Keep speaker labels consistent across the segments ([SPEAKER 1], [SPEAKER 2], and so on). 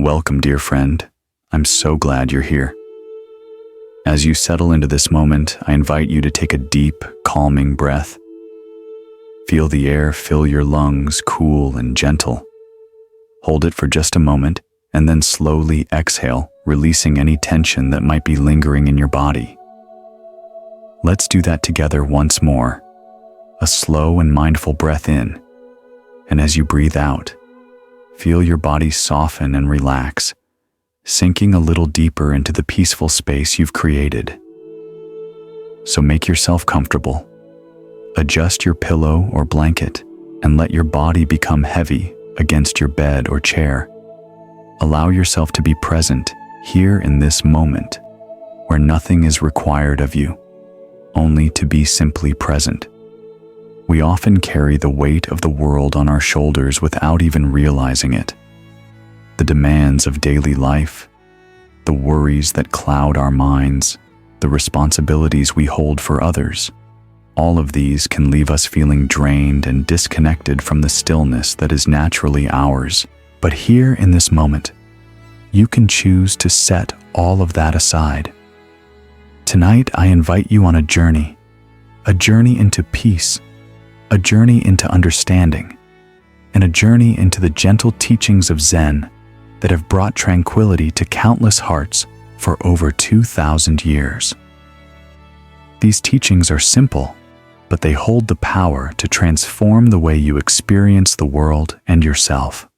[SPEAKER 1] Welcome, dear friend. I'm so glad you're here. As you settle into this moment, I invite you to take a deep, calming breath. Feel the air fill your lungs, cool and gentle. Hold it for just a moment, and then slowly exhale, releasing any tension that might be lingering in your body. Let's do that together once more. A slow and mindful breath in, and as you breathe out, feel your body soften and relax, sinking a little deeper into the peaceful space you've created. So make yourself comfortable. Adjust your pillow or blanket and let your body become heavy against your bed or chair. Allow yourself to be present here in this moment, where nothing is required of you, only to be simply present. We often carry the weight of the world on our shoulders without even realizing it. The demands of daily life, the worries that cloud our minds, the responsibilities we hold for others, all of these can leave us feeling drained and disconnected from the stillness that is naturally ours. But here in this moment, you can choose to set all of that aside. Tonight, I invite you on a journey into peace, a journey into understanding, and a journey into the gentle teachings of Zen that have brought tranquility to countless hearts for over 2,000 years. These teachings are simple, but they hold the power to transform the way you experience the world and yourself.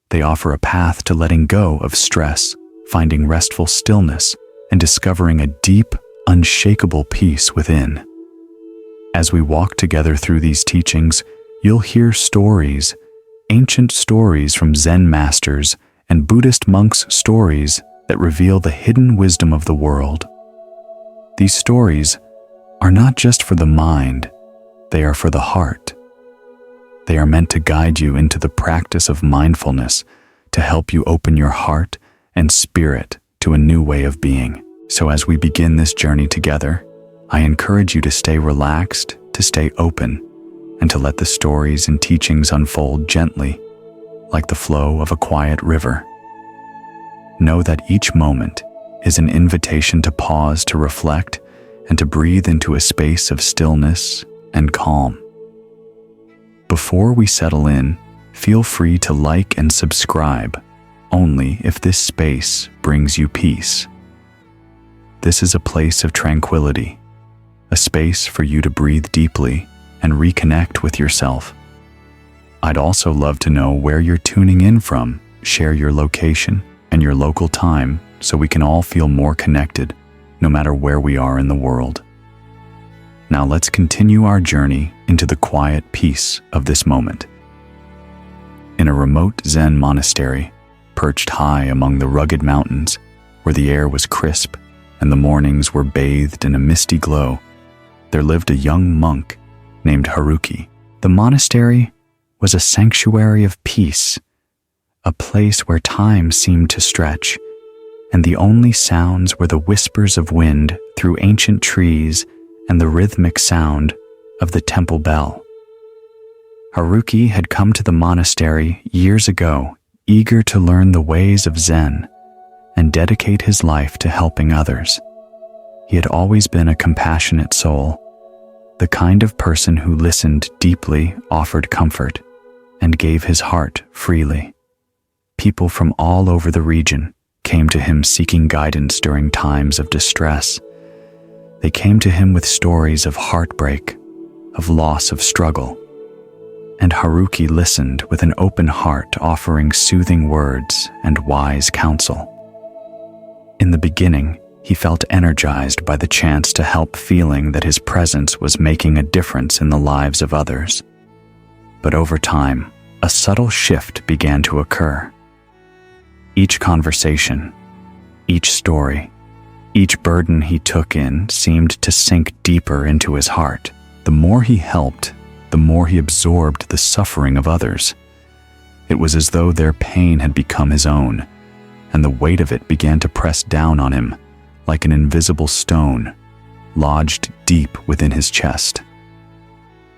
[SPEAKER 1] They offer a path to letting go of stress, finding restful stillness, and discovering a deep, unshakable peace within. As we walk together through these teachings, you'll hear stories, ancient stories from Zen masters and Buddhist monks' stories that reveal the hidden wisdom of the world. These stories are not just for the mind, they are for the heart. They are meant to guide you into the practice of mindfulness, to help you open your heart and spirit to a new way of being. So as we begin this journey together, I encourage you to stay relaxed, to stay open, and to let the stories and teachings unfold gently, like the flow of a quiet river. Know that each moment is an invitation to pause, to reflect, and to breathe into a space of stillness and calm. Before we settle in, feel free to like and subscribe, only if this space brings you peace. This is a place of tranquility, a space for you to breathe deeply and reconnect with yourself. I'd also love to know where you're tuning in from. Share your location and your local time so we can all feel more connected, no matter where we are in the world. Now let's continue our journey into the quiet peace of this moment. In a remote Zen monastery, perched high among the rugged mountains, where the air was crisp and the mornings were bathed in a misty glow, there lived a young monk named Haruki. The monastery was a sanctuary of peace, a place where time seemed to stretch, and the only sounds were the whispers of wind through ancient trees and the rhythmic sound of the temple bell. Haruki had come to the monastery years ago, eager to learn the ways of Zen and dedicate his life to helping others. He had always been a compassionate soul, the kind of person who listened deeply, offered comfort, and gave his heart freely. People from all over the region came to him seeking guidance during times of distress. They came to him with stories of heartbreak, of loss of struggle, and Haruki listened with an open heart, offering soothing words and wise counsel. In the beginning, he felt energized by the chance to help, feeling that his presence was making a difference in the lives of others. But over time, a subtle shift began to occur. Each conversation, each story, each burden he took in seemed to sink deeper into his heart. The more he helped, the more he absorbed the suffering of others. It was as though their pain had become his own, and the weight of it began to press down on him like an invisible stone, lodged deep within his chest.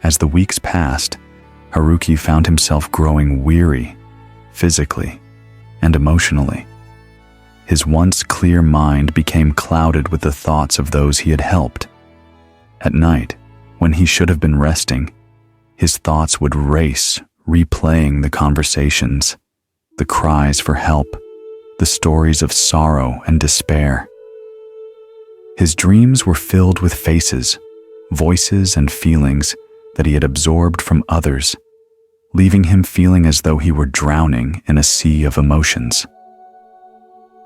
[SPEAKER 1] As the weeks passed, Haruki found himself growing weary physically and emotionally. His once clear mind became clouded with the thoughts of those he had helped. At night, when he should have been resting, his thoughts would race, replaying the conversations, the cries for help, the stories of sorrow and despair. His dreams were filled with faces, voices, and feelings that he had absorbed from others, leaving him feeling as though he were drowning in a sea of emotions.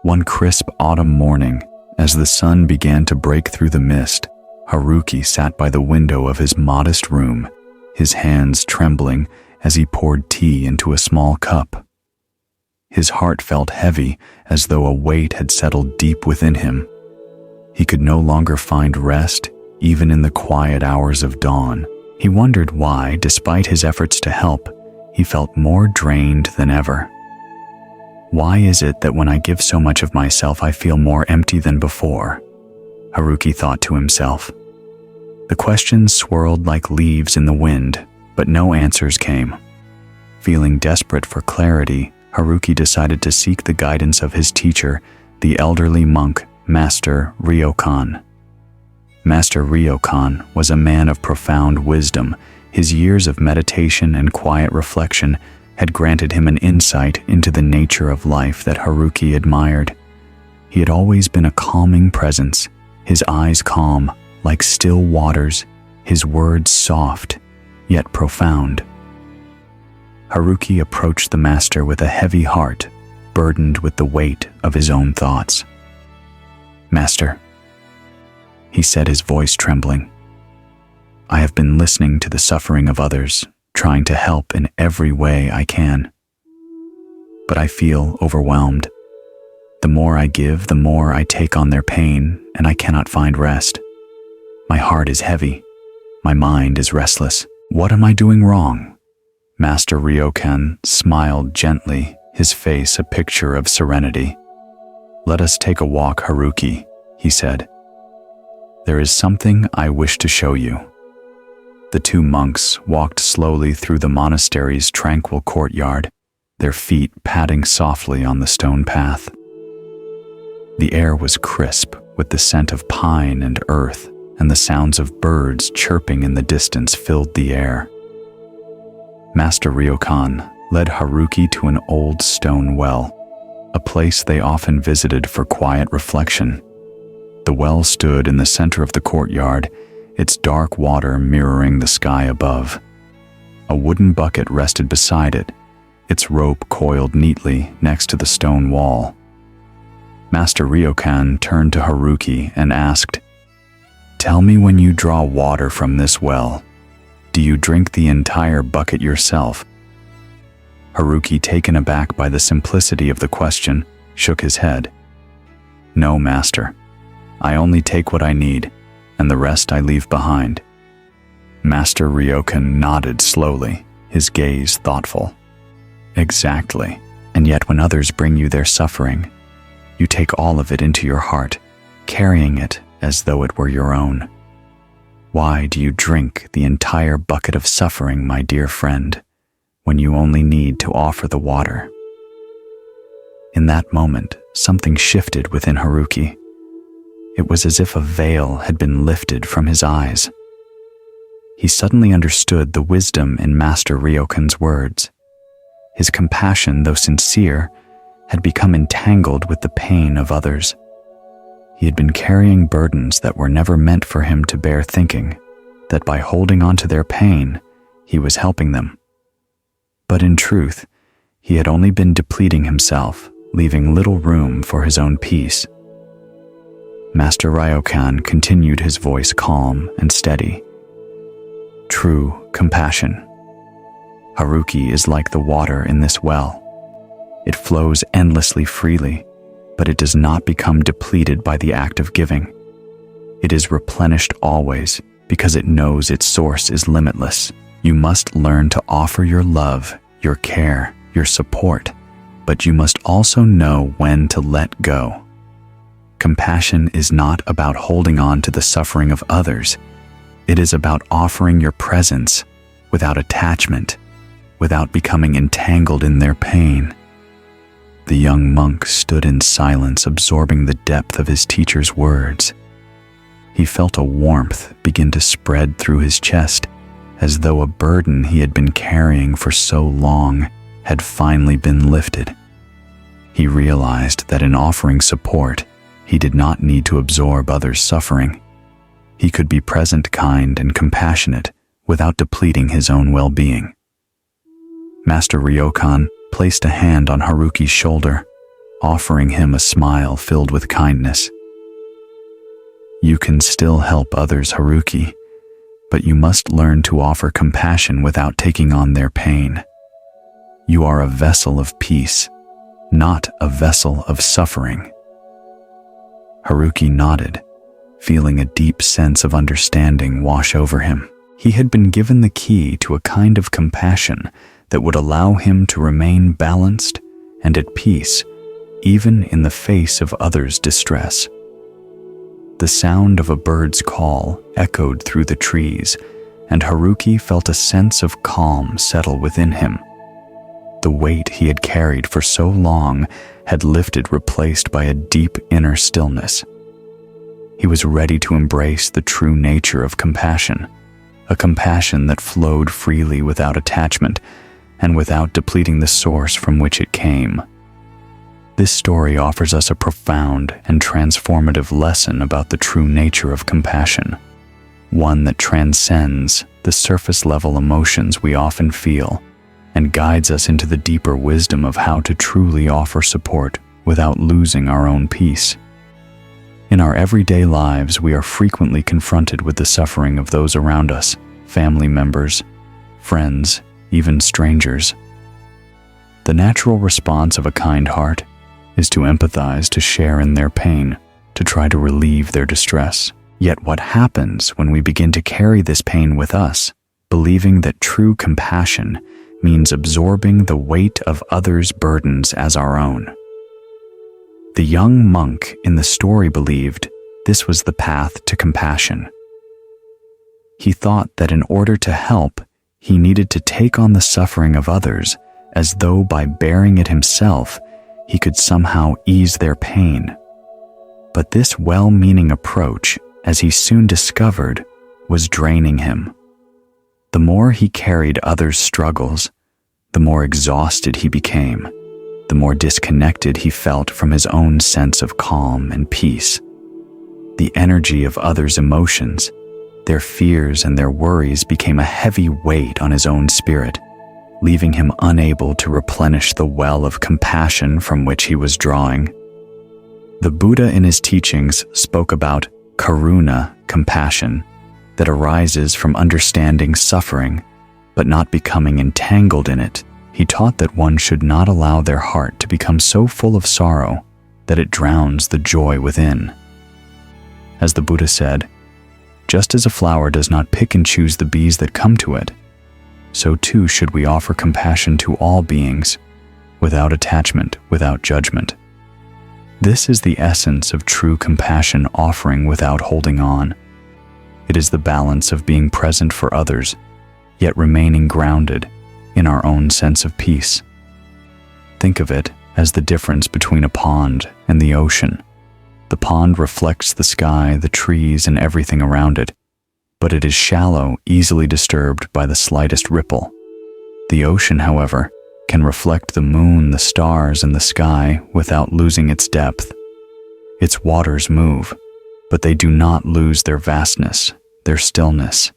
[SPEAKER 1] One crisp autumn morning, as the sun began to break through the mist, Haruki sat by the window of his modest room, his hands trembling as he poured tea into a small cup. His heart felt heavy, as though a weight had settled deep within him. He could no longer find rest, even in the quiet hours of dawn. He wondered why, despite his efforts to help, he felt more drained than ever. Why is it that when I give so much of myself, I feel more empty than before? Haruki thought to himself. The questions swirled like leaves in the wind, but no answers came. Feeling desperate for clarity, Haruki decided to seek the guidance of his teacher, the elderly monk, Master Ryokan. Master Ryokan was a man of profound wisdom. His years of meditation and quiet reflection had granted him an insight into the nature of life that Haruki admired. He had always been a calming presence, his eyes calm, like still waters, his words soft, yet profound. Haruki approached the master with a heavy heart, burdened with the weight of his own thoughts. "Master," he said, his voice trembling, "I have been listening to the suffering of others, trying to help in every way I can. But I feel overwhelmed. The more I give, the more I take on their pain, and I cannot find rest. My heart is heavy. My mind is restless. What am I doing wrong?" Master Ryokan smiled gently, his face a picture of serenity. "Let us take a walk, Haruki," he said. "There is something I wish to show you." The two monks walked slowly through the monastery's tranquil courtyard, their feet padding softly on the stone path. The air was crisp with the scent of pine and earth, and the sounds of birds chirping in the distance filled the air. Master Ryokan led Haruki to an old stone well, a place they often visited for quiet reflection. The well stood in the center of the courtyard, its dark water mirroring the sky above. A wooden bucket rested beside it, its rope coiled neatly next to the stone wall. Master Ryokan turned to Haruki and asked, "Tell me, when you draw water from this well, do you drink the entire bucket yourself?" Haruki, taken aback by the simplicity of the question, shook his head. "No, master. I only take what I need, and the rest I leave behind." Master Ryokan nodded slowly, his gaze thoughtful. "Exactly. And yet when others bring you their suffering, you take all of it into your heart, carrying it as though it were your own. Why do you drink the entire bucket of suffering, my dear friend, when you only need to offer the water?" In that moment, something shifted within Haruki. It was as if a veil had been lifted from his eyes. He suddenly understood the wisdom in Master Ryokan's words. His compassion, though sincere, had become entangled with the pain of others. He had been carrying burdens that were never meant for him to bear, thinking that by holding on to their pain, he was helping them. But in truth, he had only been depleting himself, leaving little room for his own peace. Master Ryokan continued, his voice calm and steady. "True compassion. Haruki is like the water in this well. It flows endlessly freely, but it does not become depleted by the act of giving. It is replenished always because it knows its source is limitless. You must learn to offer your love, your care, your support, but you must also know when to let go. Compassion is not about holding on to the suffering of others. It is about offering your presence without attachment, without becoming entangled in their pain." The young monk stood in silence, absorbing the depth of his teacher's words. He felt a warmth begin to spread through his chest, as though a burden he had been carrying for so long had finally been lifted. He realized that in offering support, he did not need to absorb others' suffering. He could be present, kind, and compassionate without depleting his own well-being. Master Ryokan placed a hand on Haruki's shoulder, offering him a smile filled with kindness. "You can still help others, Haruki, but you must learn to offer compassion without taking on their pain. You are a vessel of peace, not a vessel of suffering." Haruki nodded, feeling a deep sense of understanding wash over him. He had been given the key to a kind of compassion that would allow him to remain balanced and at peace, even in the face of others' distress. The sound of a bird's call echoed through the trees, and Haruki felt a sense of calm settle within him. The weight he had carried for so long had lifted, replaced by a deep inner stillness. He was ready to embrace the true nature of compassion, a compassion that flowed freely without attachment and without depleting the source from which it came. This story offers us a profound and transformative lesson about the true nature of compassion, one that transcends the surface-level emotions we often feel and guides us into the deeper wisdom of how to truly offer support without losing our own peace. In our everyday lives, we are frequently confronted with the suffering of those around us, family members, friends, even strangers. The natural response of a kind heart is to empathize, to share in their pain, to try to relieve their distress. Yet what happens when we begin to carry this pain with us, believing that true compassion means absorbing the weight of others' burdens as our own? The young monk in the story believed this was the path to compassion. He thought that in order to help, he needed to take on the suffering of others as though by bearing it himself, he could somehow ease their pain. But this well-meaning approach, as he soon discovered, was draining him. The more he carried others' struggles, the more exhausted he became, the more disconnected he felt from his own sense of calm and peace. The energy of others' emotions, their fears and their worries became a heavy weight on his own spirit, leaving him unable to replenish the well of compassion from which he was drawing. The Buddha in his teachings spoke about karuna, compassion, that arises from understanding suffering, but not becoming entangled in it. He taught that one should not allow their heart to become so full of sorrow that it drowns the joy within. As the Buddha said, just as a flower does not pick and choose the bees that come to it, so too should we offer compassion to all beings, without attachment, without judgment. This is the essence of true compassion, offering without holding on. It is the balance of being present for others, yet remaining grounded in our own sense of peace. Think of it as the difference between a pond and the ocean. The pond reflects the sky, the trees, and everything around it, but it is shallow, easily disturbed by the slightest ripple. The ocean, however, can reflect the moon, the stars, and the sky without losing its depth. Its waters move, but they do not lose their vastness, their stillness.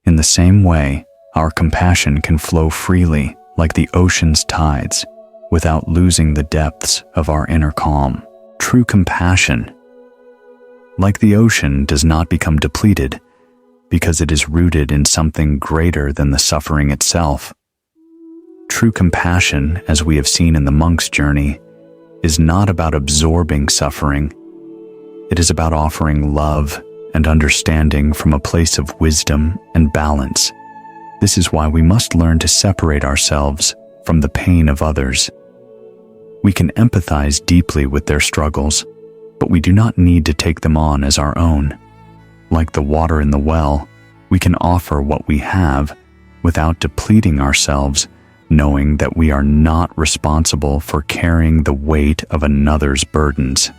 [SPEAKER 1] In the same way, our compassion can flow freely like the ocean's tides, without losing the depths of our inner calm. True compassion, like the ocean, does not become depleted because it is rooted in something greater than the suffering itself. True compassion, as we have seen in the monk's journey, is not about absorbing suffering. It is about offering love and understanding from a place of wisdom and balance. This is why we must learn to separate ourselves from the pain of others. We can empathize deeply with their struggles, but we do not need to take them on as our own. Like the water in the well, we can offer what we have without depleting ourselves, knowing that we are not responsible for carrying the weight of another's burdens.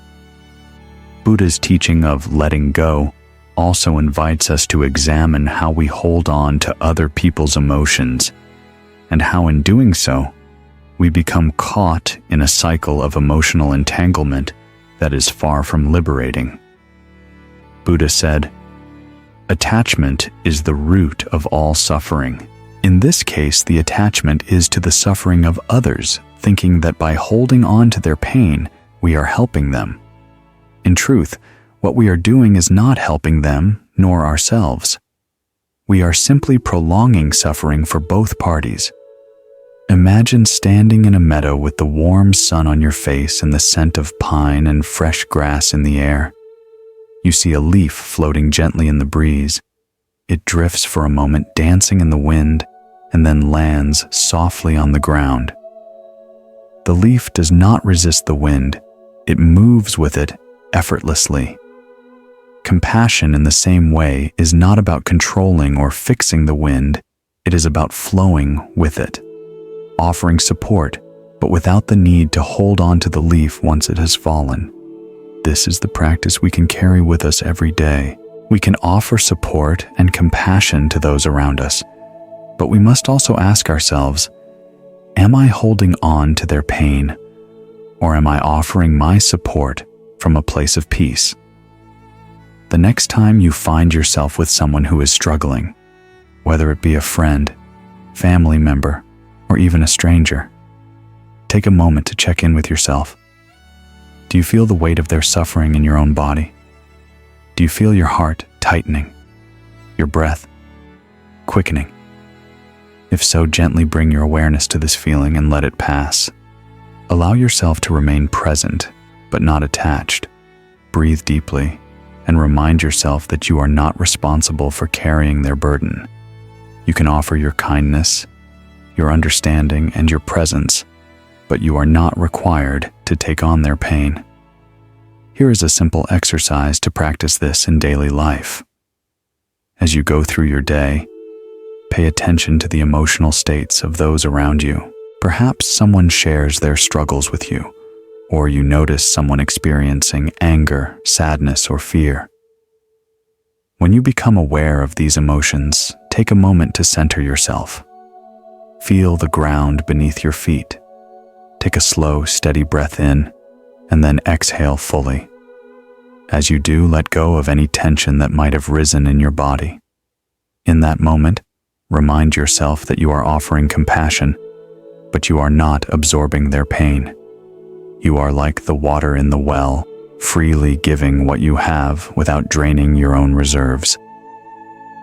[SPEAKER 1] Buddha's teaching of letting go also invites us to examine how we hold on to other people's emotions, and how in doing so, we become caught in a cycle of emotional entanglement that is far from liberating. Buddha said, "Attachment is the root of all suffering." In this case, the attachment is to the suffering of others, thinking that by holding on to their pain, we are helping them. In truth, what we are doing is not helping them nor ourselves. We are simply prolonging suffering for both parties. Imagine standing in a meadow with the warm sun on your face and the scent of pine and fresh grass in the air. You see a leaf floating gently in the breeze. It drifts for a moment, dancing in the wind, and then lands softly on the ground. The leaf does not resist the wind. It moves with it effortlessly. Compassion, in the same way, is not about controlling or fixing the wind. It is about flowing with it, offering support, but without the need to hold on to the leaf once it has fallen. This is the practice we can carry with us every day. We can offer support and compassion to those around us, but we must also ask ourselves, am I holding on to their pain, or am I offering my support from a place of peace? The next time you find yourself with someone who is struggling, whether it be a friend, family member, or even a stranger, take a moment to check in with yourself. Do you feel the weight of their suffering in your own body? Do you feel your heart tightening, your breath quickening? If so, gently bring your awareness to this feeling and let it pass. Allow yourself to remain present, but not attached. Breathe deeply and remind yourself that you are not responsible for carrying their burden. You can offer your kindness, your understanding, and your presence, but you are not required to take on their pain. Here is a simple exercise to practice this in daily life. As you go through your day, pay attention to the emotional states of those around you. Perhaps someone shares their struggles with you, or you notice someone experiencing anger, sadness, or fear. When you become aware of these emotions, take a moment to center yourself. Feel the ground beneath your feet. Take a slow, steady breath in, and then exhale fully. As you do, let go of any tension that might have risen in your body. In that moment, remind yourself that you are offering compassion, but you are not absorbing their pain. You are like the water in the well, freely giving what you have without draining your own reserves.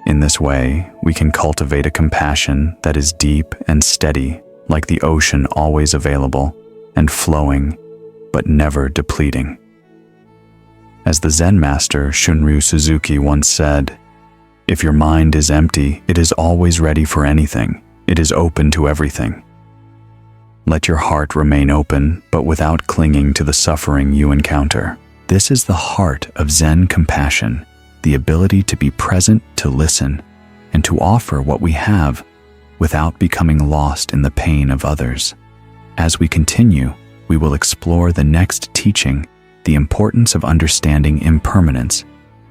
[SPEAKER 1] In this way, we can cultivate a compassion that is deep and steady, like the ocean, always available and flowing, but never depleting. As the Zen master Shunryu Suzuki once said, "If your mind is empty, it is always ready for anything. It is open to everything." Let your heart remain open, but without clinging to the suffering you encounter. This is the heart of Zen compassion, the ability to be present, to listen, and to offer what we have without becoming lost in the pain of others. As we continue, we will explore the next teaching, the importance of understanding impermanence,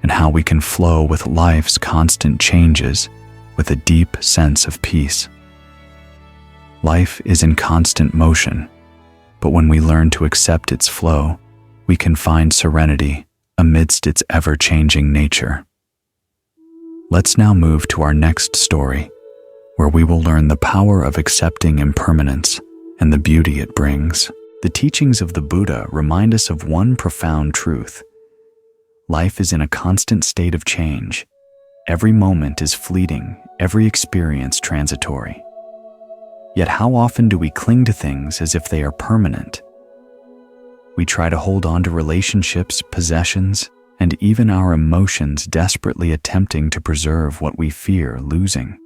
[SPEAKER 1] and how we can flow with life's constant changes with a deep sense of peace. Life is in constant motion, but when we learn to accept its flow, we can find serenity amidst its ever-changing nature. Let's now move to our next story, where we will learn the power of accepting impermanence and the beauty it brings. The teachings of the Buddha remind us of one profound truth. Life is in a constant state of change. Every moment is fleeting, every experience transitory. Yet how often do we cling to things as if they are permanent? We try to hold on to relationships, possessions, and even our emotions, desperately attempting to preserve what we fear losing.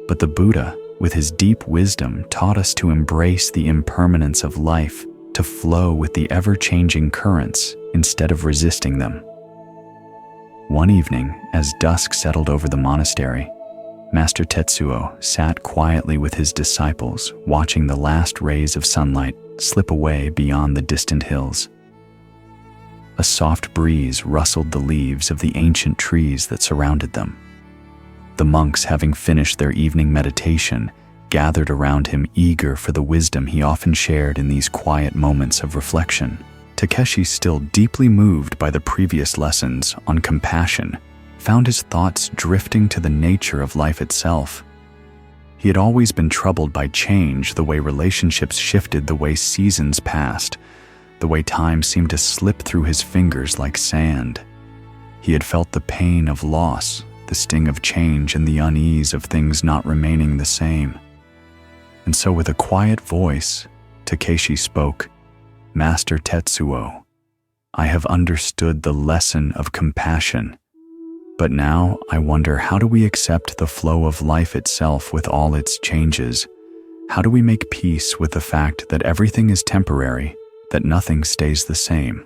[SPEAKER 1] But the Buddha, with his deep wisdom, taught us to embrace the impermanence of life, to flow with the ever-changing currents instead of resisting them. One evening, as dusk settled over the monastery, Master Tetsuo sat quietly with his disciples, watching the last rays of sunlight slip away beyond the distant hills. A soft breeze rustled the leaves of the ancient trees that surrounded them. The monks, having finished their evening meditation, gathered around him, eager for the wisdom he often shared in these quiet moments of reflection. Takeshi, still deeply moved by the previous lessons on compassion, found his thoughts drifting to the nature of life itself. He had always been troubled by change, the way relationships shifted, the way seasons passed, the way time seemed to slip through his fingers like sand. He had felt the pain of loss, the sting of change, and the unease of things not remaining the same. And so, with a quiet voice, Takeshi spoke, "Master Tetsuo, I have understood the lesson of compassion. But now I wonder, how do we accept the flow of life itself with all its changes? How do we make peace with the fact that everything is temporary, that nothing stays the same?"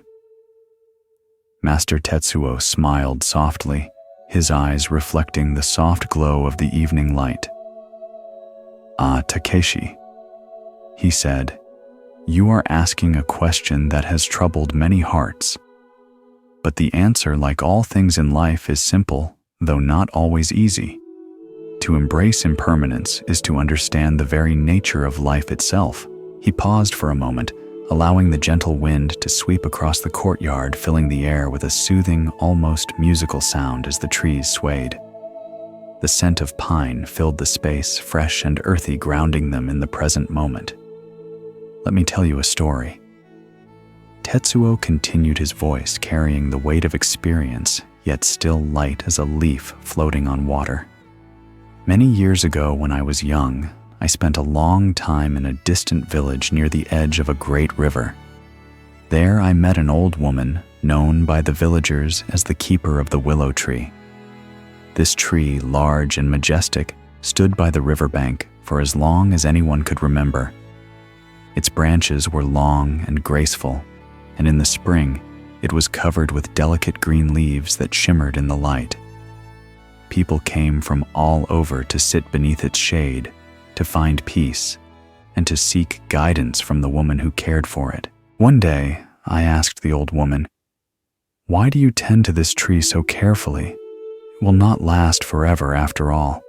[SPEAKER 1] Master Tetsuo smiled softly, his eyes reflecting the soft glow of the evening light. "Ah, Takeshi," he said, "you are asking a question that has troubled many hearts. But the answer, like all things in life, is simple, though not always easy. To embrace impermanence is to understand the very nature of life itself." He paused for a moment, allowing the gentle wind to sweep across the courtyard, filling the air with a soothing, almost musical sound as the trees swayed. The scent of pine filled the space, fresh and earthy, grounding them in the present moment. "Let me tell you a story." Tetsuo continued, his voice carrying the weight of experience, yet still light as a leaf floating on water. "Many years ago, when I was young, I spent a long time in a distant village near the edge of a great river. There I met an old woman, known by the villagers as the keeper of the willow tree. This tree, large and majestic, stood by the riverbank for as long as anyone could remember. Its branches were long and graceful, and in the spring, it was covered with delicate green leaves that shimmered in the light. People came from all over to sit beneath its shade, to find peace, and to seek guidance from the woman who cared for it. One day, I asked the old woman, 'Why do you tend to this tree so carefully? It will not last forever after all.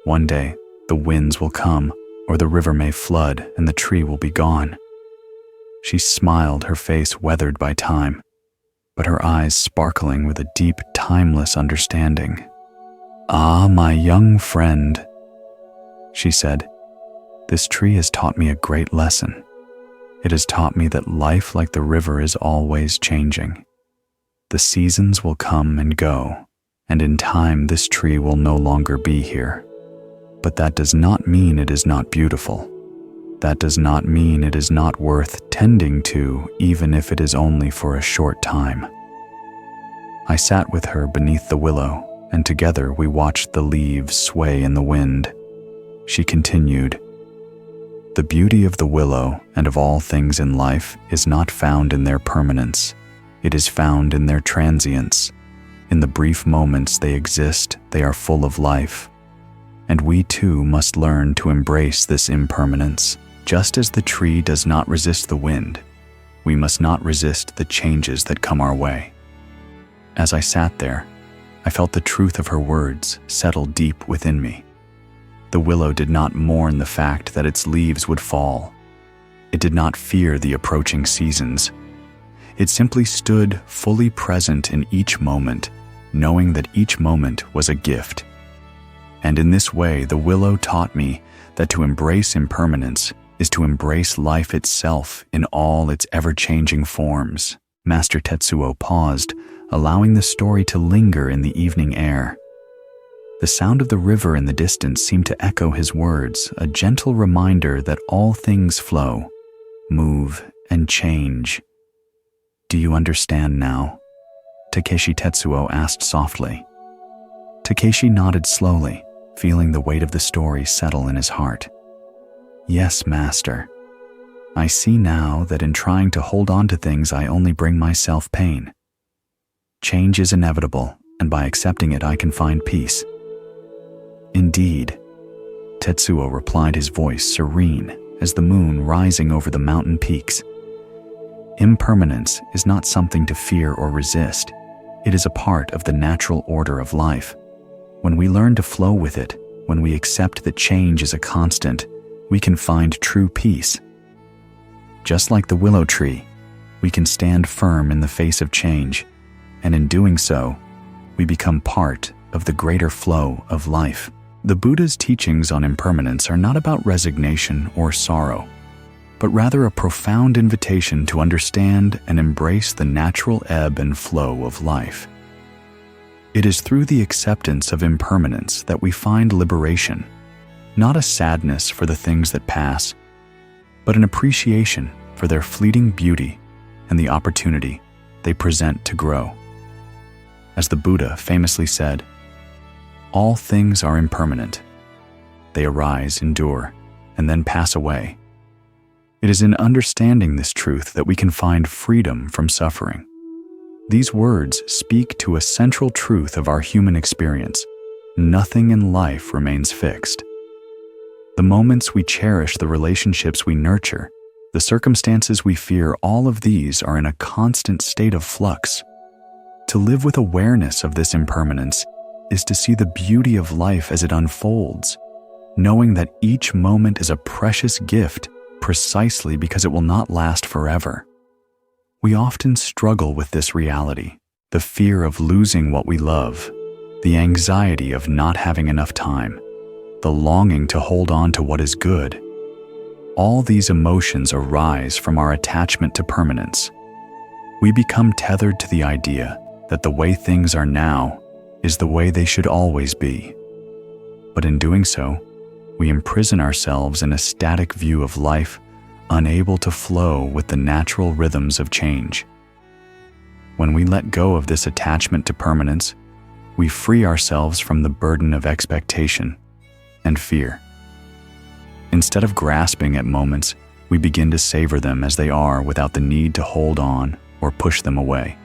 [SPEAKER 1] One day, the winds will come, or the river may flood, and the tree will be gone.' She smiled, her face weathered by time, but her eyes sparkling with a deep, timeless understanding. 'Ah, my young friend,' she said, 'this tree has taught me a great lesson. It has taught me that life, like the river, is always changing. The seasons will come and go, and in time this tree will no longer be here. But that does not mean it is not beautiful. That does not mean it is not worth tending to, even if it is only for a short time.' I sat with her beneath the willow, and together we watched the leaves sway in the wind. She continued, 'The beauty of the willow and of all things in life is not found in their permanence. It is found in their transience. In the brief moments they exist, they are full of life. And we too must learn to embrace this impermanence. Just as the tree does not resist the wind, we must not resist the changes that come our way.' As I sat there, I felt the truth of her words settle deep within me. The willow did not mourn the fact that its leaves would fall. It did not fear the approaching seasons. It simply stood fully present in each moment, knowing that each moment was a gift. And in this way, the willow taught me that to embrace impermanence is to embrace life itself in all its ever-changing forms." Master Tetsuo paused, allowing the story to linger in the evening air. The sound of the river in the distance seemed to echo his words, a gentle reminder that all things flow, move, and change. "Do you understand now?" Takeshi Tetsuo asked softly. Takeshi nodded slowly, feeling the weight of the story settle in his heart. "Yes, Master. I see now that in trying to hold on to things I only bring myself pain. Change is inevitable, and by accepting it I can find peace." Indeed, Tetsuo replied, his voice serene as the moon rising over the mountain peaks. Impermanence is not something to fear or resist. It is a part of the natural order of life. When we learn to flow with it, when we accept that change is a constant, we can find true peace. Just like the willow tree, we can stand firm in the face of change, and in doing so, we become part of the greater flow of life. The Buddha's teachings on impermanence are not about resignation or sorrow, but rather a profound invitation to understand and embrace the natural ebb and flow of life. It is through the acceptance of impermanence that we find liberation, not a sadness for the things that pass, but an appreciation for their fleeting beauty and the opportunity they present to grow. As the Buddha famously said, "All things are impermanent. They arise, endure, and then pass away." It is in understanding this truth that we can find freedom from suffering. These words speak to a central truth of our human experience. Nothing in life remains fixed. The moments we cherish, the relationships we nurture, the circumstances we fear, all of these are in a constant state of flux. To live with awareness of this impermanence is to see the beauty of life as it unfolds, knowing that each moment is a precious gift precisely because it will not last forever. We often struggle with this reality, the fear of losing what we love, the anxiety of not having enough time, the longing to hold on to what is good. All these emotions arise from our attachment to permanence. We become tethered to the idea that the way things are now is the way they should always be. But in doing so, we imprison ourselves in a static view of life, unable to flow with the natural rhythms of change. When we let go of this attachment to permanence, we free ourselves from the burden of expectation and fear. Instead of grasping at moments, we begin to savor them as they are without the need to hold on or push them away.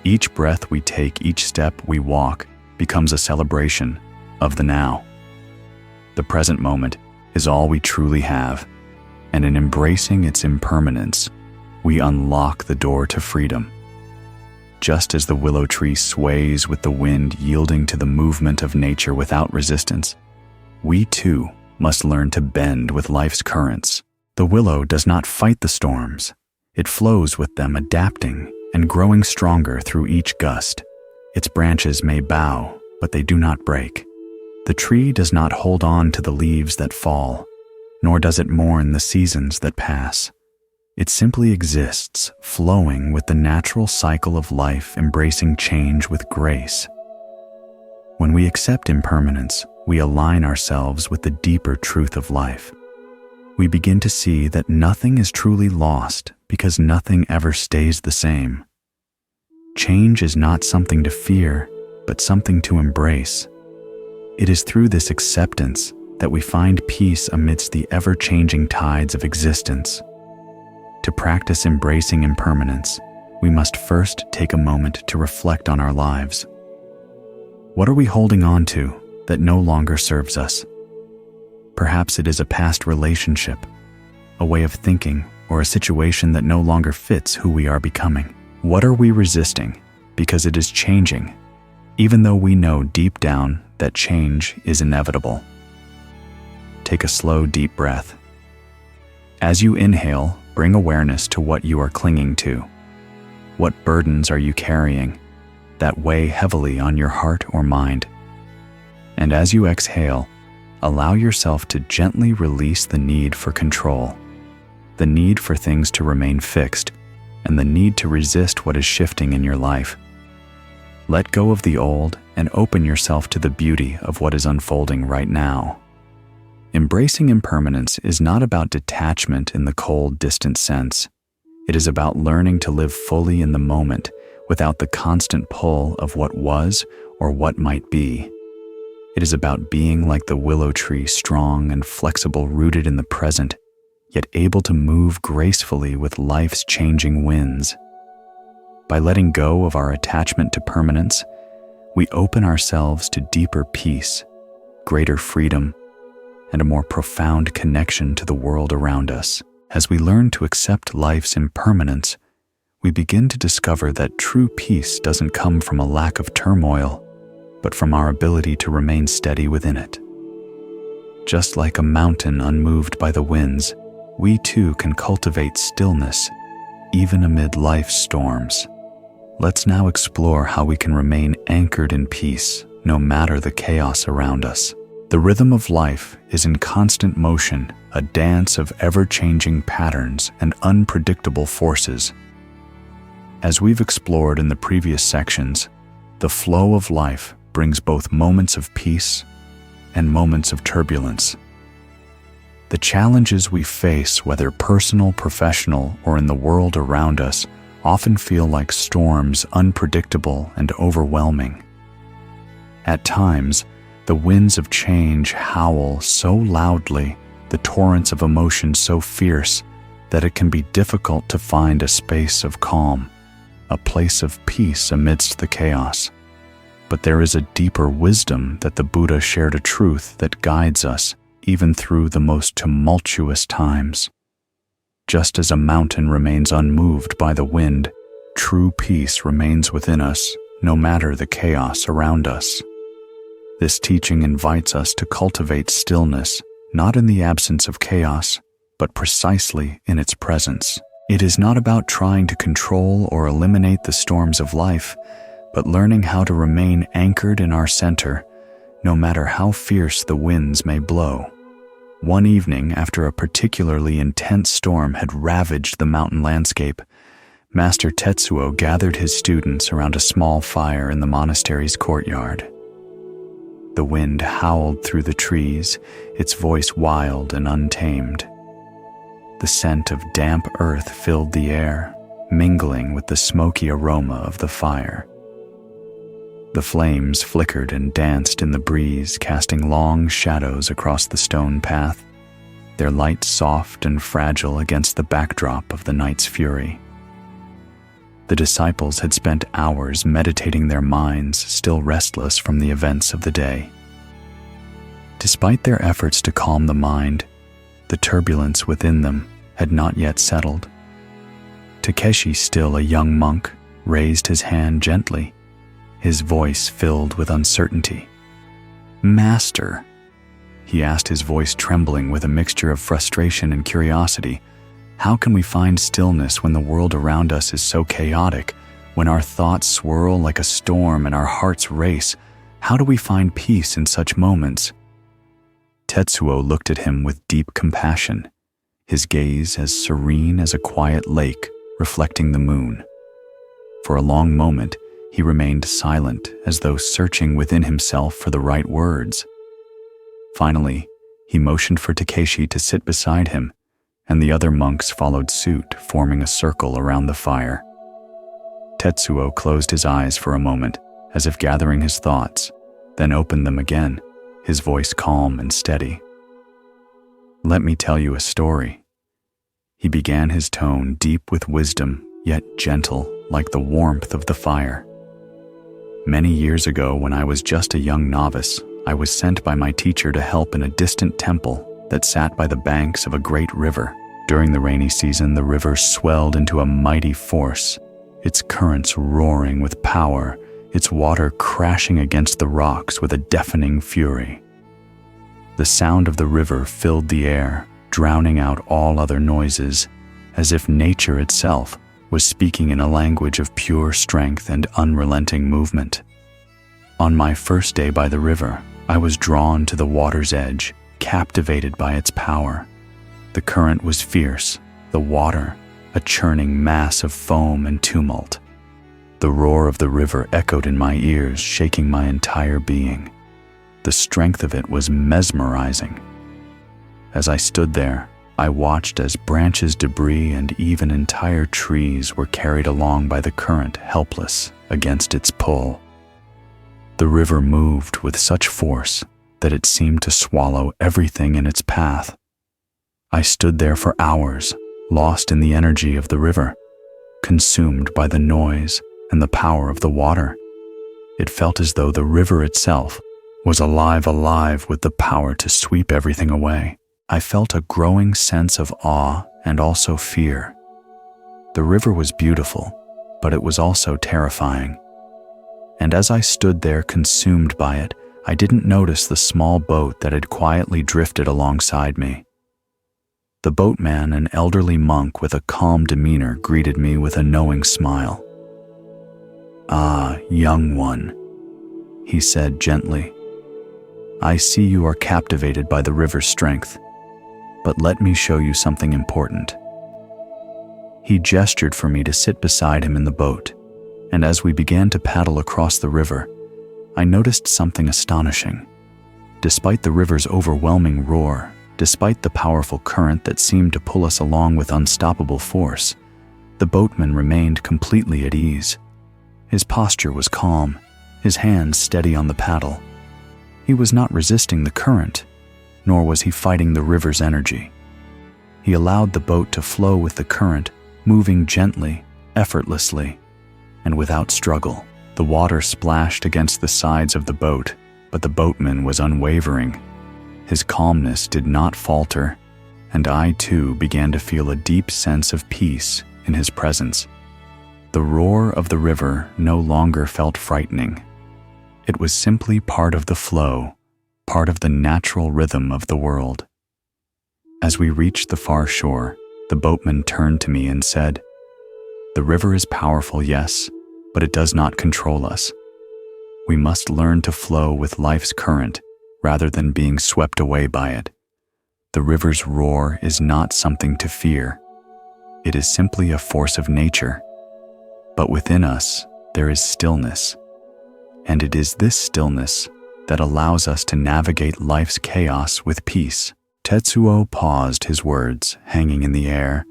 [SPEAKER 1] Each breath we take, each step we walk, becomes a celebration of the now. The present moment is all we truly have, and in embracing its impermanence, we unlock the door to freedom. Just as the willow tree sways with the wind, yielding to the movement of nature without resistance, we too must learn to bend with life's currents. The willow does not fight the storms. It flows with them, adapting and growing stronger through each gust. Its branches may bow, but they do not break. The tree does not hold on to the leaves that fall, nor does it mourn the seasons that pass. It simply exists, flowing with the natural cycle of life, embracing change with grace. When we accept impermanence, we align ourselves with the deeper truth of life. We begin to see that nothing is truly lost because nothing ever stays the same. Change is not something to fear, but something to embrace. It is through this acceptance that we find peace amidst the ever-changing tides of existence. To practice embracing impermanence, we must first take a moment to reflect on our lives. What are we holding on to that no longer serves us? Perhaps it is a past relationship, a way of thinking, or a situation that no longer fits who we are becoming. What are we resisting because it is changing, even though we know deep down that change is inevitable? Take a slow, deep breath. As you inhale, bring awareness to what you are clinging to. What burdens are you carrying that weigh heavily on your heart or mind? And as you exhale, allow yourself to gently release the need for control, the need for things to remain fixed, and the need to resist what is shifting in your life. Let go of the old and open yourself to the beauty of what is unfolding right now. Embracing impermanence is not about detachment in the cold, distant sense. It is about learning to live fully in the moment without the constant pull of what was or what might be. It is about being like the willow tree, strong and flexible, rooted in the present, yet able to move gracefully with life's changing winds. By letting go of our attachment to permanence, we open ourselves to deeper peace, greater freedom, and a more profound connection to the world around us. As we learn to accept life's impermanence, we begin to discover that true peace doesn't come from a lack of turmoil, but from our ability to remain steady within it. Just like a mountain unmoved by the winds, we too can cultivate stillness, even amid life's storms. Let's now explore how we can remain anchored in peace, no matter the chaos around us. The rhythm of life is in constant motion, a dance of ever-changing patterns and unpredictable forces. As we've explored in the previous sections, the flow of life brings both moments of peace and moments of turbulence. The challenges we face, whether personal, professional, or in the world around us, often feel like storms, unpredictable and overwhelming. At times, the winds of change howl so loudly, the torrents of emotion so fierce, that it can be difficult to find a space of calm, a place of peace amidst the chaos. But there is a deeper wisdom that the Buddha shared, a truth that guides us even through the most tumultuous times. Just as a mountain remains unmoved by the wind, true peace remains within us, no matter the chaos around us. This teaching invites us to cultivate stillness, not in the absence of chaos, but precisely in its presence. It is not about trying to control or eliminate the storms of life, but learning how to remain anchored in our center, no matter how fierce the winds may blow. One evening, after a particularly intense storm had ravaged the mountain landscape, Master Tetsuo gathered his students around a small fire in the monastery's courtyard. The wind howled through the trees, its voice wild and untamed. The scent of damp earth filled the air, mingling with the smoky aroma of the fire. The flames flickered and danced in the breeze, casting long shadows across the stone path, their light soft and fragile against the backdrop of the night's fury. The disciples had spent hours meditating, their minds still restless from the events of the day. Despite their efforts to calm the mind, the turbulence within them had not yet settled. Takeshi, still a young monk, raised his hand gently, his voice filled with uncertainty. "Master," he asked, his voice trembling with a mixture of frustration and curiosity, "how can we find stillness when the world around us is so chaotic, when our thoughts swirl like a storm and our hearts race? How do we find peace in such moments?" Tetsuo looked at him with deep compassion, his gaze as serene as a quiet lake reflecting the moon. For a long moment, he remained silent, as though searching within himself for the right words. Finally, he motioned for Takeshi to sit beside him, and the other monks followed suit, forming a circle around the fire. Tetsuo closed his eyes for a moment, as if gathering his thoughts, then opened them again, his voice calm and steady. "Let me tell you a story." He began, his tone deep with wisdom, yet gentle like the warmth of the fire. "Many years ago, when I was just a young novice, I was sent by my teacher to help in a distant temple that sat by the banks of a great river. During the rainy season, the river swelled into a mighty force, its currents roaring with power, its water crashing against the rocks with a deafening fury. The sound of the river filled the air, drowning out all other noises, as if nature itself was speaking in a language of pure strength and unrelenting movement. On my first day by the river, I was drawn to the water's edge, captivated by its power. The current was fierce, the water a churning mass of foam and tumult. The roar of the river echoed in my ears, shaking my entire being. The strength of it was mesmerizing. As I stood there, I watched as branches, debris, and even entire trees were carried along by the current, helpless against its pull. The river moved with such force that it seemed to swallow everything in its path. I stood there for hours, lost in the energy of the river, consumed by the noise and the power of the water. It felt as though the river itself was alive with the power to sweep everything away. I felt a growing sense of awe and also fear. The river was beautiful, but it was also terrifying. And as I stood there consumed by it, I didn't notice the small boat that had quietly drifted alongside me. The boatman, an elderly monk with a calm demeanor, greeted me with a knowing smile. "Ah, young one," he said gently. "I see you are captivated by the river's strength, but let me show you something important." He gestured for me to sit beside him in the boat, and as we began to paddle across the river, I noticed something astonishing. Despite the river's overwhelming roar, despite the powerful current that seemed to pull us along with unstoppable force, the boatman remained completely at ease. His posture was calm, his hands steady on the paddle. He was not resisting the current, nor was he fighting the river's energy. He allowed the boat to flow with the current, moving gently, effortlessly, and without struggle. The water splashed against the sides of the boat, but the boatman was unwavering. His calmness did not falter, and I too began to feel a deep sense of peace in his presence. The roar of the river no longer felt frightening. It was simply part of the flow, part of the natural rhythm of the world. As we reached the far shore, the boatman turned to me and said, "The river is powerful, yes, but it does not control us. We must learn to flow with life's current rather than being swept away by it. The river's roar is not something to fear. It is simply a force of nature. But within us, there is stillness. And it is this stillness that allows us to navigate life's chaos with peace." Tetsuo paused, his words hanging in the air,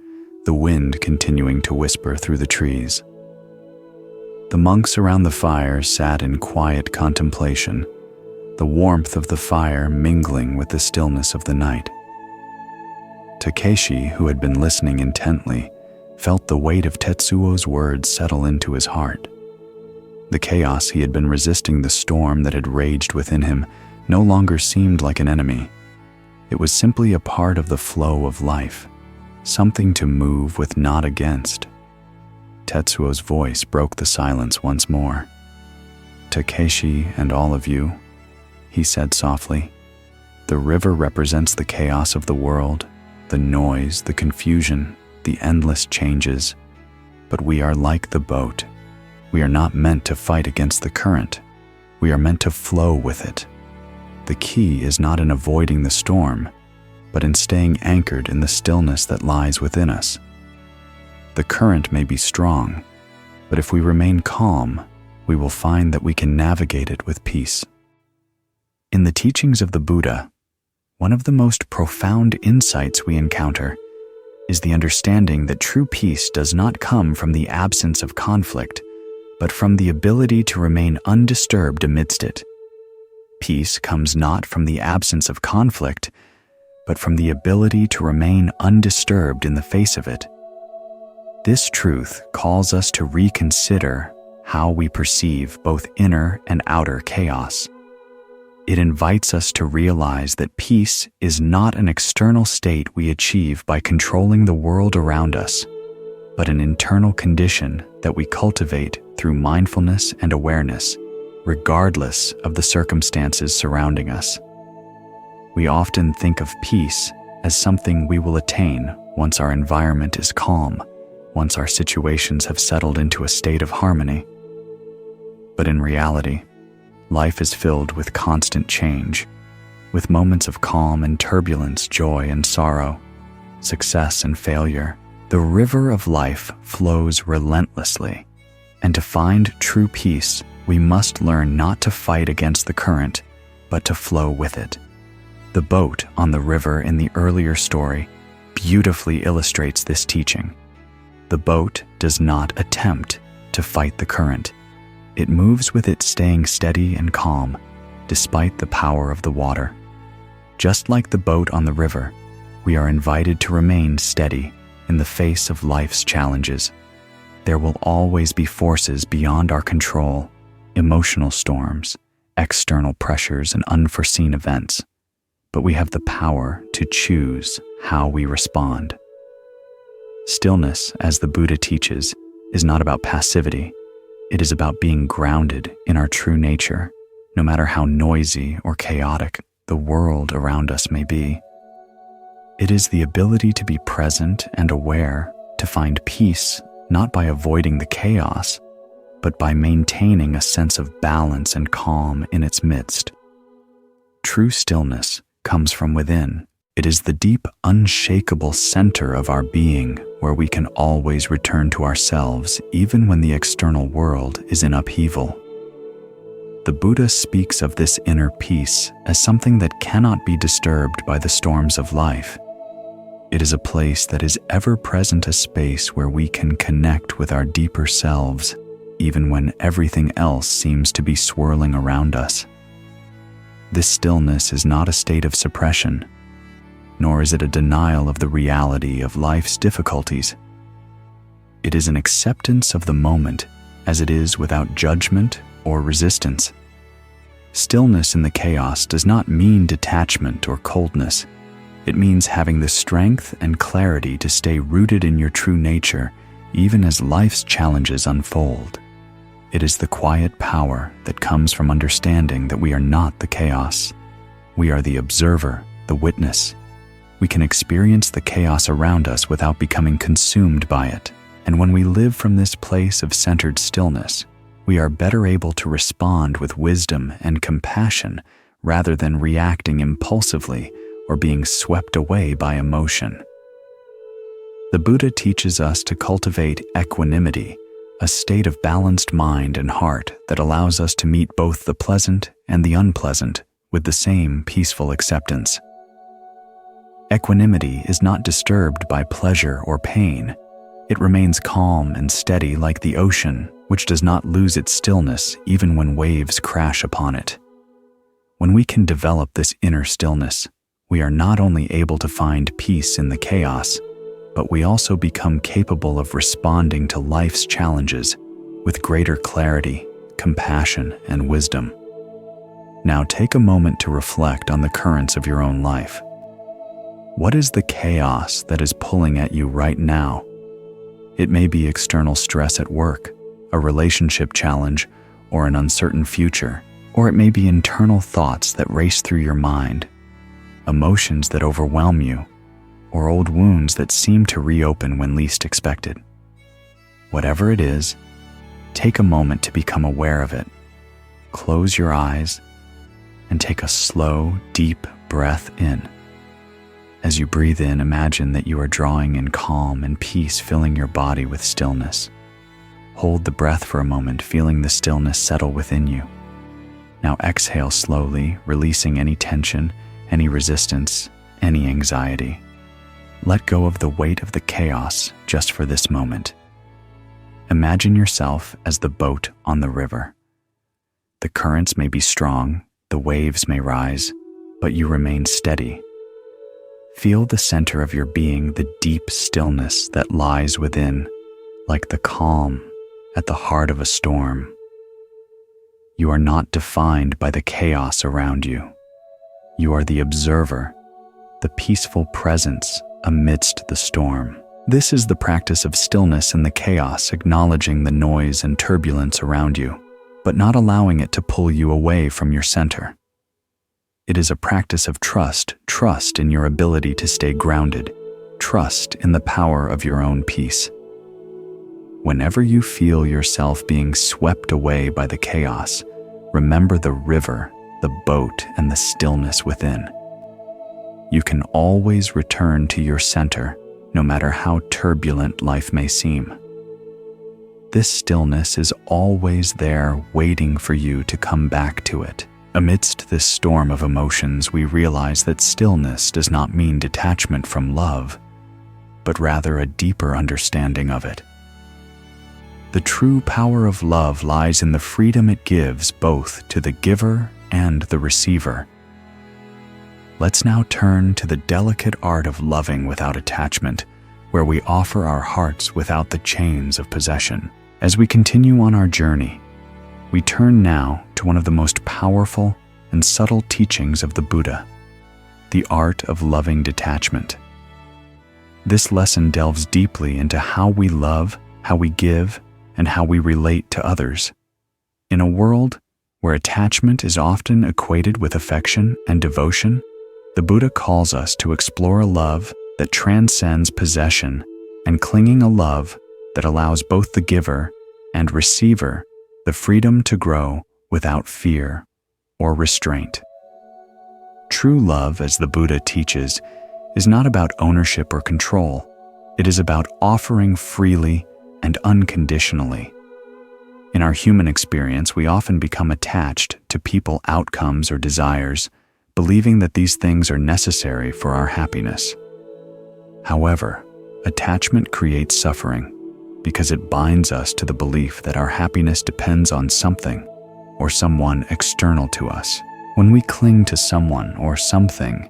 [SPEAKER 1] the wind continuing to whisper through the trees. The monks around the fire sat in quiet contemplation, the warmth of the fire mingling with the stillness of the night. Takeshi, who had been listening intently, felt the weight of Tetsuo's words settle into his heart. The chaos he had been resisting, the storm that had raged within him, no longer seemed like an enemy. It was simply a part of the flow of life, something to move with, not against. Tetsuo's voice broke the silence once more. "Takeshi and all of you," he said softly, "the river represents the chaos of the world, the noise, the confusion, the endless changes. But we are like the boat. We are not meant to fight against the current. We are meant to flow with it. The key is not in avoiding the storm, but in staying anchored in the stillness that lies within us. The current may be strong, but if we remain calm, we will find that we can navigate it with peace." In the teachings of the Buddha, one of the most profound insights we encounter is the understanding that true peace does not come from the absence of conflict, but from the ability to remain undisturbed amidst it. Peace comes not from the absence of conflict, but from the ability to remain undisturbed in the face of it. This truth calls us to reconsider how we perceive both inner and outer chaos. It invites us to realize that peace is not an external state we achieve by controlling the world around us, but an internal condition that we cultivate through mindfulness and awareness, regardless of the circumstances surrounding us. We often think of peace as something we will attain once our environment is calm, once our situations have settled into a state of harmony. But in reality, life is filled with constant change, with moments of calm and turbulence, joy and sorrow, success and failure. The river of life flows relentlessly, and to find true peace, we must learn not to fight against the current, but to flow with it. The boat on the river in the earlier story beautifully illustrates this teaching. The boat does not attempt to fight the current. It moves with it, staying steady and calm, despite the power of the water. Just like the boat on the river, we are invited to remain steady in the face of life's challenges. There will always be forces beyond our control, emotional storms, external pressures, and unforeseen events, but we have the power to choose how we respond. Stillness, as the Buddha teaches, is not about passivity. It is about being grounded in our true nature, no matter how noisy or chaotic the world around us may be. It is the ability to be present and aware, to find peace not by avoiding the chaos, but by maintaining a sense of balance and calm in its midst. True stillness comes from within. It is the deep, unshakable center of our being where we can always return to ourselves even when the external world is in upheaval. The Buddha speaks of this inner peace as something that cannot be disturbed by the storms of life. It is a place that is ever present, a space where we can connect with our deeper selves, even when everything else seems to be swirling around us. This stillness is not a state of suppression, nor is it a denial of the reality of life's difficulties. It is an acceptance of the moment as it is, without judgment or resistance. Stillness in the chaos does not mean detachment or coldness. It means having the strength and clarity to stay rooted in your true nature, even as life's challenges unfold. It is the quiet power that comes from understanding that we are not the chaos. We are the observer, the witness. We can experience the chaos around us without becoming consumed by it. And when we live from this place of centered stillness, we are better able to respond with wisdom and compassion rather than reacting impulsively or being swept away by emotion. The Buddha teaches us to cultivate equanimity, a state of balanced mind and heart that allows us to meet both the pleasant and the unpleasant with the same peaceful acceptance. Equanimity is not disturbed by pleasure or pain. It remains calm and steady like the ocean, which does not lose its stillness even when waves crash upon it. When we can develop this inner stillness, we are not only able to find peace in the chaos, but we also become capable of responding to life's challenges with greater clarity, compassion, and wisdom. Now take a moment to reflect on the currents of your own life. What is the chaos that is pulling at you right now? It may be external stress at work, a relationship challenge, or an uncertain future, or it may be internal thoughts that race through your mind, emotions that overwhelm you, or old wounds that seem to reopen when least expected. Whatever it is, take a moment to become aware of it. Close your eyes and take a slow, deep breath in. As you breathe in, imagine that you are drawing in calm and peace, filling your body with stillness. Hold the breath for a moment, feeling the stillness settle within you. Now exhale slowly, releasing any tension, any resistance, any anxiety. Let go of the weight of the chaos just for this moment. Imagine yourself as the boat on the river. The currents may be strong, the waves may rise, but you remain steady. Feel the center of your being, the deep stillness that lies within, like the calm at the heart of a storm. You are not defined by the chaos around you. You are the observer, the peaceful presence amidst the storm. This is the practice of stillness in the chaos, acknowledging the noise and turbulence around you, but not allowing it to pull you away from your center. It is a practice of trust in your ability to stay grounded, trust in the power of your own peace. Whenever you feel yourself being swept away by the chaos, remember the river, the boat, and the stillness within. You can always return to your center, no matter how turbulent life may seem. This stillness is always there, waiting for you to come back to it. Amidst this storm of emotions, we realize that stillness does not mean detachment from love, but rather a deeper understanding of it. The true power of love lies in the freedom it gives both to the giver and the receiver. Let's now turn to the delicate art of loving without attachment, where we offer our hearts without the chains of possession. As we continue on our journey, We turn now to one of the most powerful and subtle teachings of the Buddha, the art of loving detachment. This lesson delves deeply into how we love, how we give, and how we relate to others. In a world where attachment is often equated with affection and devotion, the Buddha calls us to explore a love that transcends possession and clinging a love that allows both the giver and receiver the freedom to grow without fear or restraint. True love, as the Buddha teaches, is not about ownership or control. It is about offering freely and unconditionally. In our human experience, we often become attached to people, outcomes, or desires, believing that these things are necessary for our happiness. However, attachment creates suffering because it binds us to the belief that our happiness depends on something or someone external to us. When we cling to someone or something,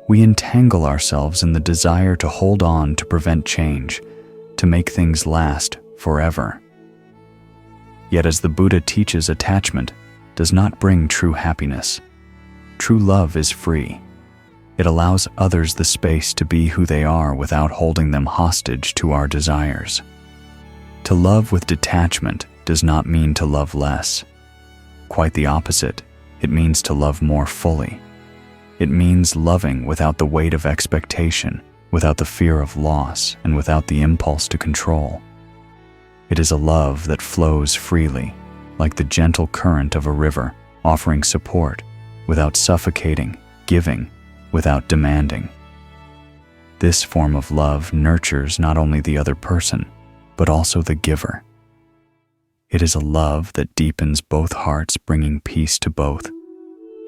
[SPEAKER 1] we entangle ourselves in the desire to hold on to prevent change, to make things last forever. Yet as the Buddha teaches, attachment does not bring true happiness. True love is free. It allows others the space to be who they are without holding them hostage to our desires. To love with detachment does not mean to love less. Quite the opposite, it means to love more fully. It means loving without the weight of expectation, without the fear of loss, and without the impulse to control. It is a love that flows freely, like the gentle current of a river, offering support without suffocating, giving without demanding. This form of love nurtures not only the other person, but also the giver. It is a love that deepens both hearts, bringing peace to both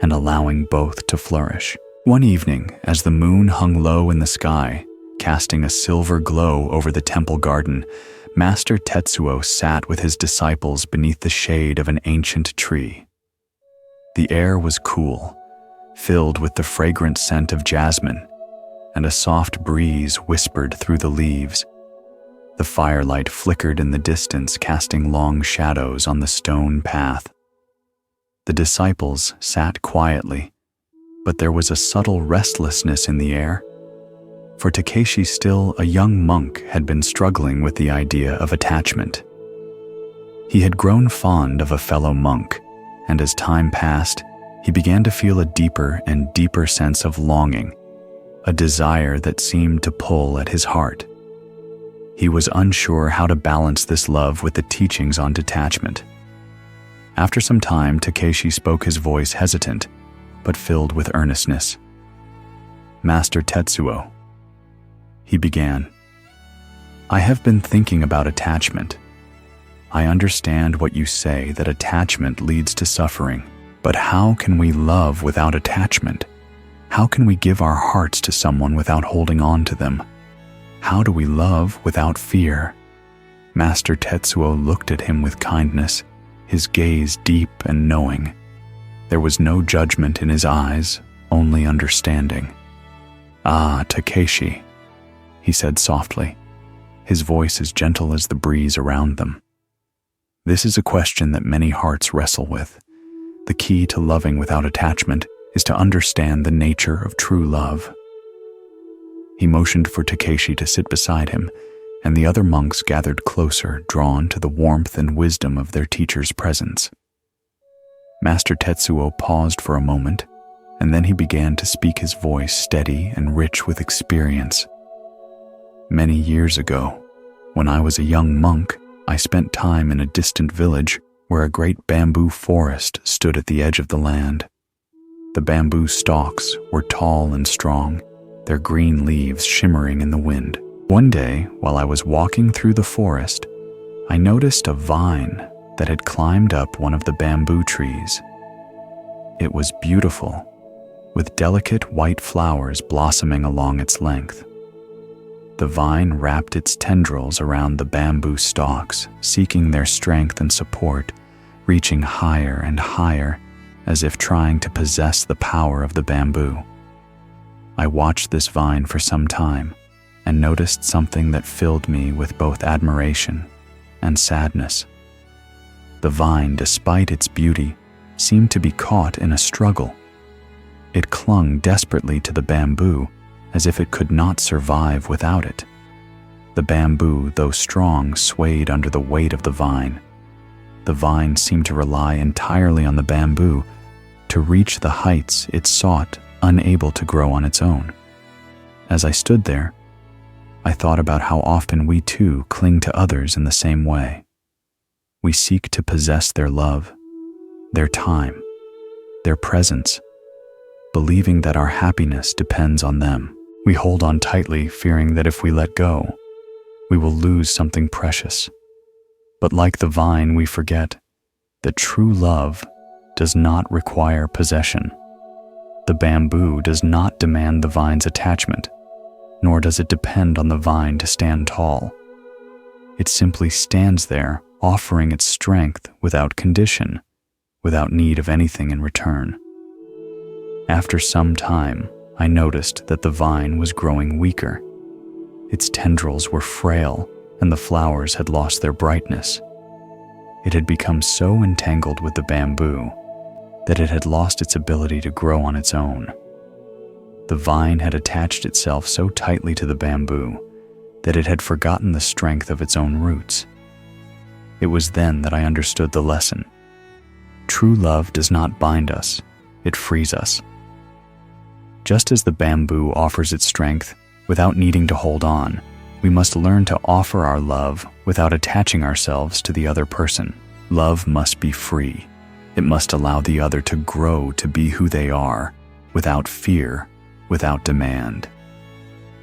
[SPEAKER 1] and allowing both to flourish. One evening, as the moon hung low in the sky, casting a silver glow over the temple garden, Master Tetsuo sat with his disciples beneath the shade of an ancient tree. The air was cool, filled with the fragrant scent of jasmine, and a soft breeze whispered through the leaves. The firelight flickered in the distance, casting long shadows on the stone path. The disciples sat quietly, but there was a subtle restlessness in the air. For Takeshi, still a young monk, had been struggling with the idea of attachment. He had grown fond of a fellow monk, and as time passed, he began to feel a deeper and deeper sense of longing, a desire that seemed to pull at his heart. He was unsure how to balance this love with the teachings on detachment. After some time, Takeshi spoke, his voice hesitant, but filled with earnestness. "Master Tetsuo," he began, "I have been thinking about attachment. I understand what you say, that attachment leads to suffering. But how can we love without attachment? How can we give our hearts to someone without holding on to them? How do we love without fear?" Master Tetsuo looked at him with kindness, his gaze deep and knowing. There was no judgment in his eyes, only understanding. "Ah, Takeshi," he said softly, his voice as gentle as the breeze around them. "This is a question that many hearts wrestle with. The key to loving without attachment is to understand the nature of true love." He motioned for Takeshi to sit beside him, and the other monks gathered closer, drawn to the warmth and wisdom of their teacher's presence. Master Tetsuo paused for a moment, and then he began to speak, his voice steady and rich with experience. "Many years ago, when I was a young monk, I spent time in a distant village where a great bamboo forest stood at the edge of the land. The bamboo stalks were tall and strong, their green leaves shimmering in the wind. One day, while I was walking through the forest, I noticed a vine that had climbed up one of the bamboo trees. It was beautiful, with delicate white flowers blossoming along its length. The vine wrapped its tendrils around the bamboo stalks, seeking their strength and support, reaching higher and higher, as if trying to possess the power of the bamboo. I watched this vine for some time and noticed something that filled me with both admiration and sadness. The vine, despite its beauty, seemed to be caught in a struggle. It clung desperately to the bamboo as if it could not survive without it. The bamboo, though strong, swayed under the weight of the vine. The vine seemed to rely entirely on the bamboo to reach the heights it sought, unable to grow on its own. As I stood there, I thought about how often we too cling to others in the same way. We seek to possess their love, their time, their presence, believing that our happiness depends on them. We hold on tightly, fearing that if we let go, we will lose something precious. But like the vine, we forget that true love does not require possession. The bamboo does not demand the vine's attachment, nor does it depend on the vine to stand tall. It simply stands there, offering its strength without condition, without need of anything in return. After some time, I noticed that the vine was growing weaker. Its tendrils were frail, and the flowers had lost their brightness. It had become so entangled with the bamboo that it had lost its ability to grow on its own. The vine had attached itself so tightly to the bamboo that it had forgotten the strength of its own roots. It was then that I understood the lesson. True love does not bind us, it frees us. Just as the bamboo offers its strength without needing to hold on, we must learn to offer our love without attaching ourselves to the other person. Love must be free. It must allow the other to grow to be who they are, without fear, without demand.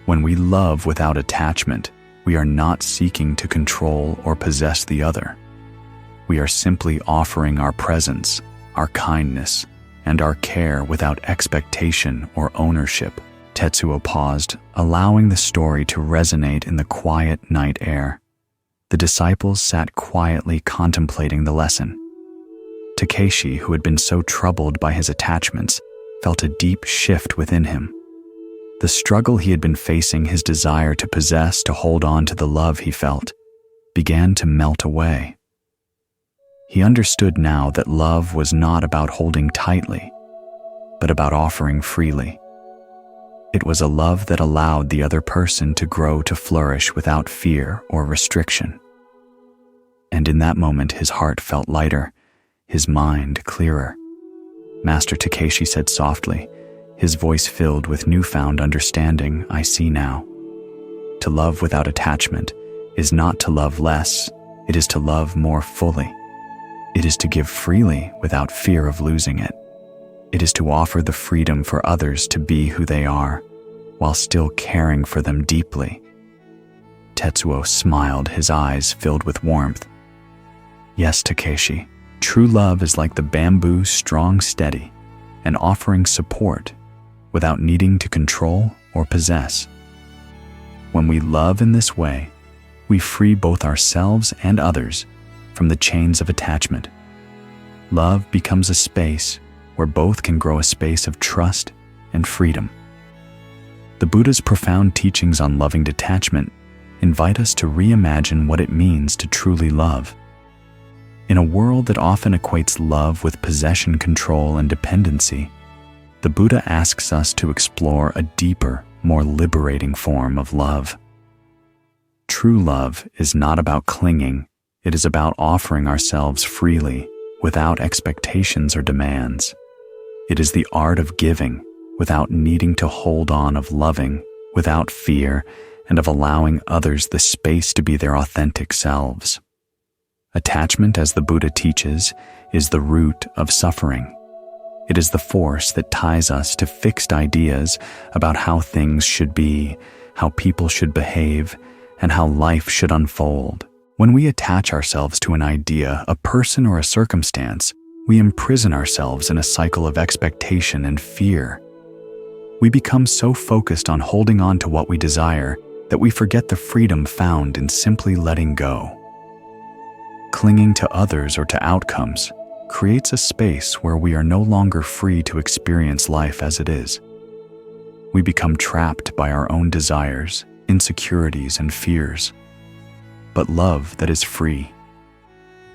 [SPEAKER 1] When we love without attachment, we are not seeking to control or possess the other. We are simply offering our presence, our kindness, and our care without expectation or ownership. Tetsuo paused, allowing the story to resonate in the quiet night air. The disciples sat quietly contemplating the lesson. Takeshi, who had been so troubled by his attachments, felt a deep shift within him. The struggle he had been facing, his desire to possess, to hold on to the love he felt, began to melt away. He understood now that love was not about holding tightly, but about offering freely. It was a love that allowed the other person to grow, to flourish without fear or restriction. And in that moment, his heart felt lighter, his mind clearer. Master Takeshi said softly, his voice filled with newfound understanding, "I see now. To love without attachment is not to love less, it is to love more fully. It is to give freely without fear of losing it. It is to offer the freedom for others to be who they are, while still caring for them deeply." Tetsuo smiled, his eyes filled with warmth. "Yes, Takeshi, true love is like the bamboo, strong, steady, and offering support without needing to control or possess. When we love in this way, we free both ourselves and others from the chains of attachment. Love becomes a space where both can grow, a space of trust and freedom." The Buddha's profound teachings on loving detachment invite us to reimagine what it means to truly love. In a world that often equates love with possession, control, and dependency, the Buddha asks us to explore a deeper, more liberating form of love. True love is not about clinging, it is about offering ourselves freely, without expectations or demands. It is the art of giving, without needing to hold on, of loving, without fear, and of allowing others the space to be their authentic selves. Attachment, as the Buddha teaches, is the root of suffering. It is the force that ties us to fixed ideas about how things should be, how people should behave, and how life should unfold. When we attach ourselves to an idea, a person, or a circumstance, we imprison ourselves in a cycle of expectation and fear. We become so focused on holding on to what we desire that we forget the freedom found in simply letting go. Clinging to others or to outcomes creates a space where we are no longer free to experience life as it is. We become trapped by our own desires, insecurities, and fears. But love that is free,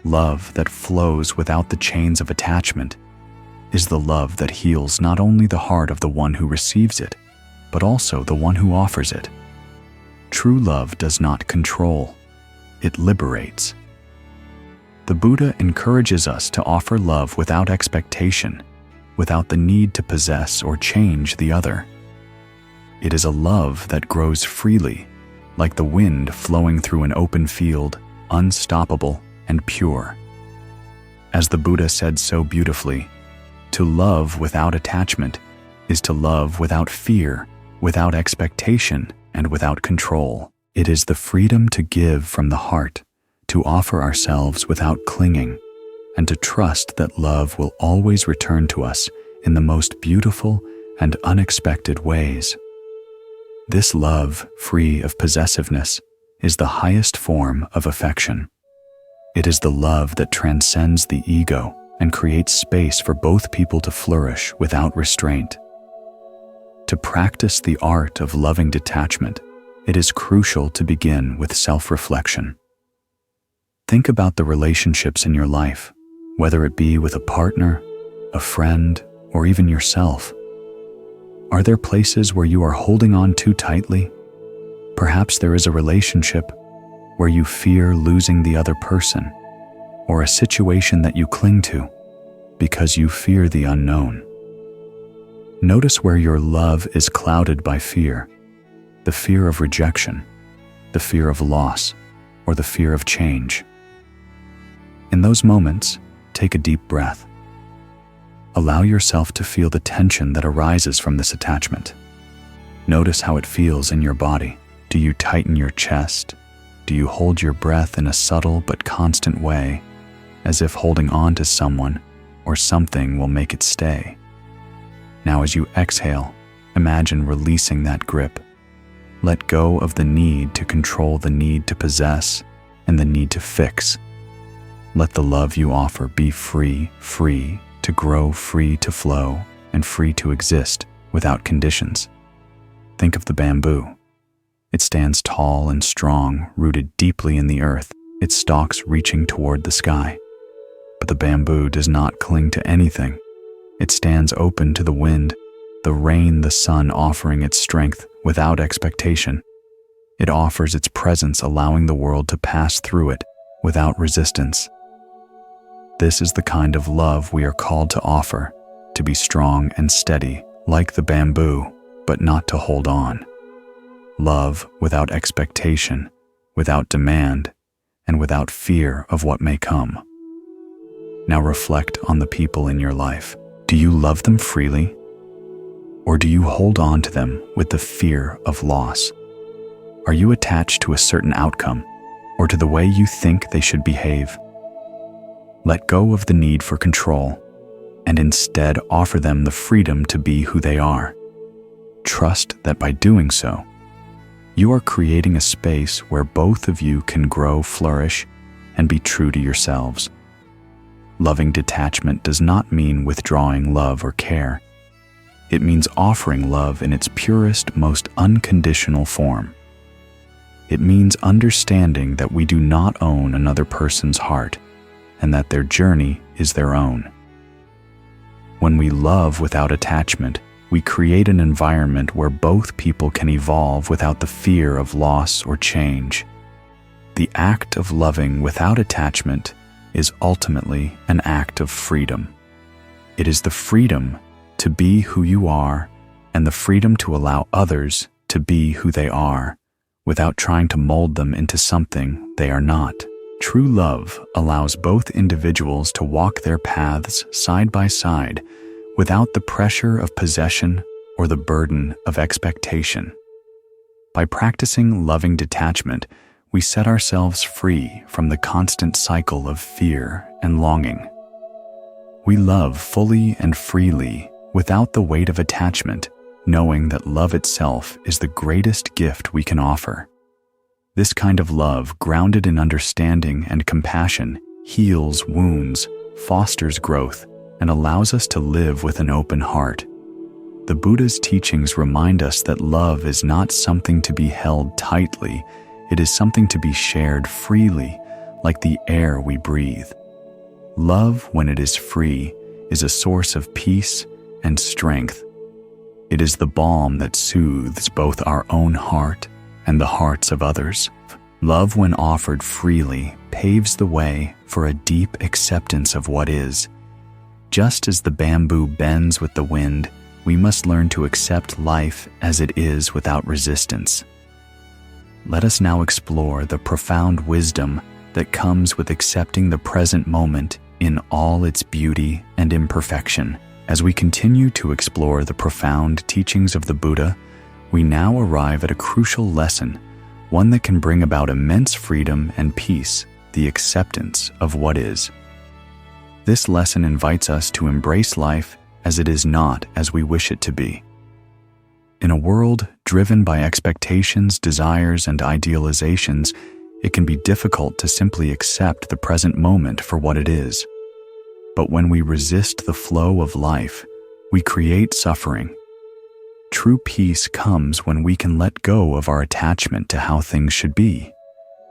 [SPEAKER 1] Love that flows without the chains of attachment is the love that heals not only the heart of the one who receives it, but also the one who offers it. True love does not control, it liberates. The Buddha encourages us to offer love without expectation, without the need to possess or change the other. It is a love that grows freely, like the wind flowing through an open field, unstoppable and pure. As the Buddha said so beautifully, to love without attachment is to love without fear, without expectation, and without control. It is the freedom to give from the heart, to offer ourselves without clinging, and to trust that love will always return to us in the most beautiful and unexpected ways. This love, free of possessiveness, is the highest form of affection. It is the love that transcends the ego and creates space for both people to flourish without restraint. To practice the art of loving detachment, it is crucial to begin with self-reflection. Think about the relationships in your life, whether it be with a partner, a friend, or even yourself. Are there places where you are holding on too tightly? Perhaps there is a relationship where you fear losing the other person, or a situation that you cling to because you fear the unknown. Notice where your love is clouded by fear, the fear of rejection, the fear of loss, or the fear of change. In those moments, take a deep breath. Allow yourself to feel the tension that arises from this attachment. Notice how it feels in your body. Do you tighten your chest? Do you hold your breath in a subtle but constant way, as if holding on to someone or something will make it stay? Now as you exhale, imagine releasing that grip. Let go of the need to control, the need to possess, and the need to fix. Let the love you offer be free to grow, free to flow, and free to exist without conditions. Think of the bamboo. It stands tall and strong, rooted deeply in the earth, its stalks reaching toward the sky. But the bamboo does not cling to anything. It stands open to the wind, the rain, the sun, offering its strength without expectation. It offers its presence, allowing the world to pass through it without resistance. This is the kind of love we are called to offer, to be strong and steady, like the bamboo, but not to hold on. Love without expectation, without demand, and without fear of what may come. Now reflect on the people in your life. Do you love them freely? Or do you hold on to them with the fear of loss? Are you attached to a certain outcome, or to the way you think they should behave? Let go of the need for control, and instead offer them the freedom to be who they are. Trust that by doing so, you are creating a space where both of you can grow, flourish, and be true to yourselves. Loving detachment does not mean withdrawing love or care. It means offering love in its purest, most unconditional form. It means understanding that we do not own another person's heart, and that their journey is their own. When we love without attachment, we create an environment where both people can evolve without the fear of loss or change. The act of loving without attachment is ultimately an act of freedom. It is the freedom to be who you are and the freedom to allow others to be who they are without trying to mold them into something they are not. True love allows both individuals to walk their paths side by side without the pressure of possession or the burden of expectation. By practicing loving detachment, we set ourselves free from the constant cycle of fear and longing. We love fully and freely without the weight of attachment, knowing that love itself is the greatest gift we can offer. This kind of love, grounded in understanding and compassion, heals wounds, fosters growth, and allows us to live with an open heart. The Buddha's teachings remind us that love is not something to be held tightly, it is something to be shared freely, like the air we breathe. Love, when it is free, is a source of peace and strength. It is the balm that soothes both our own heart and the hearts of others. Love, when offered freely, paves the way for a deep acceptance of what is. Just as the bamboo bends with the wind, we must learn to accept life as it is without resistance. Let us now explore the profound wisdom that comes with accepting the present moment in all its beauty and imperfection. As we continue to explore the profound teachings of the Buddha, we now arrive at a crucial lesson, one that can bring about immense freedom and peace, the acceptance of what is. This lesson invites us to embrace life as it is, not as we wish it to be. In a world driven by expectations, desires, and idealizations, it can be difficult to simply accept the present moment for what it is. But when we resist the flow of life, we create suffering. True peace comes when we can let go of our attachment to how things should be,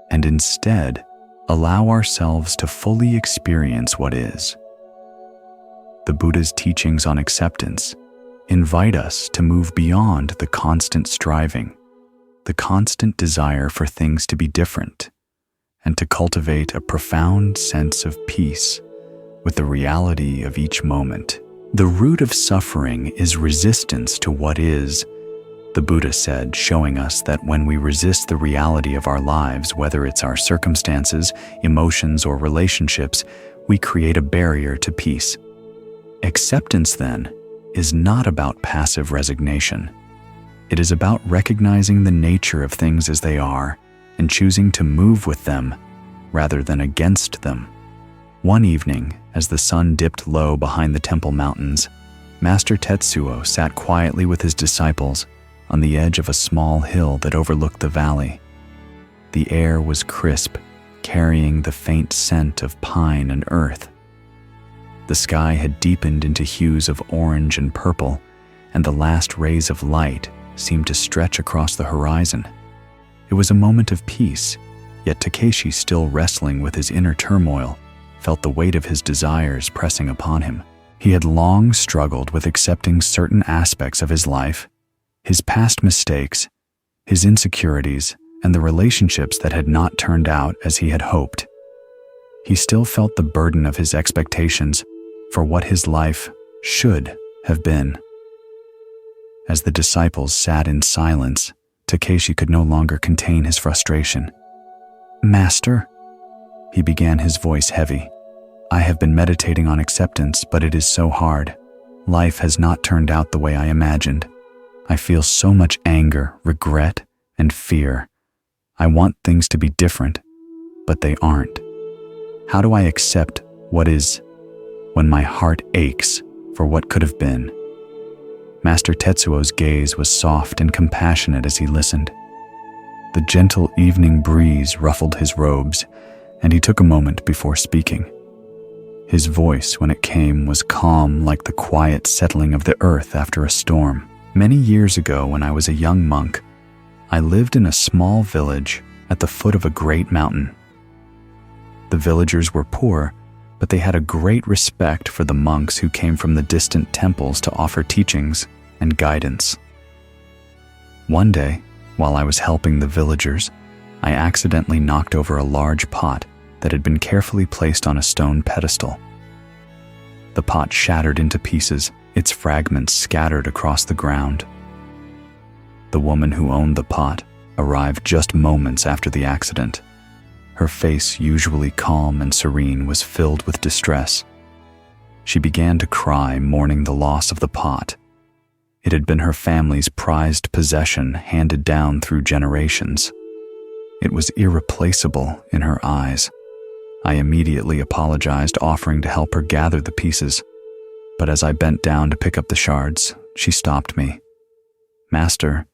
[SPEAKER 1] and instead allow ourselves to fully experience what is. The Buddha's teachings on acceptance invite us to move beyond the constant striving, the constant desire for things to be different, and to cultivate a profound sense of peace with the reality of each moment. The root of suffering is resistance to what is, the Buddha said, showing us that when we resist the reality of our lives, whether it's our circumstances, emotions, or relationships, we create a barrier to peace. Acceptance, then, is not about passive resignation. It is about recognizing the nature of things as they are and choosing to move with them rather than against them. One evening, as the sun dipped low behind the temple mountains, Master Tetsuo sat quietly with his disciples on the edge of a small hill that overlooked the valley. The air was crisp, carrying the faint scent of pine and earth. The sky had deepened into hues of orange and purple, and the last rays of light seemed to stretch across the horizon. It was a moment of peace, yet Takeshi, still wrestling with his inner turmoil, felt the weight of his desires pressing upon him. He had long struggled with accepting certain aspects of his life, his past mistakes, his insecurities, and the relationships that had not turned out as he had hoped. He still felt the burden of his expectations for what his life should have been. As the disciples sat in silence, Takeshi could no longer contain his frustration. "Master," he began, his voice heavy, "I have been meditating on acceptance, but it is so hard. Life has not turned out the way I imagined. I feel so much anger, regret, and fear. I want things to be different, but they aren't. How do I accept what is when my heart aches for what could have been?" Master Tetsuo's gaze was soft and compassionate as he listened. The gentle evening breeze ruffled his robes, and he took a moment before speaking. His voice, when it came, was calm like the quiet settling of the earth after a storm. "Many years ago, when I was a young monk, I lived in a small village at the foot of a great mountain. The villagers were poor, but they had a great respect for the monks who came from the distant temples to offer teachings and guidance. One day, while I was helping the villagers, I accidentally knocked over a large pot that had been carefully placed on a stone pedestal. The pot shattered into pieces, its fragments scattered across the ground. The woman who owned the pot arrived just moments after the accident. Her face, usually calm and serene, was filled with distress. She began to cry, mourning the loss of the pot. It had been her family's prized possession, handed down through generations. It was irreplaceable in her eyes. I immediately apologized, offering to help her gather the pieces. But as I bent down to pick up the shards, she stopped me. "Master,"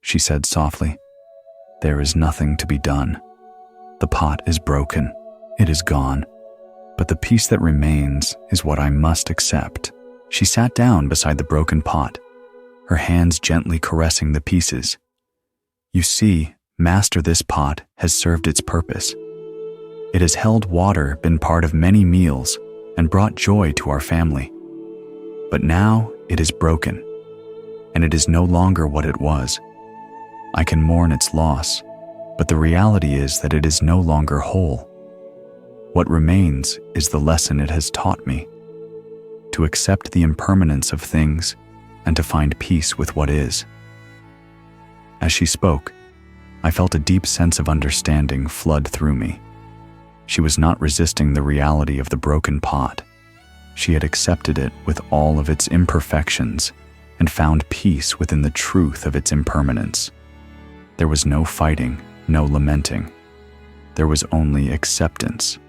[SPEAKER 1] she said softly, "there is nothing to be done. The pot is broken. It is gone. But the piece that remains is what I must accept." She sat down beside the broken pot, her hands gently caressing the pieces. "You see, Master, this pot has served its purpose. It has held water, been part of many meals, and brought joy to our family. But now it is broken, and it is no longer what it was. I can mourn its loss, but the reality is that it is no longer whole. What remains is the lesson it has taught me: to accept the impermanence of things and to find peace with what is. As she spoke, I felt a deep sense of understanding flood through me. She was not resisting the reality of the broken pot. She had accepted it with all of its imperfections and found peace within the truth of its impermanence. There was no fighting, no lamenting. There was only acceptance.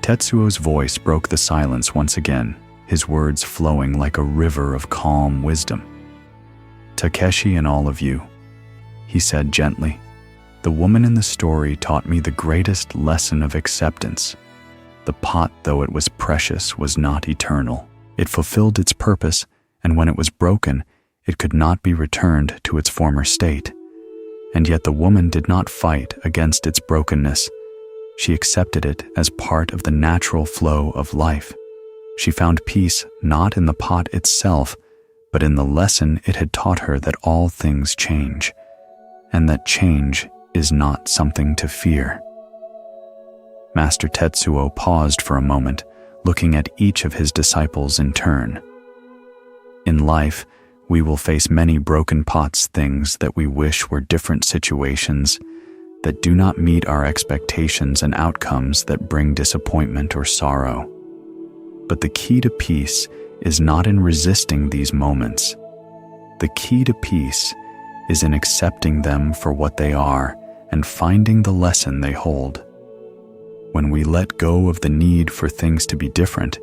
[SPEAKER 1] Tetsuo's voice broke the silence once again, his words flowing like a river of calm wisdom. "Takeshi and all of you," he said gently, "the woman in the story taught me the greatest lesson of acceptance. The pot, though it was precious, was not eternal. It fulfilled its purpose, and when it was broken, it could not be returned to its former state. And yet the woman did not fight against its brokenness. She accepted it as part of the natural flow of life. She found peace not in the pot itself, but in the lesson it had taught her that all things change, and that change is not something to fear." Master Tetsuo paused for a moment, looking at each of his disciples in turn. In life, we will face many broken pots, things that we wish were different situations that do not meet our expectations, and outcomes that bring disappointment or sorrow. But the key to peace is not in resisting these moments. The key to peace is in accepting them for what they are and finding the lesson they hold. When we let go of the need for things to be different,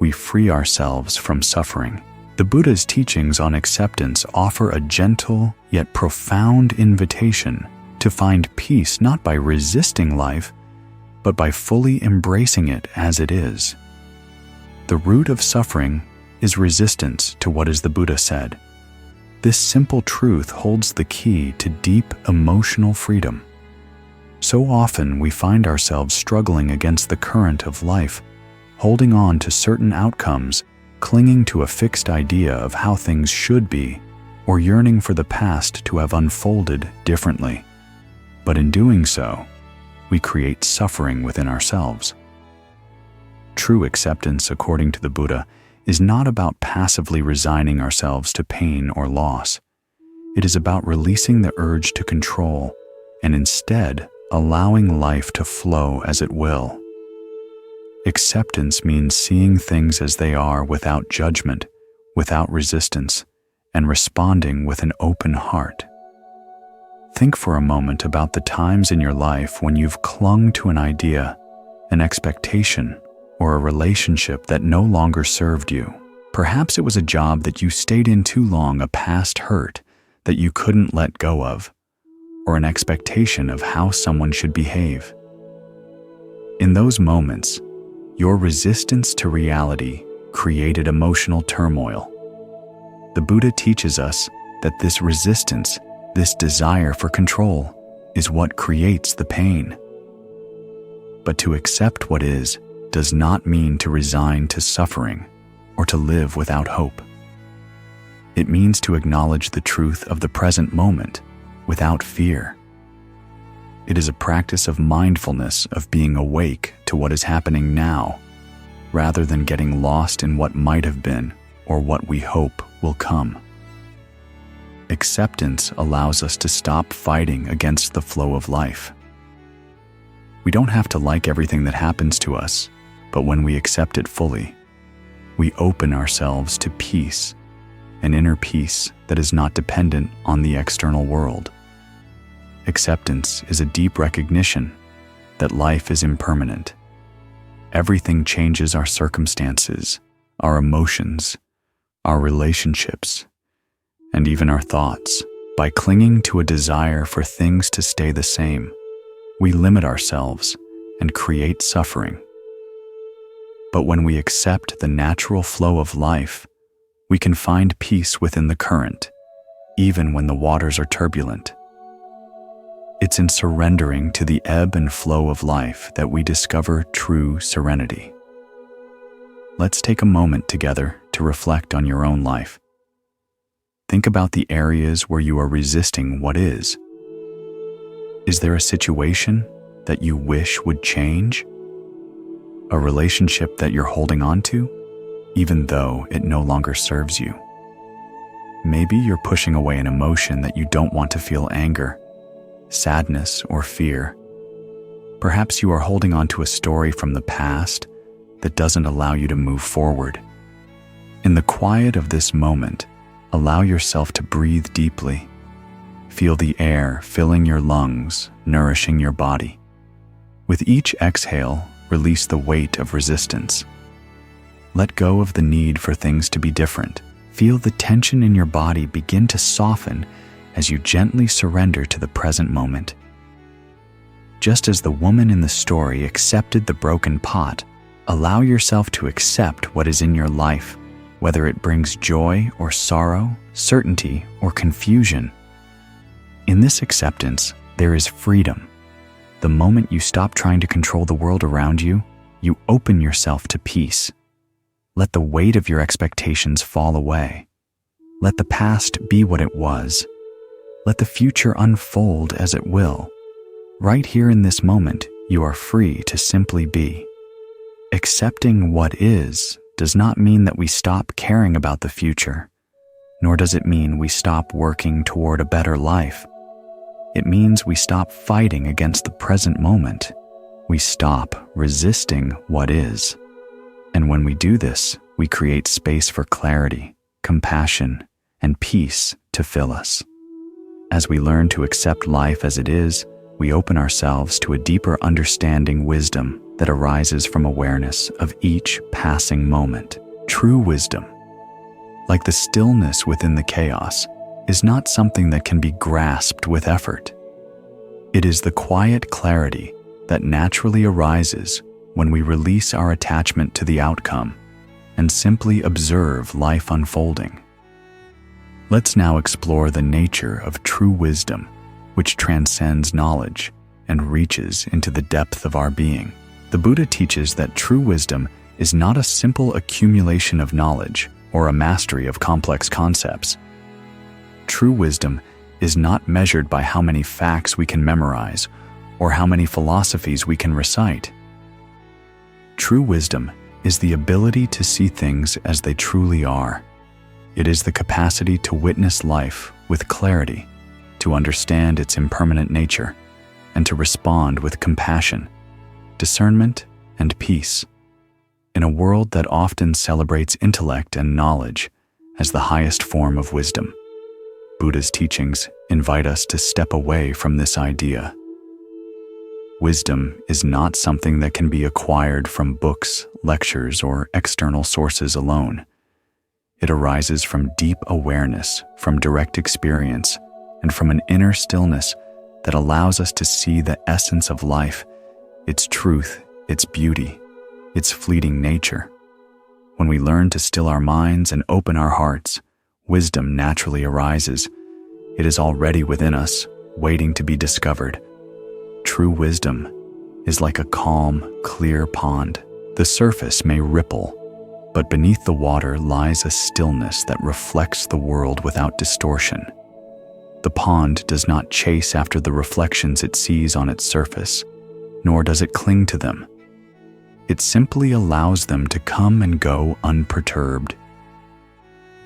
[SPEAKER 1] we free ourselves from suffering. The Buddha's teachings on acceptance offer a gentle yet profound invitation to find peace not by resisting life, but by fully embracing it as it is. The root of suffering is resistance to what is the Buddha said. This simple truth holds the key to deep emotional freedom. So often we find ourselves struggling against the current of life, holding on to certain outcomes, clinging to a fixed idea of how things should be, or yearning for the past to have unfolded differently. But in doing so, we create suffering within ourselves. True acceptance, according to the Buddha, is not about passively resigning ourselves to pain or loss. It is about releasing the urge to control and instead allowing life to flow as it will. Acceptance means seeing things as they are without judgment, without resistance, and responding with an open heart. Think for a moment about the times in your life when you've clung to an idea, an expectation, or a relationship that no longer served you. Perhaps it was a job that you stayed in too long, a past hurt that you couldn't let go of, or an expectation of how someone should behave. In those moments, your resistance to reality created emotional turmoil. The Buddha teaches us that this resistance, this desire for control, is what creates the pain. But to accept what is does not mean to resign to suffering or to live without hope. It means to acknowledge the truth of the present moment without fear. It is a practice of mindfulness, of being awake to what is happening now, rather than getting lost in what might have been or what we hope will come. Acceptance allows us to stop fighting against the flow of life. We don't have to like everything that happens to us, but when we accept it fully, we open ourselves to peace, an inner peace that is not dependent on the external world. Acceptance is a deep recognition that life is impermanent. Everything changes: our circumstances, our emotions, our relationships, and even our thoughts. By clinging to a desire for things to stay the same, we limit ourselves and create suffering. But when we accept the natural flow of life, we can find peace within the current, even when the waters are turbulent. It's in surrendering to the ebb and flow of life that we discover true serenity. Let's take a moment together to reflect on your own life. Think about the areas where you are resisting what is. Is there a situation that you wish would change? A relationship that you're holding on to, even though it no longer serves you? Maybe you're pushing away an emotion that you don't want to feel: anger, sadness, or fear. Perhaps you are holding on to a story from the past that doesn't allow you to move forward. In the quiet of this moment, allow yourself to breathe deeply. Feel the air filling your lungs, nourishing your body. With each exhale, release the weight of resistance. Let go of the need for things to be different. Feel the tension in your body begin to soften as you gently surrender to the present moment. Just as the woman in the story accepted the broken pot, allow yourself to accept what is in your life, whether it brings joy or sorrow, certainty or confusion. In this acceptance, there is freedom. The moment you stop trying to control the world around you, you open yourself to peace. Let the weight of your expectations fall away. Let the past be what it was. Let the future unfold as it will. Right here in this moment, you are free to simply be. Accepting what is does not mean that we stop caring about the future, nor does it mean we stop working toward a better life. It means we stop fighting against the present moment. We stop resisting what is. And when we do this, we create space for clarity, compassion, and peace to fill us. As we learn to accept life as it is, we open ourselves to a deeper understanding wisdom that arises from awareness of each passing moment. True wisdom, like the stillness within the chaos, is not something that can be grasped with effort. It is the quiet clarity that naturally arises when we release our attachment to the outcome and simply observe life unfolding. Let's now explore the nature of true wisdom, which transcends knowledge and reaches into the depth of our being. The Buddha teaches that true wisdom is not a simple accumulation of knowledge or a mastery of complex concepts. True wisdom is not measured by how many facts we can memorize or how many philosophies we can recite. True wisdom is the ability to see things as they truly are. It is the capacity to witness life with clarity, to understand its impermanent nature, and to respond with compassion, discernment, and peace. In a world that often celebrates intellect and knowledge as the highest form of wisdom, Buddha's teachings invite us to step away from this idea. Wisdom is not something that can be acquired from books, lectures, or external sources alone. It arises from deep awareness, from direct experience, and from an inner stillness that allows us to see the essence of life, its truth, its beauty, its fleeting nature. When we learn to still our minds and open our hearts, wisdom naturally arises. It is already within us, waiting to be discovered. True wisdom is like a calm, clear pond. The surface may ripple, but beneath the water lies a stillness that reflects the world without distortion. The pond does not chase after the reflections it sees on its surface, nor does it cling to them. It simply allows them to come and go unperturbed.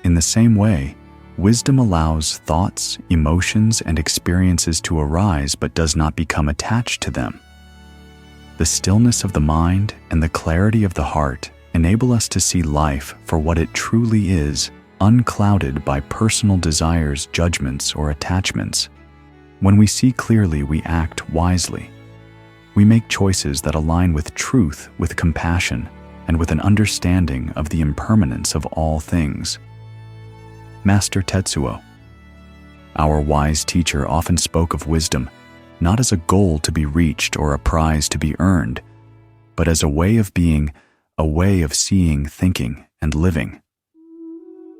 [SPEAKER 1] In the same way, wisdom allows thoughts, emotions, and experiences to arise but does not become attached to them. The stillness of the mind and the clarity of the heart enable us to see life for what it truly is, unclouded by personal desires, judgments, or attachments. When we see clearly, we act wisely. We make choices that align with truth, with compassion, and with an understanding of the impermanence of all things. Master Tetsuo, our wise teacher, often spoke of wisdom not as a goal to be reached or a prize to be earned, but as a way of being, a way of seeing, thinking, and living.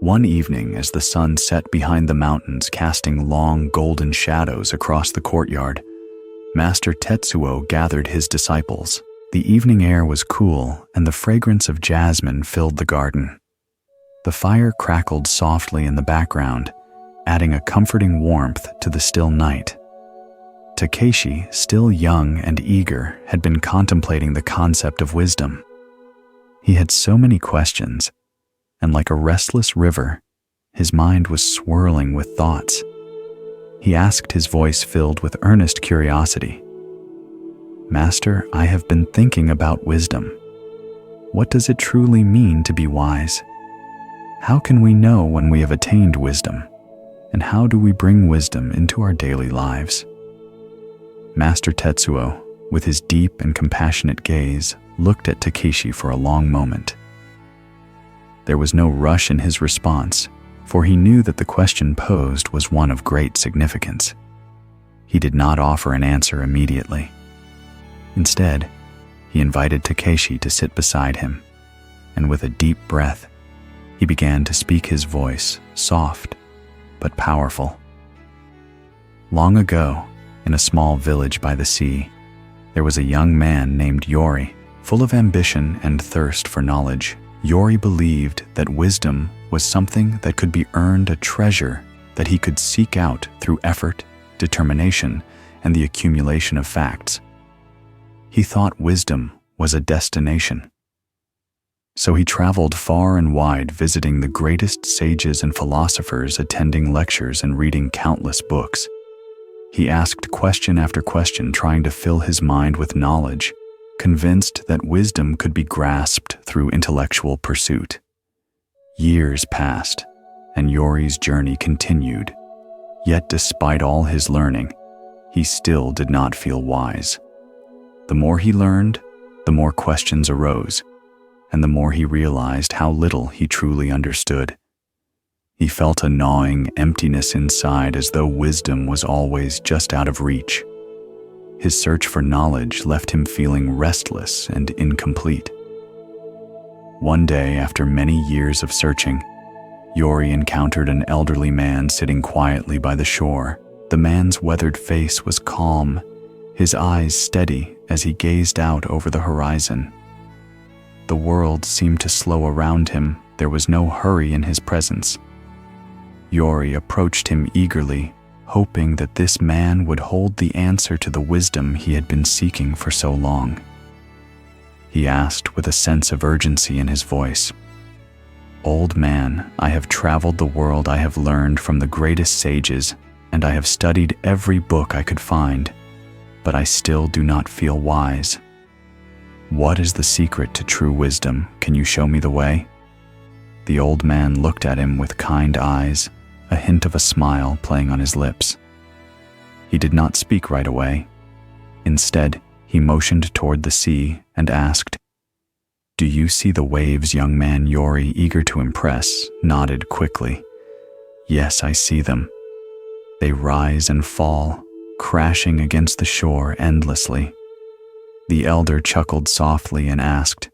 [SPEAKER 1] One evening, as the sun set behind the mountains, casting long golden shadows across the courtyard, Master Tetsuo gathered his disciples. The evening air was cool, and the fragrance of jasmine filled the garden. The fire crackled softly in the background, adding a comforting warmth to the still night. Takeshi, still young and eager, had been contemplating the concept of wisdom. He had so many questions, and like a restless river, his mind was swirling with thoughts. He asked, his voice filled with earnest curiosity, "Master, I have been thinking about wisdom. What does it truly mean to be wise? How can we know when we have attained wisdom? And how do we bring wisdom into our daily lives?" Master Tetsuo, with his deep and compassionate gaze, looked at Takeshi for a long moment. There was no rush in his response, for he knew that the question posed was one of great significance. He did not offer an answer immediately. Instead, he invited Takeshi to sit beside him, and with a deep breath, he began to speak, his voice soft but powerful. Long ago, in a small village by the sea, there was a young man named Yori. Full of ambition and thirst for knowledge, Yori believed that wisdom was something that could be earned, a treasure that he could seek out through effort, determination, and the accumulation of facts. He thought wisdom was a destination. So he traveled far and wide, visiting the greatest sages and philosophers, attending lectures and reading countless books. He asked question after question, trying to fill his mind with knowledge, convinced that wisdom could be grasped through intellectual pursuit. Years passed, and Yori's journey continued. Yet despite all his learning, he still did not feel wise. The more he learned, the more questions arose, and the more he realized how little he truly understood. He felt a gnawing emptiness inside, as though wisdom was always just out of reach. His search for knowledge left him feeling restless and incomplete. One day, after many years of searching, Yori encountered an elderly man sitting quietly by the shore. The man's weathered face was calm, his eyes steady as he gazed out over the horizon. The world seemed to slow around him. There was no hurry in his presence. Yori approached him eagerly, hoping that this man would hold the answer to the wisdom he had been seeking for so long. He asked with a sense of urgency in his voice, "Old man, I have traveled the world, I have learned from the greatest sages, and I have studied every book I could find, but I still do not feel wise. What is the secret to true wisdom? Can you show me the way?" The old man looked at him with kind eyes, a hint of a smile playing on his lips. He did not speak right away. Instead, he motioned toward the sea and asked, "Do you see the waves, young man?" Yori, eager to impress, nodded quickly. "Yes, I see them. They rise and fall, crashing against the shore endlessly." The elder chuckled softly and asked,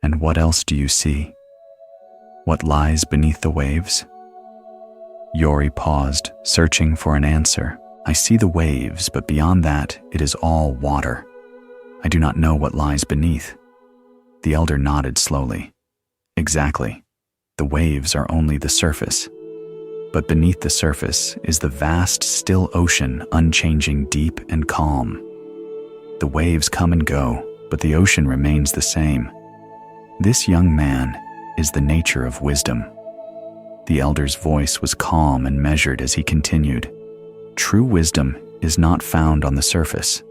[SPEAKER 1] "And what else do you see? What lies beneath the waves?" Yori paused, searching for an answer. "I see the waves, but beyond that, it is all water. I do not know what lies beneath." The elder nodded slowly. "Exactly. The waves are only the surface. But beneath the surface is the vast, still ocean, unchanging, deep, and calm. The waves come and go, but the ocean remains the same. This, young man, is the nature of wisdom." The elder's voice was calm and measured as he continued, "True wisdom is not found on the surface.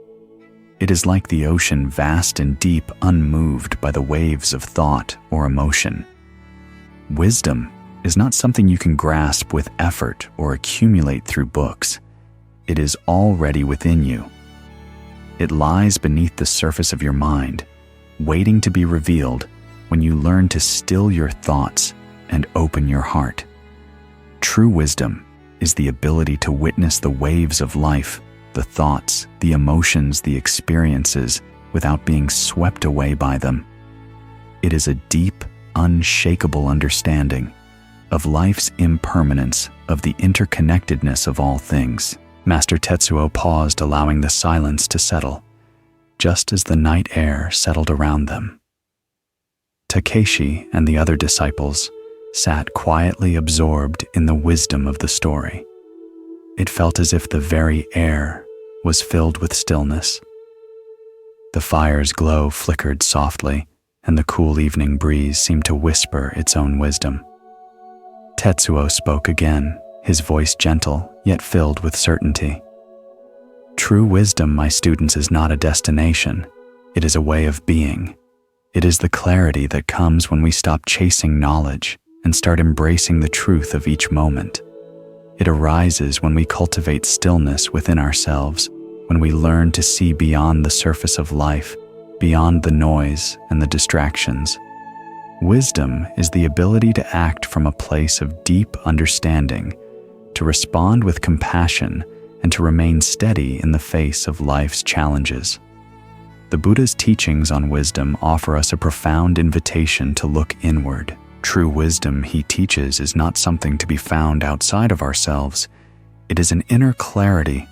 [SPEAKER 1] It is like the ocean, vast and deep, unmoved by the waves of thought or emotion. Wisdom is not something you can grasp with effort or accumulate through books. It is already within you. It lies beneath the surface of your mind, waiting to be revealed when you learn to still your thoughts and open your heart. True wisdom is the ability to witness the waves of life, the thoughts, the emotions, the experiences, without being swept away by them. It is a deep, unshakable understanding of life's impermanence, of the interconnectedness of all things. Master Tetsuo paused, allowing the silence to settle, just as the night air settled around them. Takeshi and the other disciples sat quietly absorbed in the wisdom of the story. It felt as if the very air was filled with stillness. The fire's glow flickered softly, and the cool evening breeze seemed to whisper its own wisdom. Tetsuo spoke again, his voice gentle, yet filled with certainty. True wisdom, my students, is not a destination. It is a way of being. It is the clarity that comes when we stop chasing knowledge and start embracing the truth of each moment. It arises when we cultivate stillness within ourselves, when we learn to see beyond the surface of life, beyond the noise and the distractions. Wisdom is the ability to act from a place of deep understanding, to respond with compassion, and to remain steady in the face of life's challenges. The Buddha's teachings on wisdom offer us a profound invitation to look inward. True wisdom, he teaches, is not something to be found outside of ourselves. It is an inner clarity,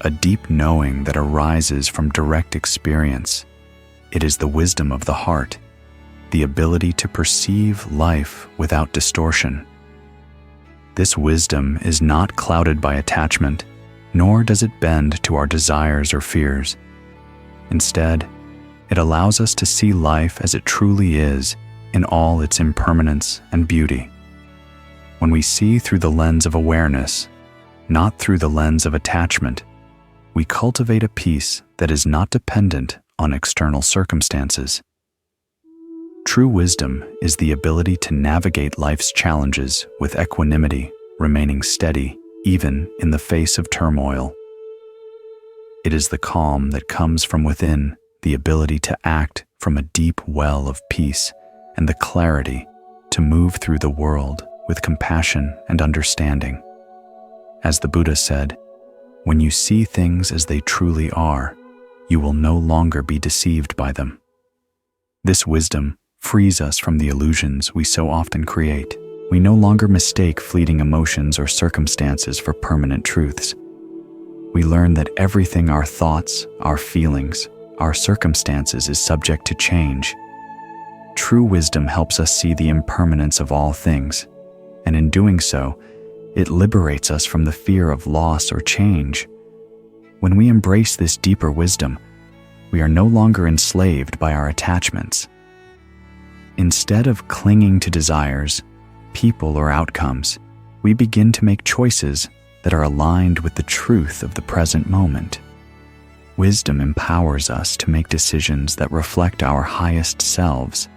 [SPEAKER 1] a deep knowing that arises from direct experience. It is the wisdom of the heart, the ability to perceive life without distortion. This wisdom is not clouded by attachment, nor does it bend to our desires or fears. Instead, it allows us to see life as it truly is, in all its impermanence and beauty. When we see through the lens of awareness, not through the lens of attachment, we cultivate a peace that is not dependent on external circumstances. True wisdom is the ability to navigate life's challenges with equanimity, remaining steady even in the face of turmoil. It is the calm that comes from within, the ability to act from a deep well of peace, and the clarity to move through the world with compassion and understanding. As the Buddha said, when you see things as they truly are, you will no longer be deceived by them. This wisdom frees us from the illusions we so often create. We no longer mistake fleeting emotions or circumstances for permanent truths. We learn that everything, our thoughts, our feelings, our circumstances, is subject to change. True wisdom helps us see the impermanence of all things, and in doing so, it liberates us from the fear of loss or change. When we embrace this deeper wisdom, we are no longer enslaved by our attachments. Instead of clinging to desires, people, or outcomes, we begin to make choices that are aligned with the truth of the present moment. Wisdom empowers us to make decisions that reflect our highest selves,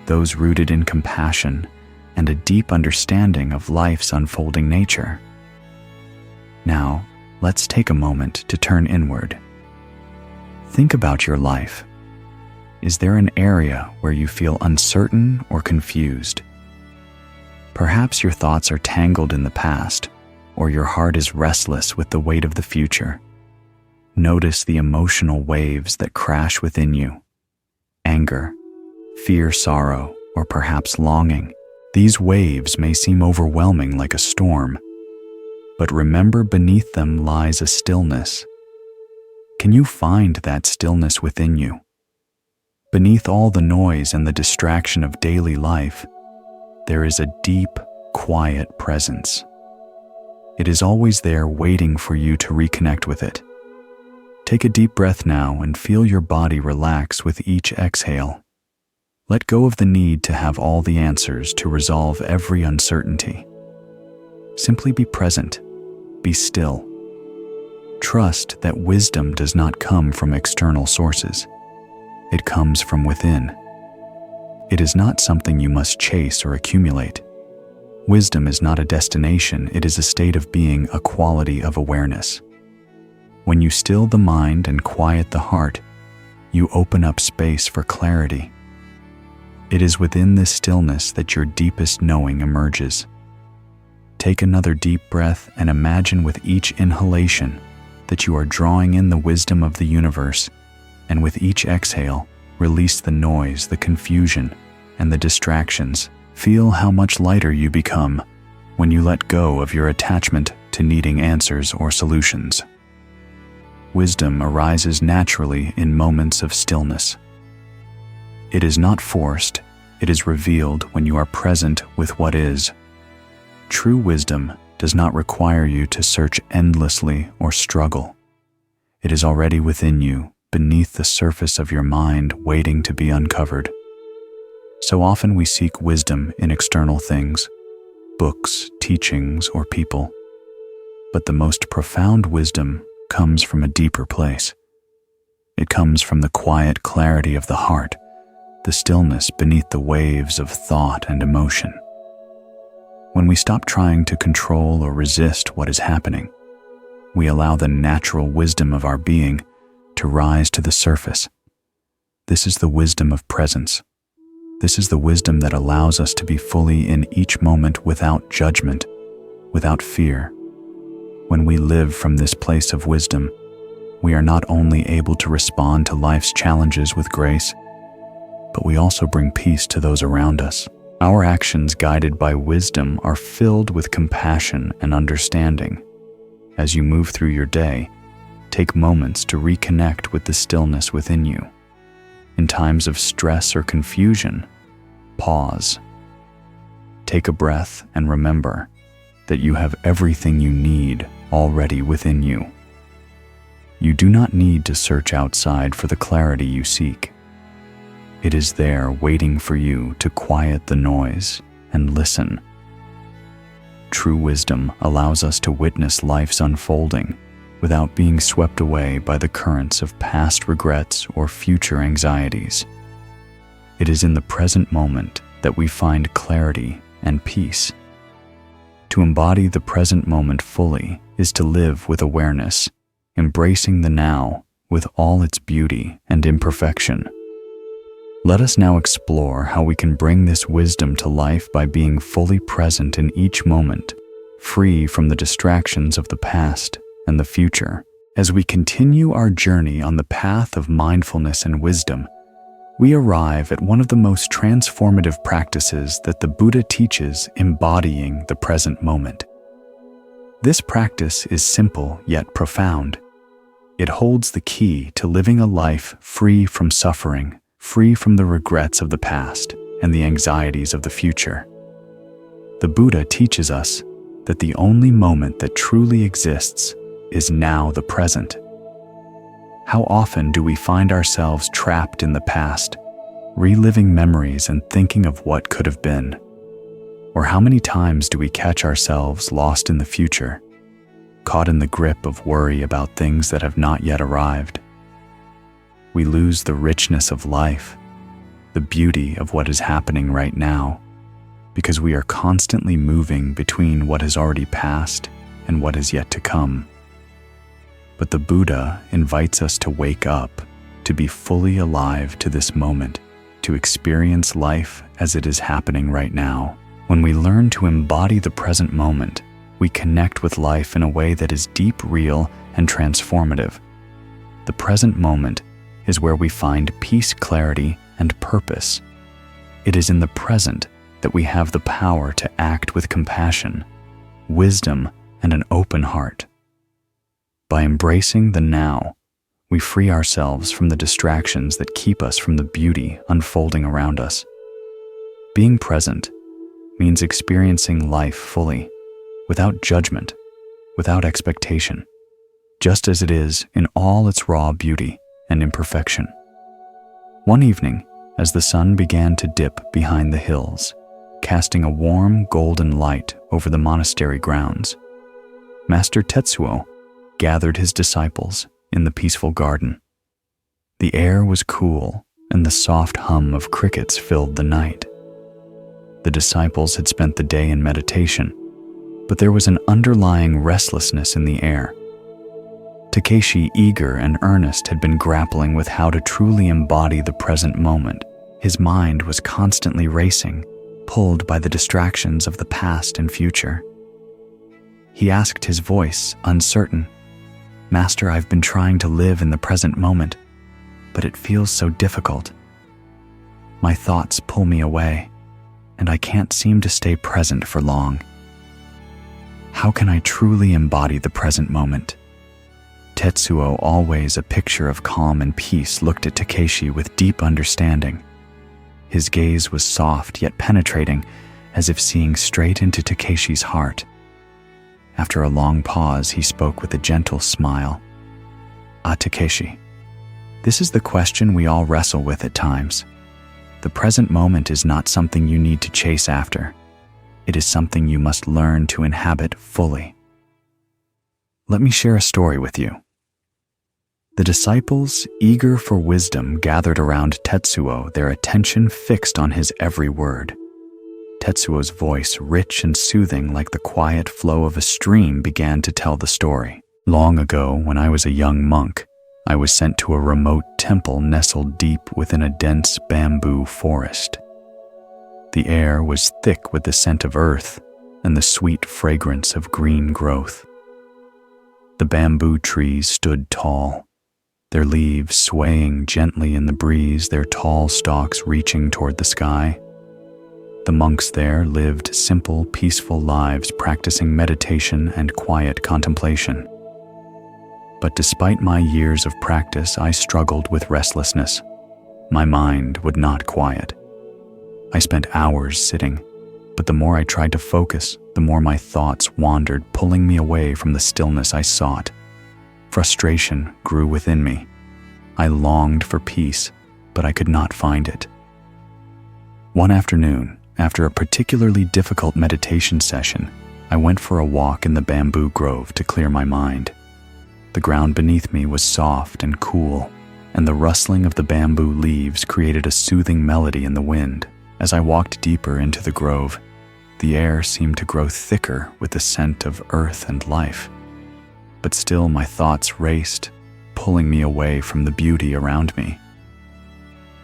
[SPEAKER 1] those rooted in compassion and a deep understanding of life's unfolding nature. Now, let's take a moment to turn inward. Think about your life. Is there an area where you feel uncertain or confused? Perhaps your thoughts are tangled in the past, or your heart is restless with the weight of the future. Notice the emotional waves that crash within you. Anger, fear, sorrow, or perhaps longing. These waves may seem overwhelming like a storm, but remember, beneath them lies a stillness. Can you find that stillness within you? Beneath all the noise and the distraction of daily life, there is a deep, quiet presence. It is always there, waiting for you to reconnect with it. Take a deep breath now and feel your body relax with each exhale. Let go of the need to have all the answers, to resolve every uncertainty. Simply be present, be still. Trust that wisdom does not come from external sources. It comes from within. It is not something you must chase or accumulate. Wisdom is not a destination, it is a state of being, a quality of awareness. When you still the mind and quiet the heart, you open up space for clarity. It is within this stillness that your deepest knowing emerges. Take another deep breath and imagine with each inhalation that you are drawing in the wisdom of the universe, and with each exhale, release the noise, the confusion, and the distractions. Feel how much lighter you become when you let go of your attachment to to needing answers or solutions. Wisdom arises naturally in moments of stillness. It is not forced, it is revealed when you are present with what is. True wisdom does not require you to search endlessly or struggle. It is already within you, beneath the surface of your mind, waiting to be uncovered. So often we seek wisdom in external things, books, teachings, or people. But the most profound wisdom comes from a deeper place. It comes from the quiet clarity of the heart, the stillness beneath the waves of thought and emotion. When we stop trying to control or resist what is happening, we allow the natural wisdom of our being to rise to the surface. This is the wisdom of presence. This is the wisdom that allows us to be fully in each moment without judgment, without fear. When we live from this place of wisdom, we are not only able to respond to life's challenges with grace, but we also bring peace to those around us. Our actions guided by wisdom are filled with compassion and understanding. As you move through your day, take moments to reconnect with the stillness within you. In times of stress or confusion, pause. Take a breath and remember that you have everything you need already within you. You do not need to search outside for the clarity you seek. It is there waiting for you to quiet the noise and listen. True wisdom allows us to witness life's unfolding without being swept away by the currents of past regrets or future anxieties. It is in the present moment that we find clarity and peace. To embody the present moment fully is to live with awareness, embracing the now with all its beauty and imperfection. Let us now explore how we can bring this wisdom to life by being fully present in each moment, free from the distractions of the past and the future. As we continue our journey on the path of mindfulness and wisdom, we arrive at one of the most transformative practices that the Buddha teaches, embodying the present moment. This practice is simple yet profound. It holds the key to living a life free from suffering, free from the regrets of the past and the anxieties of the future. The Buddha teaches us that the only moment that truly exists is now the present. How often do we find ourselves trapped in the past, reliving memories and thinking of what could have been? Or how many times do we catch ourselves lost in the future, caught in the grip of worry about things that have not yet arrived? We lose the richness of life, the beauty of what is happening right now, because we are constantly moving between what has already passed and what is yet to come. But the Buddha invites us to wake up, to be fully alive to this moment, to experience life as it is happening right now. When we learn to embody the present moment, we connect with life in a way that is deep, real, and transformative. The present moment is where we find peace, clarity, and purpose. It is in the present that we have the power to act with compassion, wisdom, and an open heart. By embracing the now, we free ourselves from the distractions that keep us from the beauty unfolding around us. Being present means experiencing life fully, without judgment, without expectation, just as it is in all its raw beauty and imperfection. One evening, as the sun began to dip behind the hills, casting a warm golden light over the monastery grounds, Master Tetsuo gathered his disciples in the peaceful garden. The air was cool, and the soft hum of crickets filled the night. The disciples had spent the day in meditation, but there was an underlying restlessness in the air. Takeshi, eager and earnest, had been grappling with how to truly embody the present moment. His mind was constantly racing, pulled by the distractions of the past and future. He asked, his voice uncertain, "Master, I've been trying to live in the present moment, but it feels so difficult. My thoughts pull me away, and I can't seem to stay present for long. How can I truly embody the present moment? Tetsuo, always a picture of calm and peace, looked at Takeshi with deep understanding. His gaze was soft yet penetrating, as if seeing straight into Takeshi's heart. After a long pause, he spoke with a gentle smile. Takeshi, this is the question we all wrestle with at times. The present moment is not something you need to chase after. It is something you must learn to inhabit fully. Let me share a story with you. The disciples, eager for wisdom, gathered around Tetsuo, their attention fixed on his every word. Tetsuo's voice, rich and soothing like the quiet flow of a stream, began to tell the story. Long ago, when I was a young monk, I was sent to a remote temple nestled deep within a dense bamboo forest. The air was thick with the scent of earth and the sweet fragrance of green growth. The bamboo trees stood tall, their leaves swaying gently in the breeze, their tall stalks reaching toward the sky. The monks there lived simple, peaceful lives, practicing meditation and quiet contemplation. But despite my years of practice, I struggled with restlessness. My mind would not quiet. I spent hours sitting, but the more I tried to focus, the more my thoughts wandered, pulling me away from the stillness I sought. Frustration grew within me. I longed for peace, but I could not find it. One afternoon, after a particularly difficult meditation session, I went for a walk in the bamboo grove to clear my mind. The ground beneath me was soft and cool, and the rustling of the bamboo leaves created a soothing melody in the wind. As I walked deeper into the grove, the air seemed to grow thicker with the scent of earth and life. But still my thoughts raced, pulling me away from the beauty around me.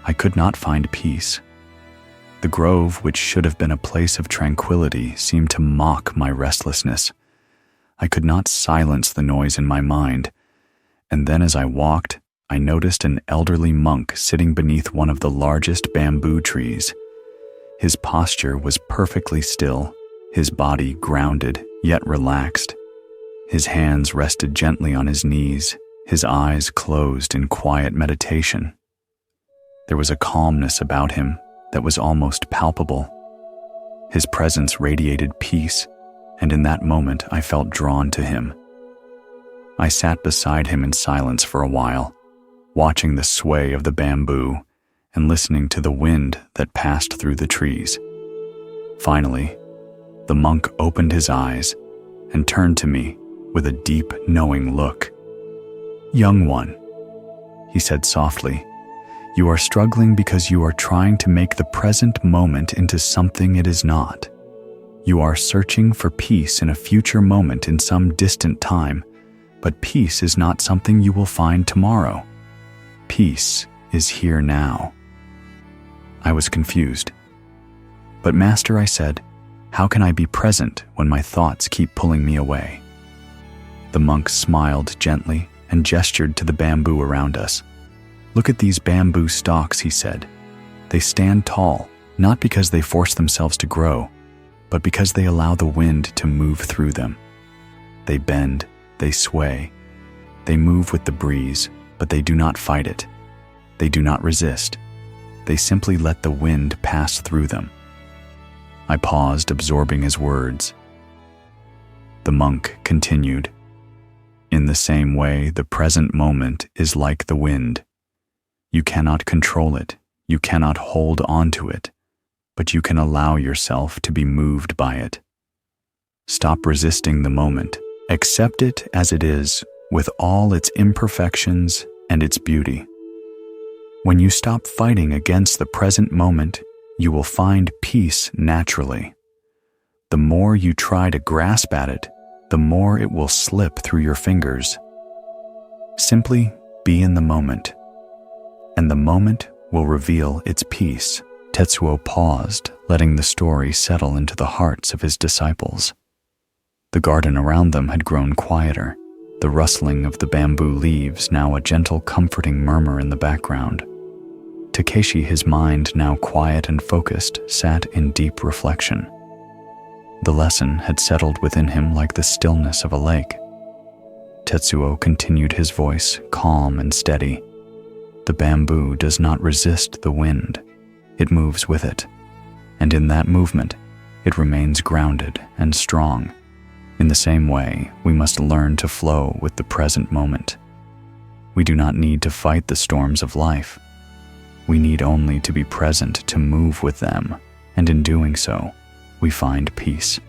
[SPEAKER 1] I could not find peace. The grove, which should have been a place of tranquility, seemed to mock my restlessness. I could not silence the noise in my mind, and then as I walked, I noticed an elderly monk sitting beneath one of the largest bamboo trees. His posture was perfectly still, his body grounded yet relaxed. His hands rested gently on his knees, his eyes closed in quiet meditation. There was a calmness about him that was almost palpable. His presence radiated peace, and in that moment I felt drawn to him. I sat beside him in silence for a while, watching the sway of the bamboo and listening to the wind that passed through the trees. Finally, the monk opened his eyes and turned to me with a deep, knowing look. "Young one," he said softly, "you are struggling because you are trying to make the present moment into something it is not. You are searching for peace in a future moment in some distant time, but peace is not something you will find tomorrow. Peace is here now." I was confused. "But Master," I said, "how can I be present when my thoughts keep pulling me away?" The monk smiled gently and gestured to the bamboo around us. "Look at these bamboo stalks," he said. "They stand tall, not because they force themselves to grow, but because they allow the wind to move through them. They bend, they sway, they move with the breeze, but they do not fight it. They do not resist. They simply let the wind pass through them." I paused, absorbing his words. The monk continued, "In the same way, the present moment is like the wind. You cannot control it, you cannot hold on to it, but you can allow yourself to be moved by it. Stop resisting the moment. Accept it as it is, with all its imperfections and its beauty. When you stop fighting against the present moment, you will find peace naturally. The more you try to grasp at it, the more it will slip through your fingers. Simply be in the moment, and the moment will reveal its peace." Tetsuo paused, letting the story settle into the hearts of his disciples. The garden around them had grown quieter, the rustling of the bamboo leaves now a gentle, comforting murmur in the background. Takeshi, his mind now quiet and focused, sat in deep reflection. The lesson had settled within him like the stillness of a lake. Tetsuo continued his voice, calm and steady. The bamboo does not resist the wind. It moves with it. And in that movement, it remains grounded and strong. In the same way, we must learn to flow with the present moment. We do not need to fight the storms of life. We need only to be present to move with them, and in doing so, we find peace.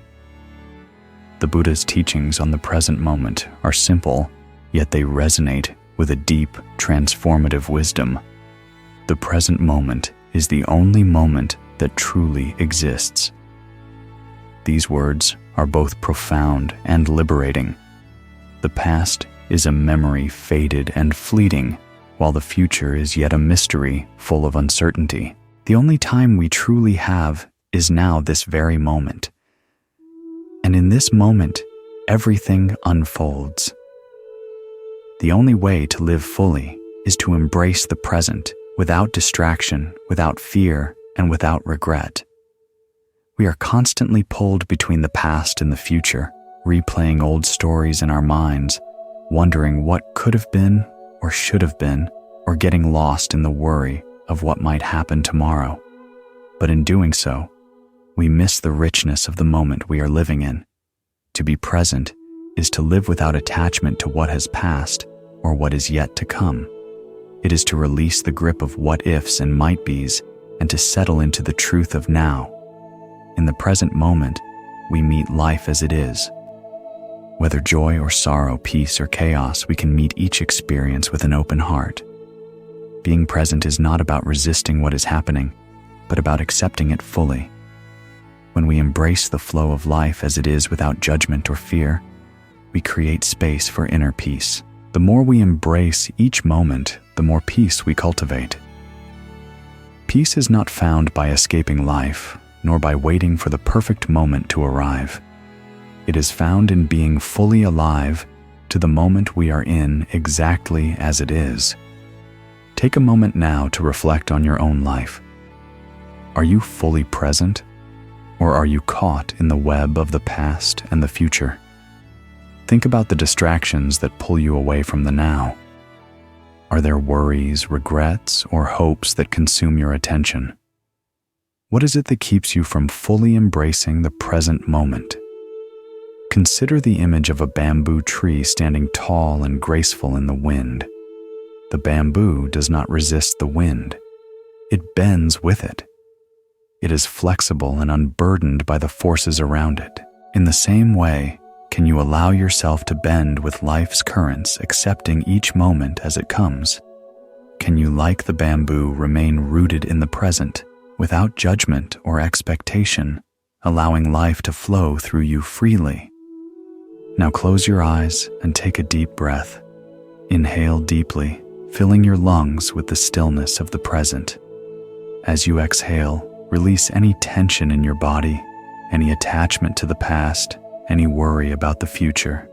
[SPEAKER 1] The Buddha's teachings on the present moment are simple, yet they resonate with a deep, transformative wisdom. The present moment is the only moment that truly exists. These words are both profound and liberating. The past is a memory faded and fleeting, while the future is yet a mystery full of uncertainty. The only time we truly have is now, this very moment. And in this moment, everything unfolds. The only way to live fully is to embrace the present without distraction, without fear, and without regret. We are constantly pulled between the past and the future, replaying old stories in our minds, wondering what could have been or should have been, or getting lost in the worry of what might happen tomorrow. But in doing so, we miss the richness of the moment we are living in. To be present is to live without attachment to what has passed or what is yet to come. It is to release the grip of what-ifs and might-bes and to settle into the truth of now. In the present moment, we meet life as it is. Whether joy or sorrow, peace or chaos, we can meet each experience with an open heart. Being present is not about resisting what is happening, but about accepting it fully. When we embrace the flow of life as it is without judgment or fear, we create space for inner peace. The more we embrace each moment, the more peace we cultivate. Peace is not found by escaping life, nor by waiting for the perfect moment to arrive. It is found in being fully alive to the moment we are in exactly as it is. Take a moment now to reflect on your own life. Are you fully present, or are you caught in the web of the past and the future? Think about the distractions that pull you away from the now. Are there worries, regrets, or hopes that consume your attention? What is it that keeps you from fully embracing the present moment? Consider the image of a bamboo tree standing tall and graceful in the wind. The bamboo does not resist the wind. It bends with it. It is flexible and unburdened by the forces around it. In the same way, can you allow yourself to bend with life's currents, accepting each moment as it comes? Can you, like the bamboo, remain rooted in the present, without judgment or expectation, allowing life to flow through you freely? Now close your eyes and take a deep breath. Inhale deeply, filling your lungs with the stillness of the present. As you exhale, release any tension in your body, any attachment to the past, any worry about the future.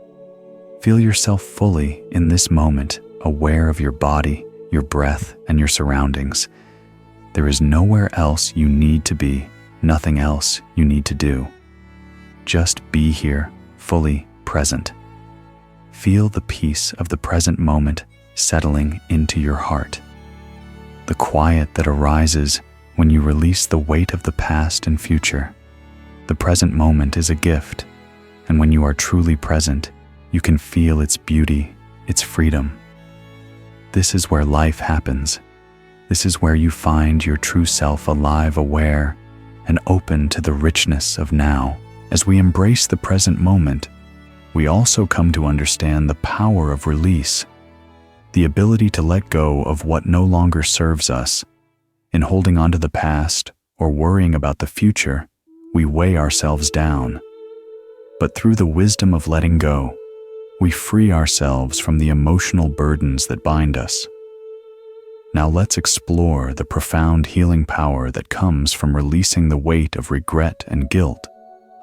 [SPEAKER 1] Feel yourself fully in this moment, aware of your body, your breath, and your surroundings. There is nowhere else you need to be, nothing else you need to do. Just be here, fully present. Feel the peace of the present moment settling into your heart. The quiet that arises when you release the weight of the past and future. The present moment is a gift, and when you are truly present, you can feel its beauty, its freedom. This is where life happens. This is where you find your true self alive, aware, and open to the richness of now. As we embrace the present moment, we also come to understand the power of release, the ability to let go of what no longer serves us. In holding on to the past or worrying about the future, we weigh ourselves down. But through the wisdom of letting go, we free ourselves from the emotional burdens that bind us. Now let's explore the profound healing power that comes from releasing the weight of regret and guilt,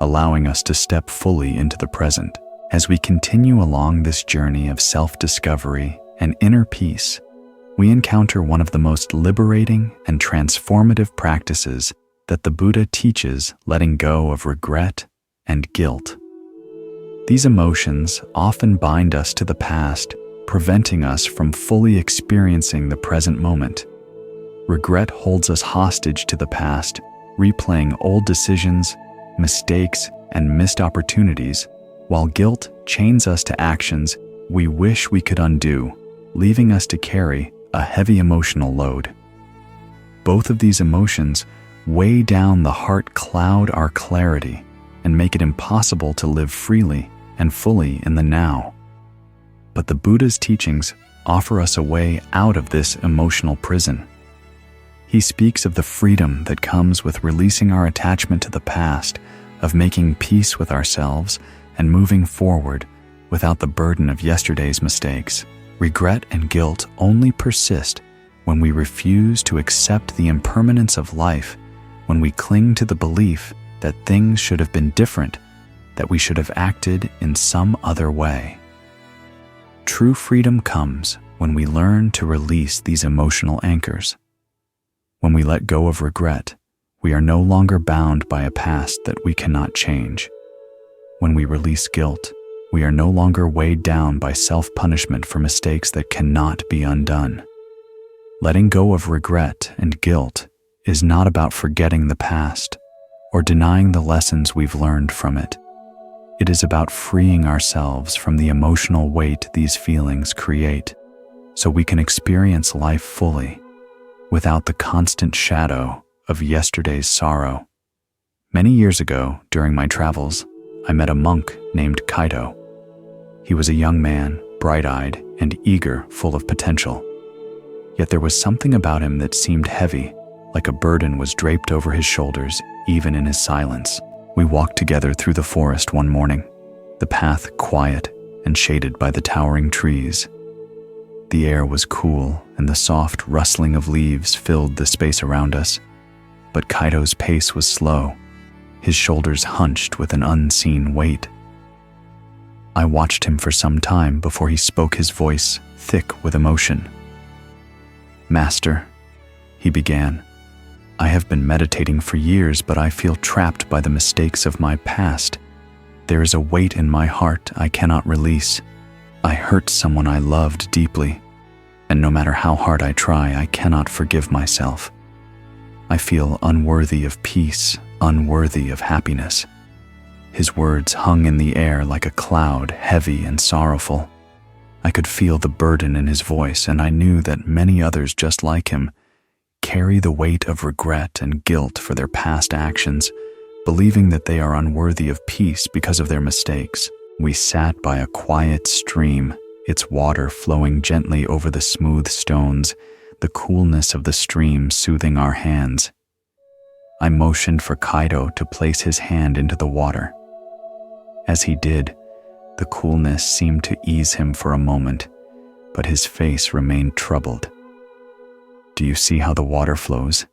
[SPEAKER 1] allowing us to step fully into the present. As we continue along this journey of self-discovery and inner peace, we encounter one of the most liberating and transformative practices that the Buddha teaches: letting go of regret and guilt. These emotions often bind us to the past, preventing us from fully experiencing the present moment. Regret holds us hostage to the past, replaying old decisions, mistakes, and missed opportunities, while guilt chains us to actions we wish we could undo, leaving us to carry a heavy emotional load. Both of these emotions weigh down the heart, cloud our clarity, and make it impossible to live freely and fully in the now. But the Buddha's teachings offer us a way out of this emotional prison. He speaks of the freedom that comes with releasing our attachment to the past, of making peace with ourselves and moving forward without the burden of yesterday's mistakes. Regret and guilt only persist when we refuse to accept the impermanence of life, when we cling to the belief that things should have been different, that we should have acted in some other way. True freedom comes when we learn to release these emotional anchors. When we let go of regret, we are no longer bound by a past that we cannot change. When we release guilt, we are no longer weighed down by self-punishment for mistakes that cannot be undone. Letting go of regret and guilt is not about forgetting the past or denying the lessons we've learned from it. It is about freeing ourselves from the emotional weight these feelings create, so we can experience life fully, without the constant shadow of yesterday's sorrow. Many years ago, during my travels, I met a monk named Kaito. He was a young man, bright-eyed and eager, full of potential. Yet there was something about him that seemed heavy, like a burden was draped over his shoulders, even in his silence. We walked together through the forest one morning, the path quiet and shaded by the towering trees. The air was cool, and the soft rustling of leaves filled the space around us. But Kaito's pace was slow, his shoulders hunched with an unseen weight. I watched him for some time before he spoke, his voice thick with emotion. "Master," he began, "I have been meditating for years, but I feel trapped by the mistakes of my past. There is a weight in my heart I cannot release. I hurt someone I loved deeply, and no matter how hard I try, I cannot forgive myself. I feel unworthy of peace, unworthy of happiness." His words hung in the air like a cloud, heavy and sorrowful. I could feel the burden in his voice, and I knew that many others just like him carry the weight of regret and guilt for their past actions, believing that they are unworthy of peace because of their mistakes. We sat by a quiet stream, its water flowing gently over the smooth stones, the coolness of the stream soothing our hands. I motioned for Kaito to place his hand into the water. As he did, the coolness seemed to ease him for a moment, but his face remained troubled. "Do you see how the water flows?"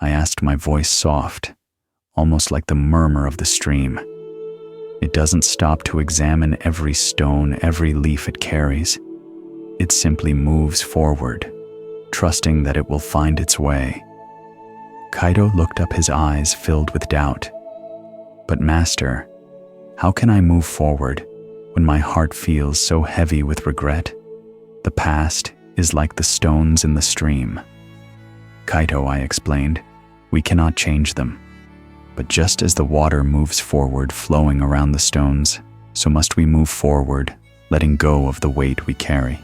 [SPEAKER 1] I asked, my voice soft, almost like the murmur of the stream. "It doesn't stop to examine every stone, every leaf it carries. It simply moves forward, trusting that it will find its way." Kaito looked up, his eyes filled with doubt. "But Master, how can I move forward when my heart feels so heavy with regret? The past is like the stones in the stream." "Kaito," I explained, "we cannot change them. But just as the water moves forward, flowing around the stones, so must we move forward, letting go of the weight we carry.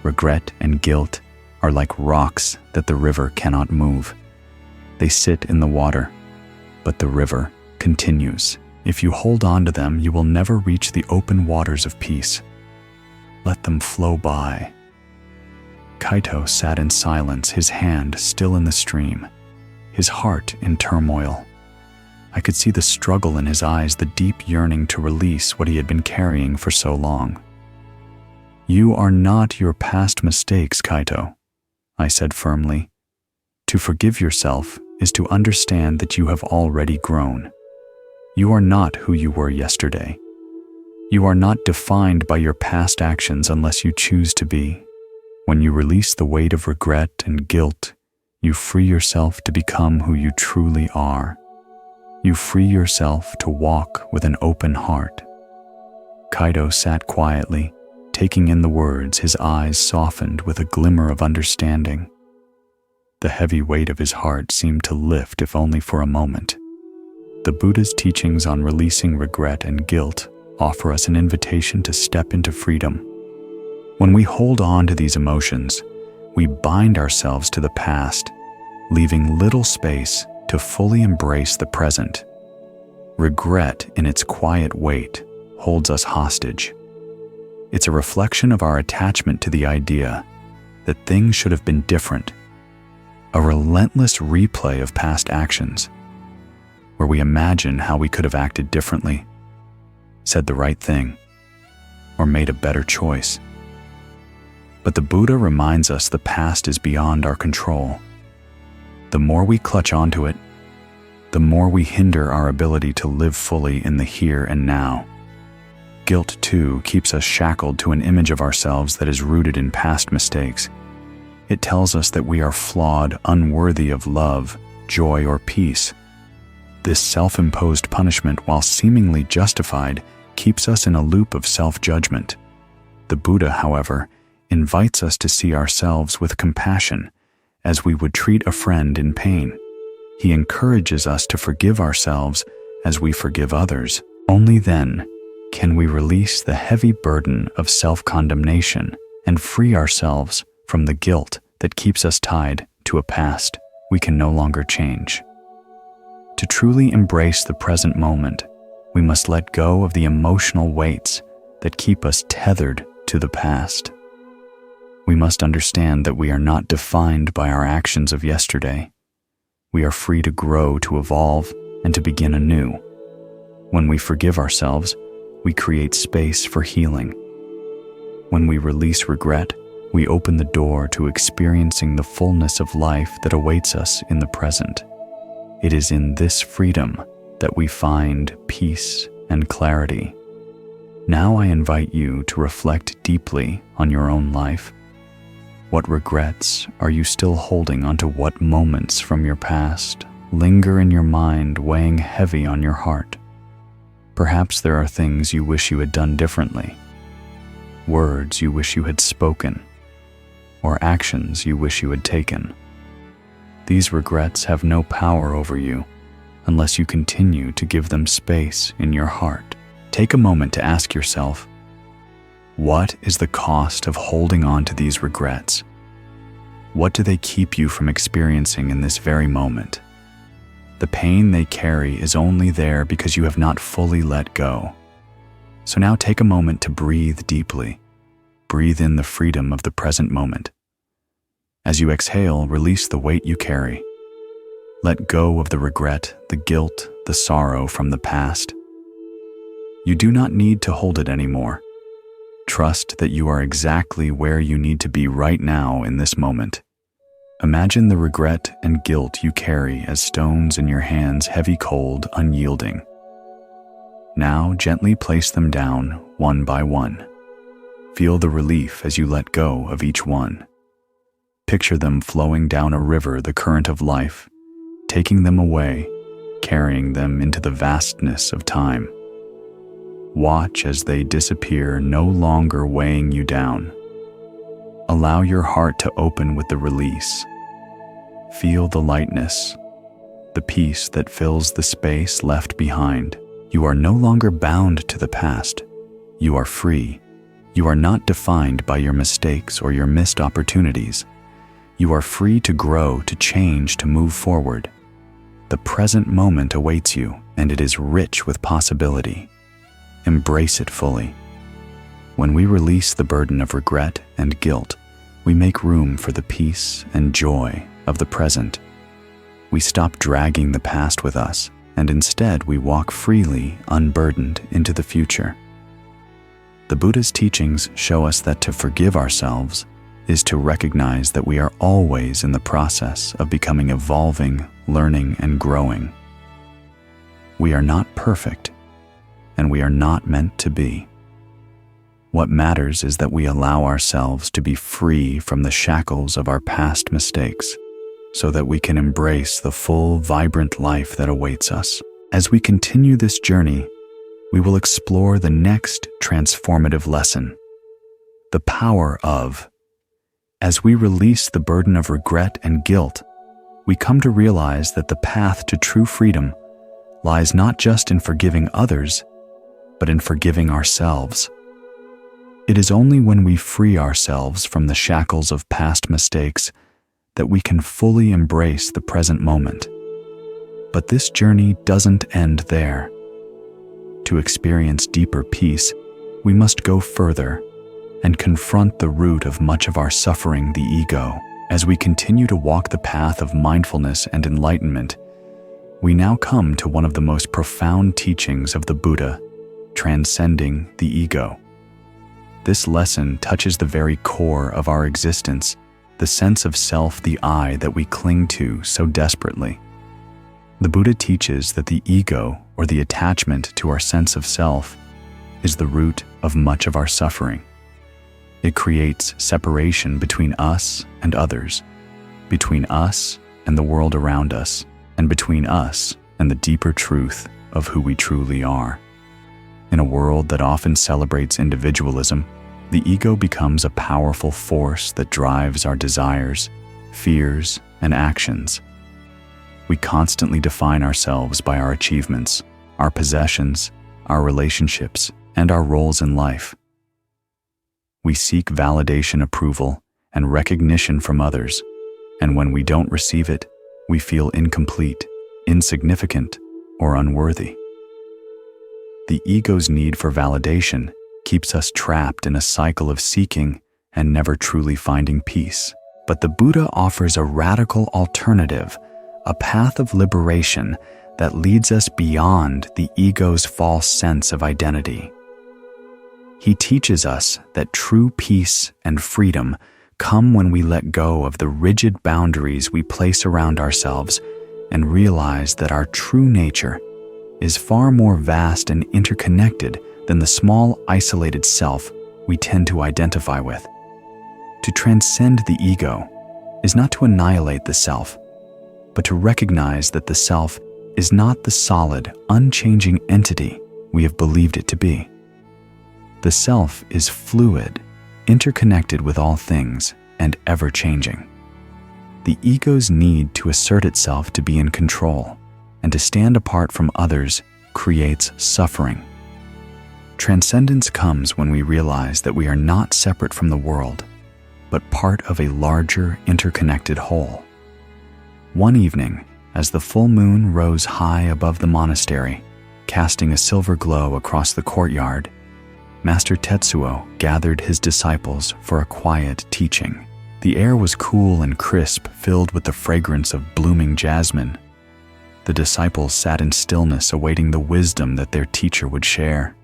[SPEAKER 1] Regret and guilt are like rocks that the river cannot move. They sit in the water, but the river continues. If you hold on to them, you will never reach the open waters of peace. Let them flow by." Kaito sat in silence, his hand still in the stream, his heart in turmoil. I could see the struggle in his eyes, the deep yearning to release what he had been carrying for so long. "You are not your past mistakes, Kaito," I said firmly. "To forgive yourself is to understand that you have already grown. You are not who you were yesterday. You are not defined by your past actions unless you choose to be. When you release the weight of regret and guilt, you free yourself to become who you truly are. You free yourself to walk with an open heart. Kaido sat quietly, taking in the words, his eyes softened with a glimmer of understanding. The heavy weight of his heart seemed to lift, if only for a moment. The Buddha's teachings on releasing regret and guilt offer us an invitation to step into freedom. When we hold on to these emotions, we bind ourselves to the past, leaving little space to fully embrace the present. Regret, in its quiet weight, holds us hostage. It's a reflection of our attachment to the idea that things should have been different, a relentless replay of past actions, where we imagine how we could have acted differently, said the right thing, or made a better choice. But the Buddha reminds us the past is beyond our control. The more we clutch onto it, the more we hinder our ability to live fully in the here and now. Guilt, too, keeps us shackled to an image of ourselves that is rooted in past mistakes. It tells us that we are flawed, unworthy of love, joy, or peace. This self-imposed punishment, while seemingly justified, keeps us in a loop of self-judgment. The Buddha, however, invites us to see ourselves with compassion, as we would treat a friend in pain. He encourages us to forgive ourselves as we forgive others. Only then can we release the heavy burden of self-condemnation and free ourselves from the guilt that keeps us tied to a past we can no longer change. To truly embrace the present moment, we must let go of the emotional weights that keep us tethered to the past. We must understand that we are not defined by our actions of yesterday. We are free to grow, to evolve, and to begin anew. When we forgive ourselves, we create space for healing. When we release regret, we open the door to experiencing the fullness of life that awaits us in the present. It is in this freedom that we find peace and clarity. Now I invite you to reflect deeply on your own life. What regrets are you still holding onto? What moments from your past linger in your mind, weighing heavy on your heart? Perhaps there are things you wish you had done differently, words you wish you had spoken, or actions you wish you had taken. These regrets have no power over you unless you continue to give them space in your heart. Take a moment to ask yourself, what is the cost of holding on to these regrets? What do they keep you from experiencing in this very moment? The pain they carry is only there because you have not fully let go. So now take a moment to breathe deeply. Breathe in the freedom of the present moment. As you exhale, release the weight you carry. Let go of the regret, the guilt, the sorrow from the past. You do not need to hold it anymore. Trust that you are exactly where you need to be right now in this moment. Imagine the regret and guilt you carry as stones in your hands, heavy, cold, unyielding. Now gently place them down one by one. Feel the relief as you let go of each one. Picture them flowing down a river, the current of life, taking them away, carrying them into the vastness of time. Watch as they disappear, no longer weighing you down. Allow your heart to open with the release. Feel the lightness, the peace that fills the space left behind. You are no longer bound to the past. You are free. You are not defined by your mistakes or your missed opportunities. You are free to grow, to change, to move forward. The present moment awaits you, and it is rich with possibility. Embrace it fully. When we release the burden of regret and guilt, we make room for the peace and joy of the present. We stop dragging the past with us, and instead we walk freely, unburdened into the future. The Buddha's teachings show us that to forgive ourselves is to recognize that we are always in the process of becoming, evolving, learning, and growing. We are not perfect, and we are not meant to be. What matters is that we allow ourselves to be free from the shackles of our past mistakes, so that we can embrace the full, vibrant life that awaits us. As we continue this journey, we will explore the next transformative lesson, the power of. As we release the burden of regret and guilt, we come to realize that the path to true freedom lies not just in forgiving others, but in forgiving ourselves. It is only when we free ourselves from the shackles of past mistakes that we can fully embrace the present moment. But this journey doesn't end there. To experience deeper peace, we must go further and confront the root of much of our suffering, the ego. As we continue to walk the path of mindfulness and enlightenment, we now come to one of the most profound teachings of the Buddha, transcending the ego. This lesson touches the very core of our existence, the sense of self, the I that we cling to so desperately. The Buddha teaches that the ego, or the attachment to our sense of self, is the root of much of our suffering. It creates separation between us and others, between us and the world around us, and between us and the deeper truth of who we truly are. In a world that often celebrates individualism, the ego becomes a powerful force that drives our desires, fears, and actions. We constantly define ourselves by our achievements, our possessions, our relationships, and our roles in life. We seek validation, approval, and recognition from others, and when we don't receive it, we feel incomplete, insignificant, or unworthy. The ego's need for validation keeps us trapped in a cycle of seeking and never truly finding peace. But the Buddha offers a radical alternative, a path of liberation that leads us beyond the ego's false sense of identity. He teaches us that true peace and freedom come when we let go of the rigid boundaries we place around ourselves and realize that our true nature is far more vast and interconnected than the small, isolated self we tend to identify with. To transcend the ego is not to annihilate the self, but to recognize that the self is not the solid, unchanging entity we have believed it to be. The self is fluid, interconnected with all things, and ever-changing. The ego's need to assert itself to be in control and to stand apart from others creates suffering. Transcendence comes when we realize that we are not separate from the world, but part of a larger, interconnected whole. One evening, as the full moon rose high above the monastery, casting a silver glow across the courtyard, Master Tetsuo gathered his disciples for a quiet teaching. The air was cool and crisp, filled with the fragrance of blooming jasmine. The disciples sat in stillness, awaiting the wisdom that their teacher would share.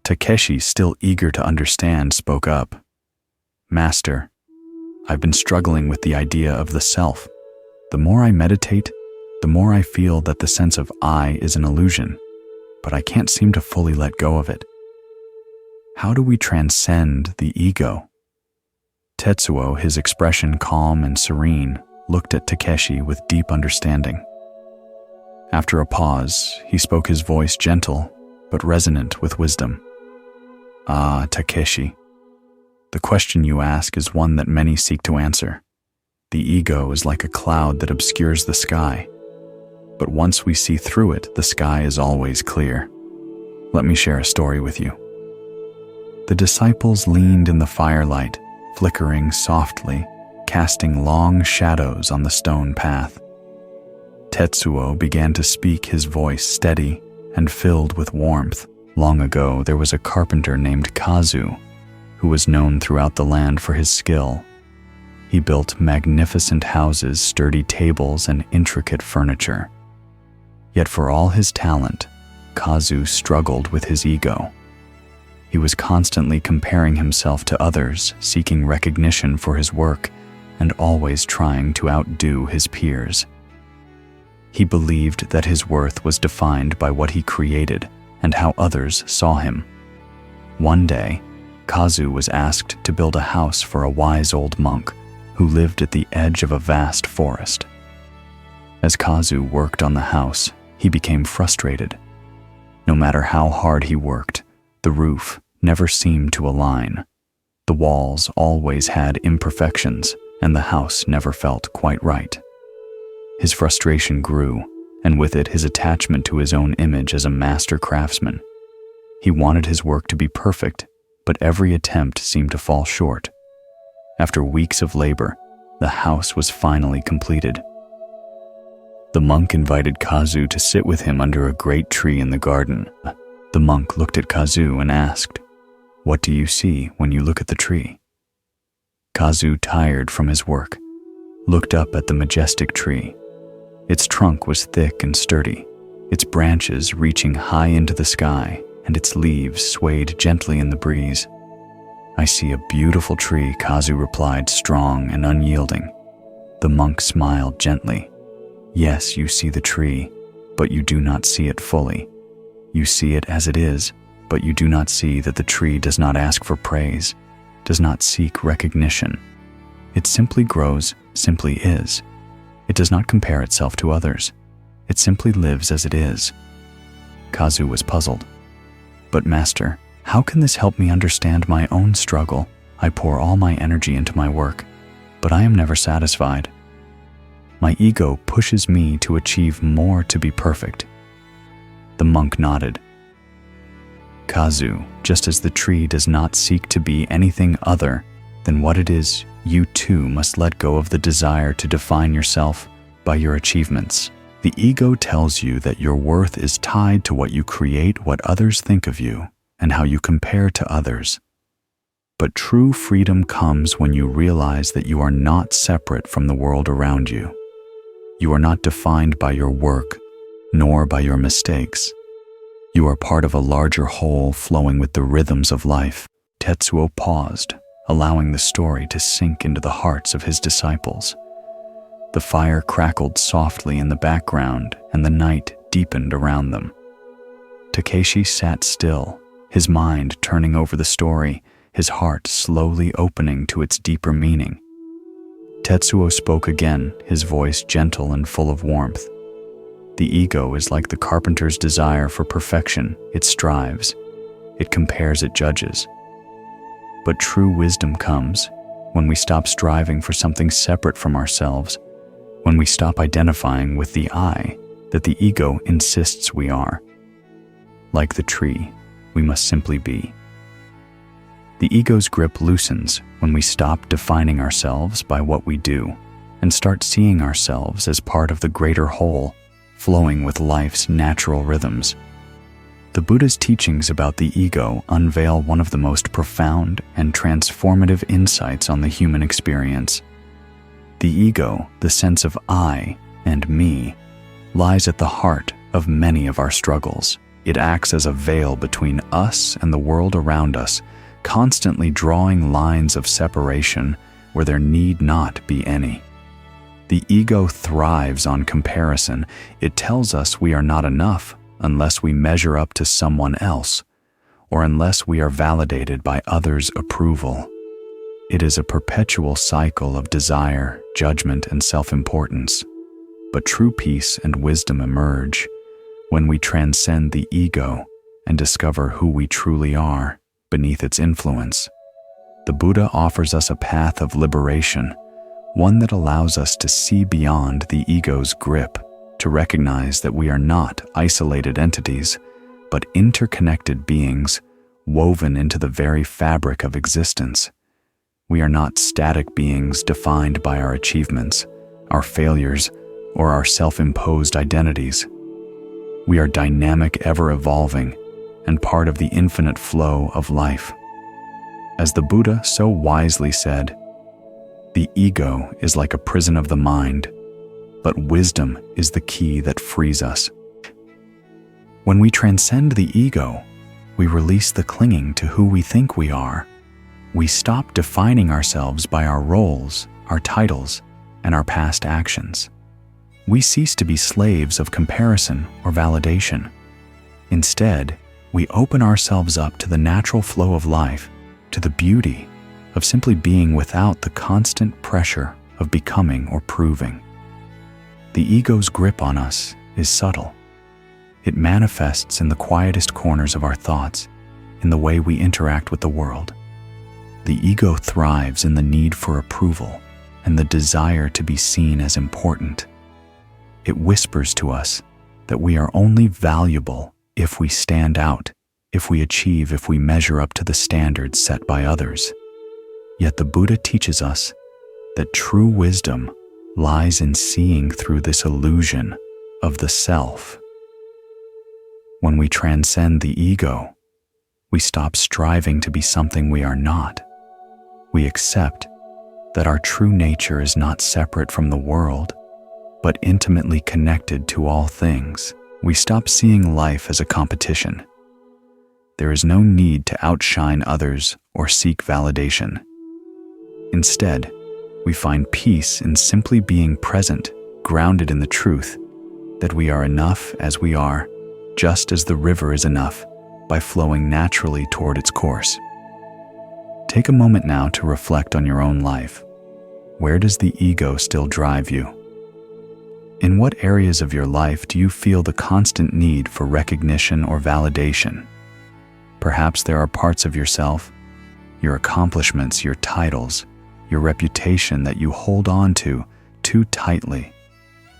[SPEAKER 1] Takeshi, still eager to understand, spoke up. "Master, I've been struggling with the idea of the self. The more I meditate, the more I feel that the sense of I is an illusion, but I can't seem to fully let go of it. How do we transcend the ego?" Tetsuo, his expression calm and serene, looked at Takeshi with deep understanding. After a pause, he spoke, his voice gentle but resonant with wisdom. "Ah, Takeshi, the question you ask is one that many seek to answer. The ego is like a cloud that obscures the sky, but once we see through it, the sky is always clear. Let me share a story with you." The disciples leaned in the firelight, flickering softly, casting long shadows on the stone path. Tetsuo began to speak, his voice steady and filled with warmth. Long ago, there was a carpenter named Kazu, who was known throughout the land for his skill. He built magnificent houses, sturdy tables, and intricate furniture. Yet for all his talent, Kazu struggled with his ego. He was constantly comparing himself to others, seeking recognition for his work, and always trying to outdo his peers. He believed that his worth was defined by what he created and how others saw him. One day, Kazu was asked to build a house for a wise old monk who lived at the edge of a vast forest. As Kazu worked on the house, he became frustrated. No matter how hard he worked, the roof never seemed to align. The walls always had imperfections, and the house never felt quite right. His frustration grew, and with it his attachment to his own image as a master craftsman. He wanted his work to be perfect, but every attempt seemed to fall short. After weeks of labor, the house was finally completed. The monk invited Kazu to sit with him under a great tree in the garden. The monk looked at Kazu and asked, "What do you see when you look at the tree?" Kazu, tired from his work, looked up at the majestic tree. Its trunk was thick and sturdy, its branches reaching high into the sky, and its leaves swayed gently in the breeze. "I see a beautiful tree," Kazu replied, strong and unyielding. The monk smiled gently. "Yes, you see the tree, but you do not see it fully. You see it as it is, but you do not see that the tree does not ask for praise, does not seek recognition. It simply grows, simply is. It does not compare itself to others. It simply lives as it is." Kazu was puzzled. "But Master, how can this help me understand my own struggle? I pour all my energy into my work, but I am never satisfied. My ego pushes me to achieve more to be perfect." The monk nodded. "Kazu, just as the tree does not seek to be anything other than what it is, you too must let go of the desire to define yourself by your achievements. The ego tells you that your worth is tied to what you create, what others think of you, and how you compare to others. But true freedom comes when you realize that you are not separate from the world around you. You are not defined by your work, nor by your mistakes. You are part of a larger whole flowing with the rhythms of life." Tetsuo paused, allowing the story to sink into the hearts of his disciples. The fire crackled softly in the background, and the night deepened around them. Takeshi sat still, his mind turning over the story, his heart slowly opening to its deeper meaning. Tetsuo spoke again, his voice gentle and full of warmth. "The ego is like the carpenter's desire for perfection. It strives, it compares, it judges. But true wisdom comes when we stop striving for something separate from ourselves, when we stop identifying with the I that the ego insists we are. Like the tree, we must simply be." The ego's grip loosens when we stop defining ourselves by what we do and start seeing ourselves as part of the greater whole, flowing with life's natural rhythms. The Buddha's teachings about the ego unveil one of the most profound and transformative insights on the human experience. The ego, the sense of I and me, lies at the heart of many of our struggles. It acts as a veil between us and the world around us, constantly drawing lines of separation where there need not be any. The ego thrives on comparison. It tells us we are not enough unless we measure up to someone else, or unless we are validated by others' approval. It is a perpetual cycle of desire, judgment, and self-importance. But true peace and wisdom emerge when we transcend the ego and discover who we truly are beneath its influence. The Buddha offers us a path of liberation, one that allows us to see beyond the ego's grip, to recognize that we are not isolated entities, but interconnected beings woven into the very fabric of existence. We are not static beings defined by our achievements, our failures, or our self-imposed identities. We are dynamic, ever-evolving, and part of the infinite flow of life. As the Buddha so wisely said, "The ego is like a prison of the mind, but wisdom is the key that frees us." When we transcend the ego, we release the clinging to who we think we are. We stop defining ourselves by our roles, our titles, and our past actions. We cease to be slaves of comparison or validation. Instead, we open ourselves up to the natural flow of life, to the beauty of simply being without the constant pressure of becoming or proving. The ego's grip on us is subtle. It manifests in the quietest corners of our thoughts, in the way we interact with the world. The ego thrives in the need for approval and the desire to be seen as important. It whispers to us that we are only valuable if we stand out, if we achieve, if we measure up to the standards set by others. Yet the Buddha teaches us that true wisdom lies in seeing through this illusion of the self. When we transcend the ego, we stop striving to be something we are not. We accept that our true nature is not separate from the world, but intimately connected to all things. We stop seeing life as a competition. There is no need to outshine others or seek validation. Instead, we find peace in simply being present, grounded in the truth that we are enough as we are, just as the river is enough by flowing naturally toward its course. Take a moment now to reflect on your own life. Where does the ego still drive you? In what areas of your life do you feel the constant need for recognition or validation? Perhaps there are parts of yourself, your accomplishments, your titles, your reputation that you hold on to too tightly,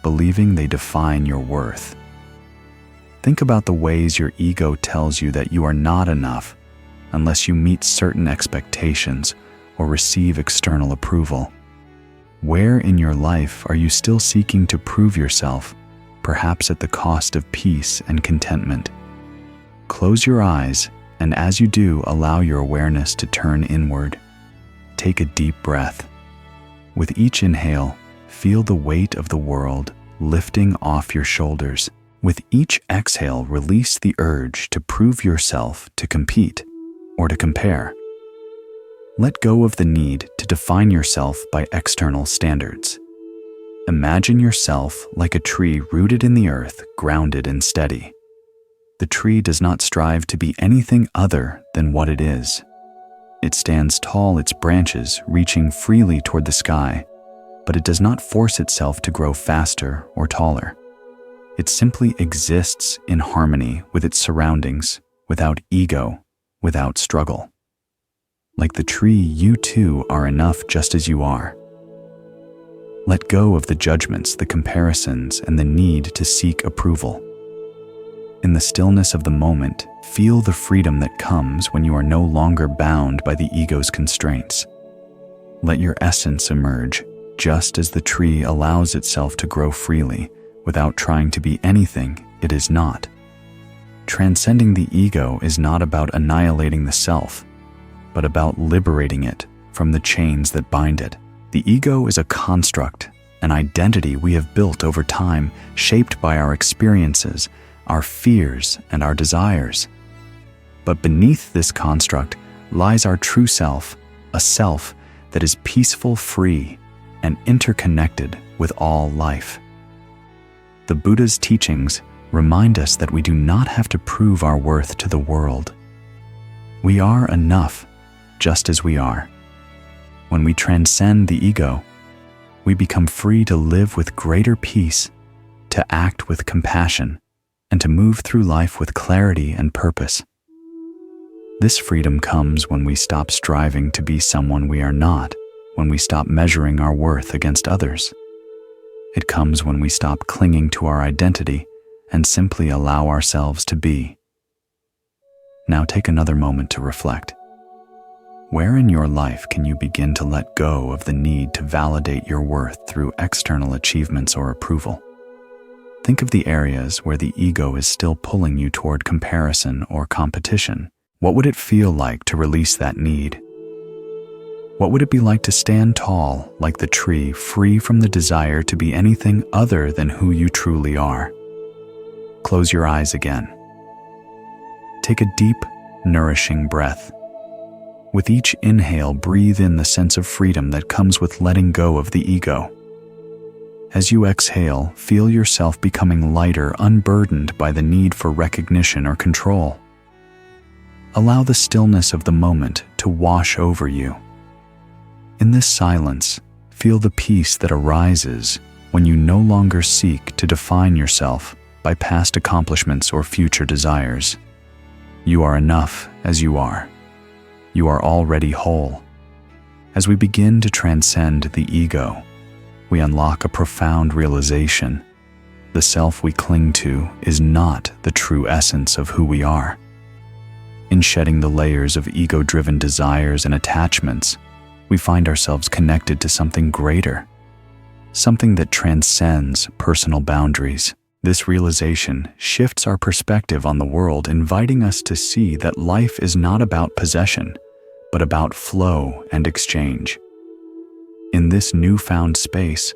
[SPEAKER 1] believing they define your worth. Think about the ways your ego tells you that you are not enough unless you meet certain expectations or receive external approval. Where in your life are you still seeking to prove yourself, perhaps at the cost of peace and contentment? Close your eyes, and as you do, allow your awareness to turn inward. Take a deep breath. With each inhale, feel the weight of the world lifting off your shoulders. With each exhale, release the urge to prove yourself, to compete, or to compare. Let go of the need to define yourself by external standards. Imagine yourself like a tree rooted in the earth, grounded and steady. The tree does not strive to be anything other than what it is. It stands tall, its branches reaching freely toward the sky, but it does not force itself to grow faster or taller. It simply exists in harmony with its surroundings, without ego, without struggle. Like the tree, you too are enough just as you are. Let go of the judgments, the comparisons, and the need to seek approval. In the stillness of the moment, feel the freedom that comes when you are no longer bound by the ego's constraints. Let your essence emerge, just as the tree allows itself to grow freely, without trying to be anything it is not. Transcending the ego is not about annihilating the self, but about liberating it from the chains that bind it. The ego is a construct, an identity we have built over time, shaped by our experiences, our fears, and our desires. But beneath this construct lies our true self, a self that is peaceful, free, and interconnected with all life. The Buddha's teachings remind us that we do not have to prove our worth to the world. We are enough, just as we are. When we transcend the ego, we become free to live with greater peace, to act with compassion, and to move through life with clarity and purpose. This freedom comes when we stop striving to be someone we are not, when we stop measuring our worth against others. It comes when we stop clinging to our identity and simply allow ourselves to be. Now take another moment to reflect. Where in your life can you begin to let go of the need to validate your worth through external achievements or approval? Think of the areas where the ego is still pulling you toward comparison or competition. What would it feel like to release that need? What would it be like to stand tall like the tree, free from the desire to be anything other than who you truly are? Close your eyes again. Take a deep, nourishing breath. With each inhale, breathe in the sense of freedom that comes with letting go of the ego. As you exhale, feel yourself becoming lighter, unburdened by the need for recognition or control. Allow the stillness of the moment to wash over you. In this silence, feel the peace that arises when you no longer seek to define yourself by by past accomplishments or future desires. You are enough as you are. You are already whole. As we begin to transcend the ego, we unlock a profound realization. The self we cling to is not the true essence of who we are. In shedding the layers of ego-driven desires and attachments, we find ourselves connected to something greater, something that transcends personal boundaries. This realization shifts our perspective on the world, inviting us to see that life is not about possession, but about flow and exchange. In this newfound space,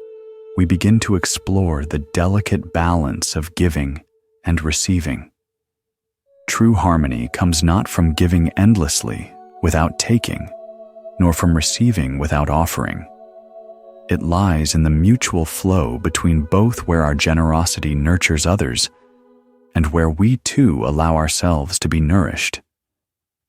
[SPEAKER 1] we begin to explore the delicate balance of giving and receiving. True harmony comes not from giving endlessly without taking, nor from receiving without offering. It lies in the mutual flow between both, where our generosity nurtures others and where we too allow ourselves to be nourished.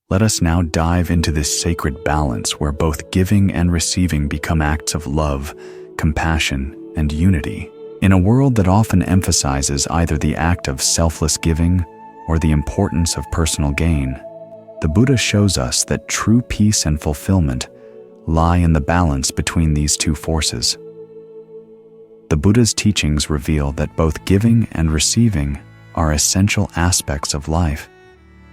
[SPEAKER 1] Let us now dive into this sacred balance where both giving and receiving become acts of love, compassion, and unity. In a world that often emphasizes either the act of selfless giving or the importance of personal gain, the Buddha shows us that true peace and fulfillment lie in the balance between these two forces. The Buddha's teachings reveal that both giving and receiving are essential aspects of life,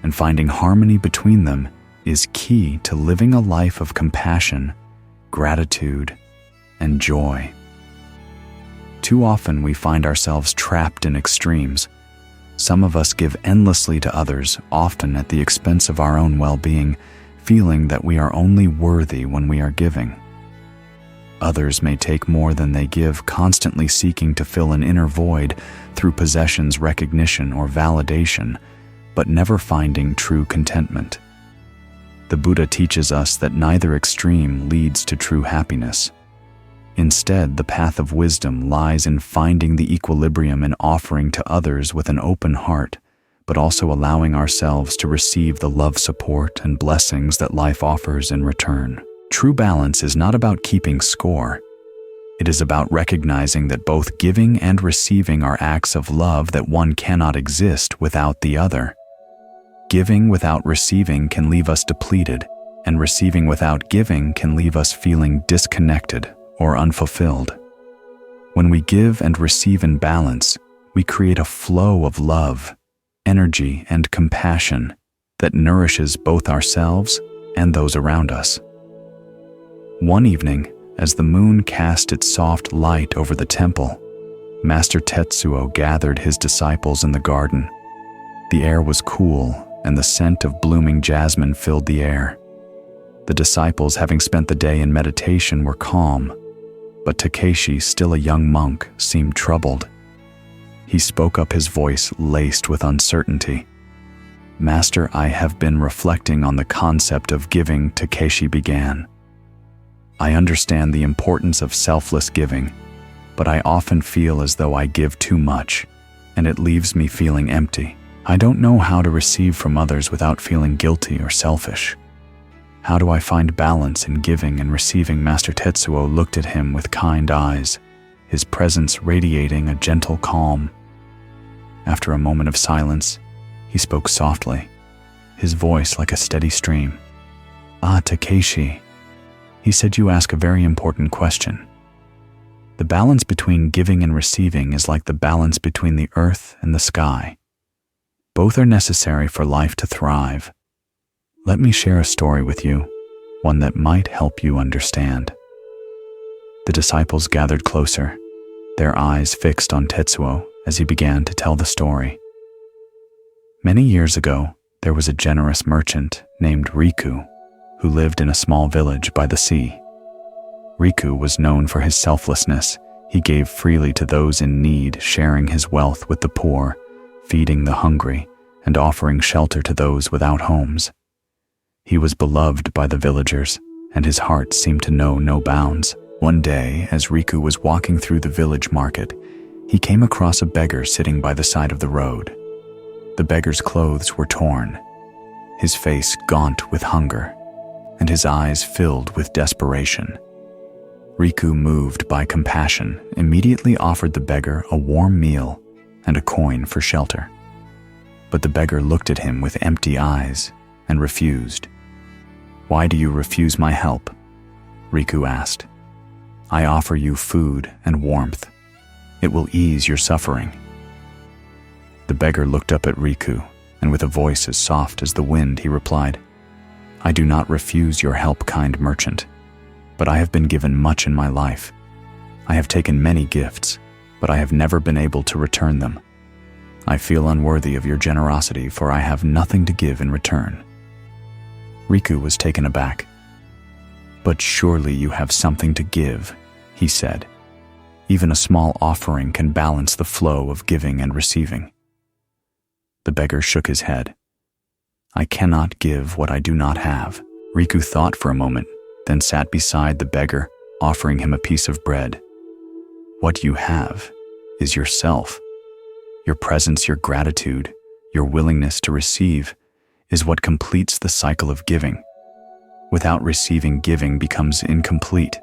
[SPEAKER 1] and finding harmony between them is key to living a life of compassion, gratitude, and joy. Too often we find ourselves trapped in extremes. Some of us give endlessly to others, often at the expense of our own well-being, feeling that we are only worthy when we are giving. Others may take more than they give, constantly seeking to fill an inner void through possessions, recognition, or validation, but never finding true contentment. The Buddha teaches us that neither extreme leads to true happiness. Instead, the path of wisdom lies in finding the equilibrium in offering to others with an open heart, but also allowing ourselves to receive the love, support, and blessings that life offers in return. True balance is not about keeping score. It is about recognizing that both giving and receiving are acts of love, that one cannot exist without the other. Giving without receiving can leave us depleted, and receiving without giving can leave us feeling disconnected or unfulfilled. When we give and receive in balance, we create a flow of love, energy, and compassion that nourishes both ourselves and those around us. One evening, as the moon cast its soft light over the temple, Master Tetsuo gathered his disciples in the garden. The air was cool, and the scent of blooming jasmine filled the air. The disciples, having spent the day in meditation, were calm, but Takeshi, still a young monk, seemed troubled. He spoke up, his voice laced with uncertainty. "Master, I have been reflecting on the concept of giving," Takeshi began. "I understand the importance of selfless giving, but I often feel as though I give too much, and it leaves me feeling empty. I don't know how to receive from others without feeling guilty or selfish. How do I find balance in giving and receiving?" Master Tetsuo looked at him with kind eyes, his presence radiating a gentle calm. After a moment of silence, he spoke softly, his voice like a steady stream. "Ah, Takeshi," he said, "you ask a very important question. The balance between giving and receiving is like the balance between the earth and the sky. Both are necessary for life to thrive. Let me share a story with you, one that might help you understand." The disciples gathered closer, their eyes fixed on Tetsuo as he began to tell the story. Many years ago, there was a generous merchant named Riku who lived in a small village by the sea. Riku was known for his selflessness. He gave freely to those in need, sharing his wealth with the poor, feeding the hungry, and offering shelter to those without homes. He was beloved by the villagers, and his heart seemed to know no bounds. One day, as Riku was walking through the village market, he came across a beggar sitting by the side of the road. The beggar's clothes were torn, his face gaunt with hunger, and his eyes filled with desperation. Riku, moved by compassion, immediately offered the beggar a warm meal and a coin for shelter. But the beggar looked at him with empty eyes and refused. "Why do you refuse my help?" Riku asked. "I offer you food and warmth. It will ease your suffering." The beggar looked up at Riku, and with a voice as soft as the wind, he replied, "I do not refuse your help, kind merchant, but I have been given much in my life. I have taken many gifts, but I have never been able to return them. I feel unworthy of your generosity, for I have nothing to give in return." Riku was taken aback. "But surely you have something to give," he said. "Even a small offering can balance the flow of giving and receiving." The beggar shook his head. "I cannot give what I do not have." Riku thought for a moment, then sat beside the beggar, offering him a piece of bread. "What you have is yourself. Your presence, your gratitude, your willingness to receive is what completes the cycle of giving. Without receiving, giving becomes incomplete.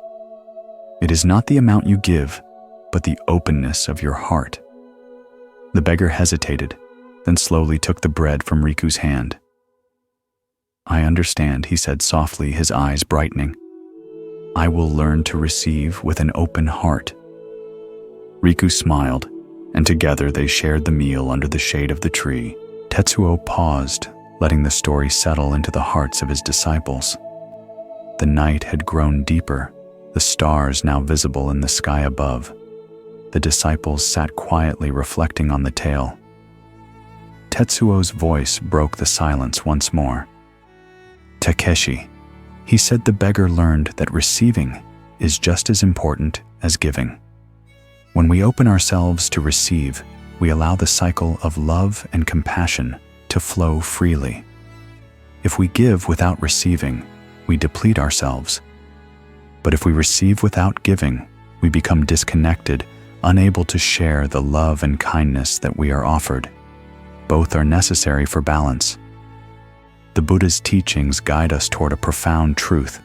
[SPEAKER 1] It is not the amount you give, but the openness of your heart." The beggar hesitated, then slowly took the bread from Riku's hand. "I understand," he said softly, his eyes brightening. "I will learn to receive with an open heart." Riku smiled, and together they shared the meal under the shade of the tree. Tetsuo paused, letting the story settle into the hearts of his disciples. The night had grown deeper, the stars now visible in the sky above. The disciples sat quietly reflecting on the tale. Tetsuo's voice broke the silence once more. "Takeshi," he said, "the beggar learned that receiving is just as important as giving. When we open ourselves to receive, we allow the cycle of love and compassion to flow freely. If we give without receiving, we deplete ourselves. But if we receive without giving, we become disconnected, unable to share the love and kindness that we are offered. Both are necessary for balance." The Buddha's teachings guide us toward a profound truth.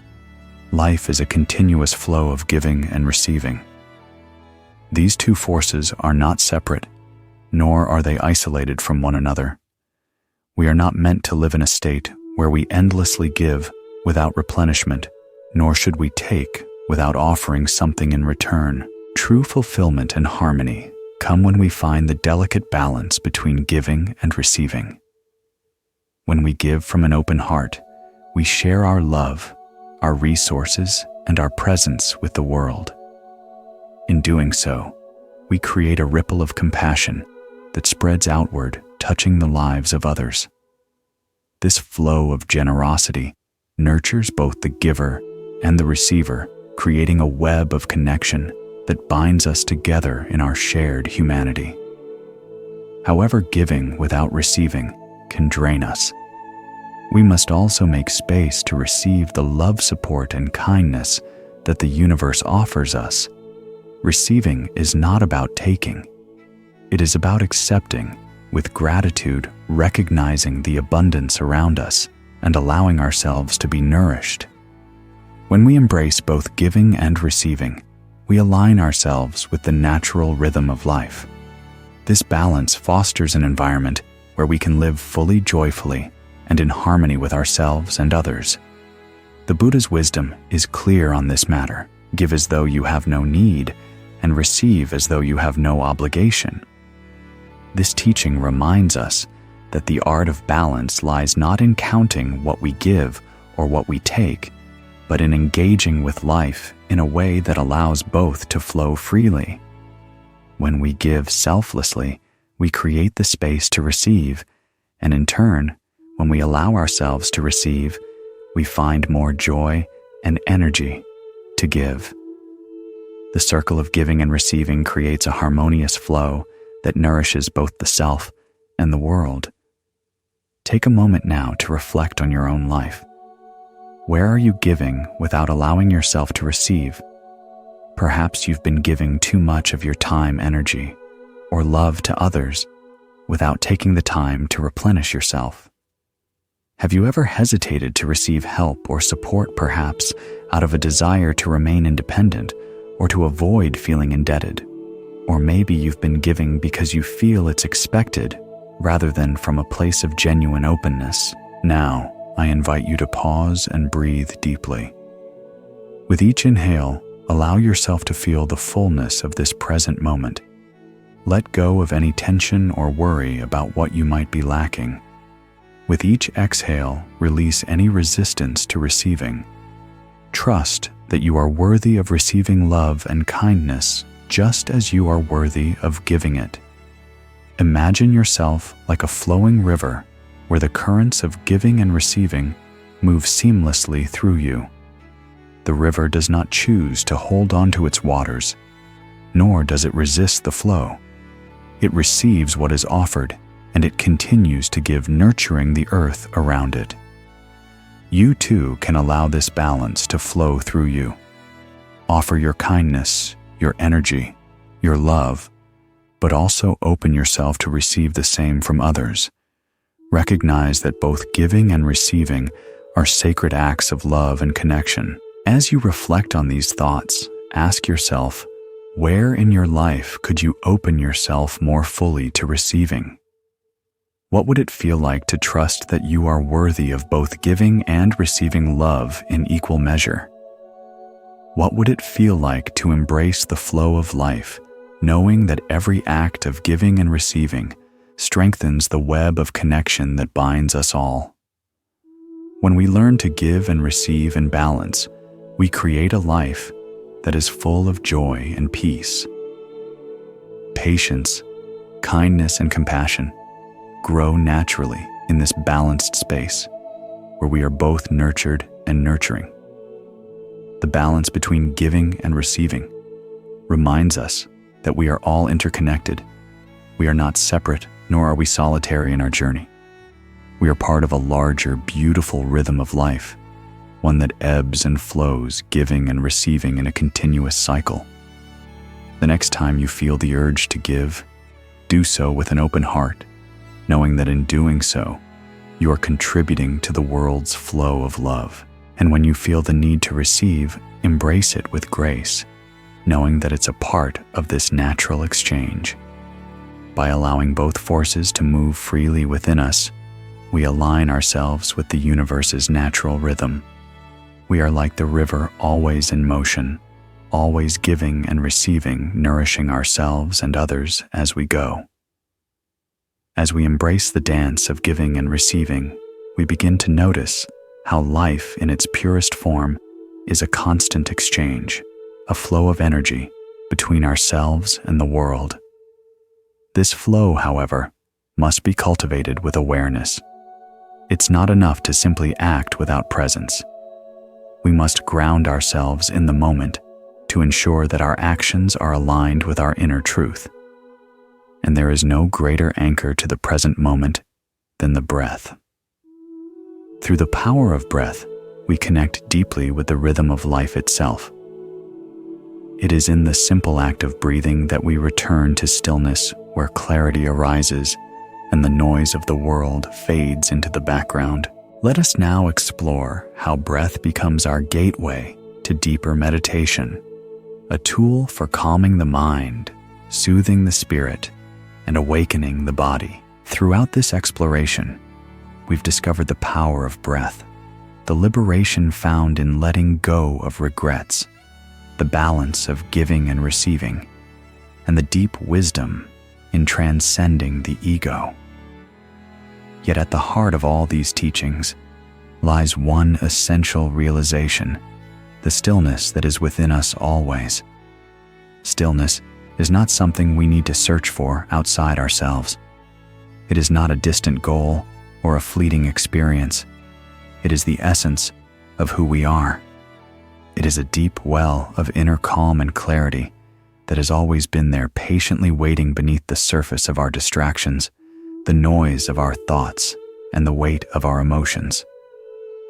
[SPEAKER 1] Life is a continuous flow of giving and receiving. These two forces are not separate, nor are they isolated from one another. We are not meant to live in a state where we endlessly give without replenishment, nor should we take without offering something in return. True fulfillment and harmony come when we find the delicate balance between giving and receiving. When we give from an open heart, we share our love, our resources, and our presence with the world. In doing so, we create a ripple of compassion that spreads outward, touching the lives of others. This flow of generosity nurtures both the giver and the receiver, creating a web of connection that binds us together in our shared humanity. However, giving without receiving can drain us. We must also make space to receive the love, support, and kindness that the universe offers us. Receiving is not about taking. It is about accepting, with gratitude, recognizing the abundance around us, and allowing ourselves to be nourished. When we embrace both giving and receiving, we align ourselves with the natural rhythm of life. This balance fosters an environment where we can live fully, joyfully, and in harmony with ourselves and others. The Buddha's wisdom is clear on this matter. Give as though you have no need, and receive as though you have no obligation. This teaching reminds us that the art of balance lies not in counting what we give or what we take, but in engaging with life in a way that allows both to flow freely. When we give selflessly, we create the space to receive, and in turn, when we allow ourselves to receive, we find more joy and energy to give. The circle of giving and receiving creates a harmonious flow that nourishes both the self and the world. Take a moment now to reflect on your own life. Where are you giving without allowing yourself to receive? Perhaps you've been giving too much of your time, energy, or love to others without taking the time to replenish yourself. Have you ever hesitated to receive help or support, perhaps out of a desire to remain independent or to avoid feeling indebted? Or maybe you've been giving because you feel it's expected, rather than from a place of genuine openness. Now, I invite you to pause and breathe deeply. With each inhale, allow yourself to feel the fullness of this present moment. Let go of any tension or worry about what you might be lacking. With each exhale, release any resistance to receiving. Trust that you are worthy of receiving love and kindness just as you are worthy of giving it. Imagine yourself like a flowing river where the currents of giving and receiving move seamlessly through you. The river does not choose to hold on to its waters, nor does it resist the flow. It receives what is offered, and it continues to give, nurturing the earth around it. You too can allow this balance to flow through you. Offer your kindness, your energy, your love, but also open yourself to receive the same from others. Recognize that both giving and receiving are sacred acts of love and connection. As you reflect on these thoughts, ask yourself, where in your life could you open yourself more fully to receiving? What would it feel like to trust that you are worthy of both giving and receiving love in equal measure? What would it feel like to embrace the flow of life, knowing that every act of giving and receiving strengthens the web of connection that binds us all? When we learn to give and receive in balance, we create a life that is full of joy and peace. Patience, kindness, and compassion grow naturally in this balanced space where we are both nurtured and nurturing. The balance between giving and receiving reminds us that we are all interconnected. We are not separate, nor are we solitary in our journey. We are part of a larger, beautiful rhythm of life, one that ebbs and flows, giving and receiving in a continuous cycle. The next time you feel the urge to give, do so with an open heart, knowing that in doing so, you are contributing to the world's flow of love. And when you feel the need to receive, embrace it with grace, knowing that it's a part of this natural exchange. By allowing both forces to move freely within us, we align ourselves with the universe's natural rhythm. We are like the river, always in motion, always giving and receiving, nourishing ourselves and others as we go. As we embrace the dance of giving and receiving, we begin to notice how life in its purest form is a constant exchange, a flow of energy between ourselves and the world. This flow, however, must be cultivated with awareness. It's not enough to simply act without presence. We must ground ourselves in the moment to ensure that our actions are aligned with our inner truth. And there is no greater anchor to the present moment than the breath. Through the power of breath, we connect deeply with the rhythm of life itself. It is in the simple act of breathing that we return to stillness, where clarity arises and the noise of the world fades into the background. Let us now explore how breath becomes our gateway to deeper meditation, a tool for calming the mind, soothing the spirit, and awakening the body. Throughout this exploration, we've discovered the power of breath, the liberation found in letting go of regrets, the balance of giving and receiving, and the deep wisdom in transcending the ego. Yet at the heart of all these teachings lies one essential realization, the stillness that is within us always. Stillness is not something we need to search for outside ourselves. It is not a distant goal or a fleeting experience. It is the essence of who we are. It is a deep well of inner calm and clarity that has always been there, patiently waiting beneath the surface of our distractions, the noise of our thoughts, and the weight of our emotions.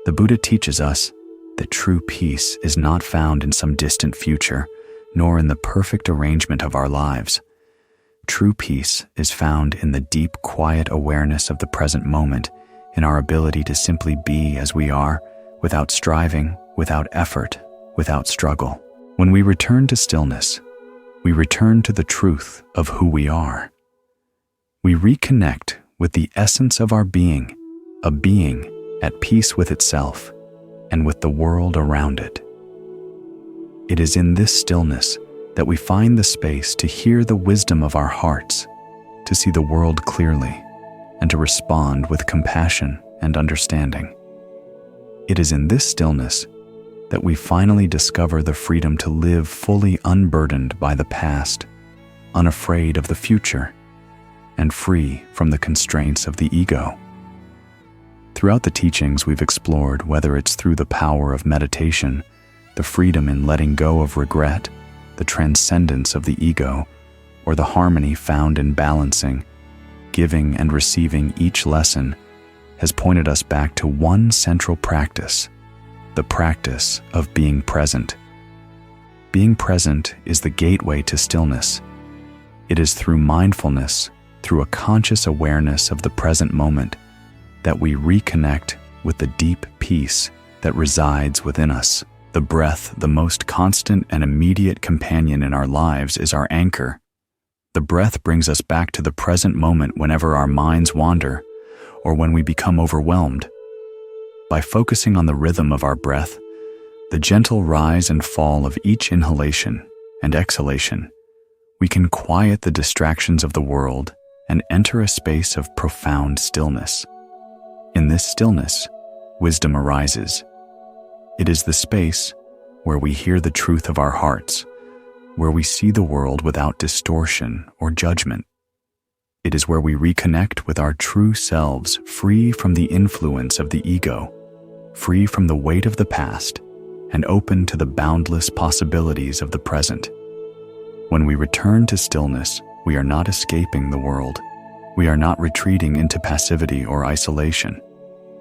[SPEAKER 1] The Buddha teaches us that true peace is not found in some distant future, nor in the perfect arrangement of our lives. True peace is found in the deep, quiet awareness of the present moment, in our ability to simply be as we are, without striving, without effort, without struggle. When we return to stillness, we return to the truth of who we are. We reconnect with the essence of our being, a being at peace with itself and with the world around it. It is in this stillness that we find the space to hear the wisdom of our hearts, to see the world clearly, and to respond with compassion and understanding. It is in this stillness that we finally discover the freedom to live fully unburdened by the past, unafraid of the future, and free from the constraints of the ego. Throughout the teachings we've explored, whether it's through the power of meditation, the freedom in letting go of regret, the transcendence of the ego, or the harmony found in balancing, giving and receiving, each lesson has pointed us back to one central practice, the practice of being present. Being present is the gateway to stillness. It is through mindfulness, through a conscious awareness of the present moment, that we reconnect with the deep peace that resides within us. The breath, the most constant and immediate companion in our lives, is our anchor. The breath brings us back to the present moment whenever our minds wander or when we become overwhelmed. By focusing on the rhythm of our breath, the gentle rise and fall of each inhalation and exhalation, we can quiet the distractions of the world and enter a space of profound stillness. In this stillness, wisdom arises. It is the space where we hear the truth of our hearts, where we see the world without distortion or judgment. It is where we reconnect with our true selves, free from the influence of the ego, free from the weight of the past, and open to the boundless possibilities of the present. When we return to stillness, we are not escaping the world. We are not retreating into passivity or isolation.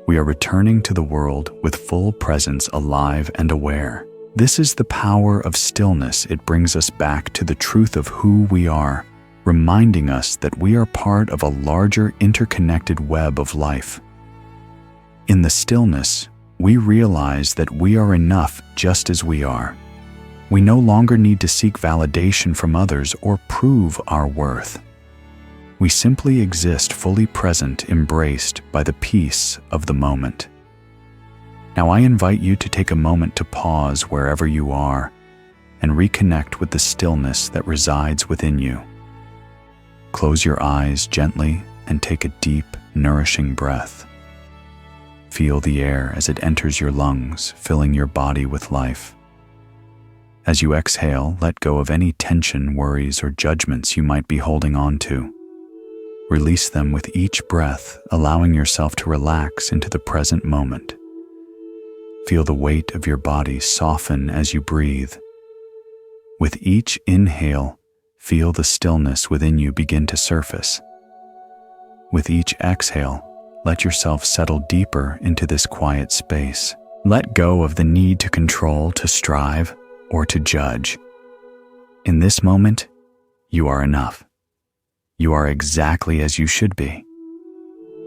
[SPEAKER 1] We are returning to the world with full presence, alive and aware. This is the power of stillness. It brings us back to the truth of who we are, reminding us that we are part of a larger interconnected web of life. In the stillness, we realize that we are enough just as we are. We no longer need to seek validation from others or prove our worth. We simply exist fully present, embraced by the peace of the moment. Now I invite you to take a moment to pause wherever you are and reconnect with the stillness that resides within you. Close your eyes gently and take a deep, nourishing breath. Feel the air as it enters your lungs, filling your body with life. As you exhale, let go of any tension, worries, or judgments you might be holding on to. Release them with each breath, allowing yourself to relax into the present moment. Feel the weight of your body soften as you breathe. With each inhale, feel the stillness within you begin to surface. With each exhale, let yourself settle deeper into this quiet space. Let go of the need to control, to strive, or to judge. In this moment, you are enough. You are exactly as you should be.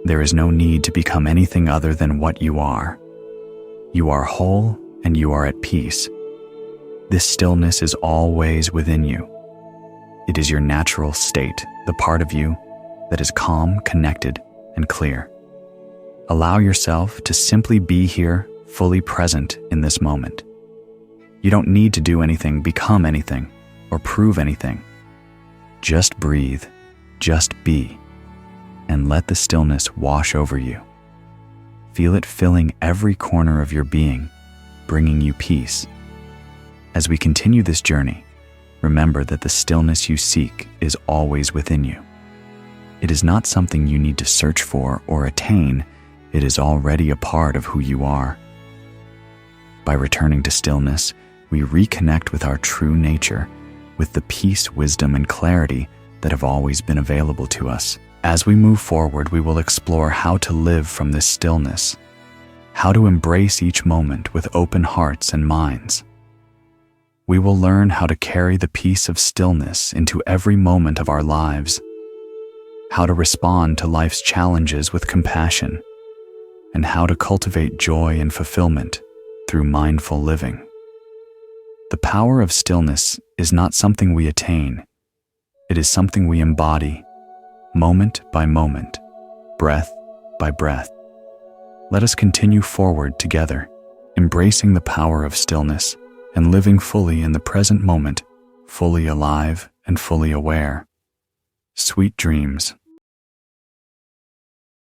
[SPEAKER 1] There is no need to become anything other than what you are. You are whole and you are at peace. This stillness is always within you. It is your natural state, the part of you that is calm, connected, and clear. Allow yourself to simply be here, fully present in this moment. You don't need to do anything, become anything, or prove anything. Just breathe, just be, and let the stillness wash over you. Feel it filling every corner of your being, bringing you peace. As we continue this journey, remember that the stillness you seek is always within you. It is not something you need to search for or attain. It is already a part of who you are. By returning to stillness, we reconnect with our true nature, with the peace, wisdom, and clarity that have always been available to us. As we move forward, we will explore how to live from this stillness, how to embrace each moment with open hearts and minds. We will learn how to carry the peace of stillness into every moment of our lives, how to respond to life's challenges with compassion, and how to cultivate joy and fulfillment through mindful living. The power of stillness is not something we attain. It is something we embody, moment by moment, breath by breath. Let us continue forward together, embracing the power of stillness and living fully in the present moment, fully alive and fully aware. Sweet dreams.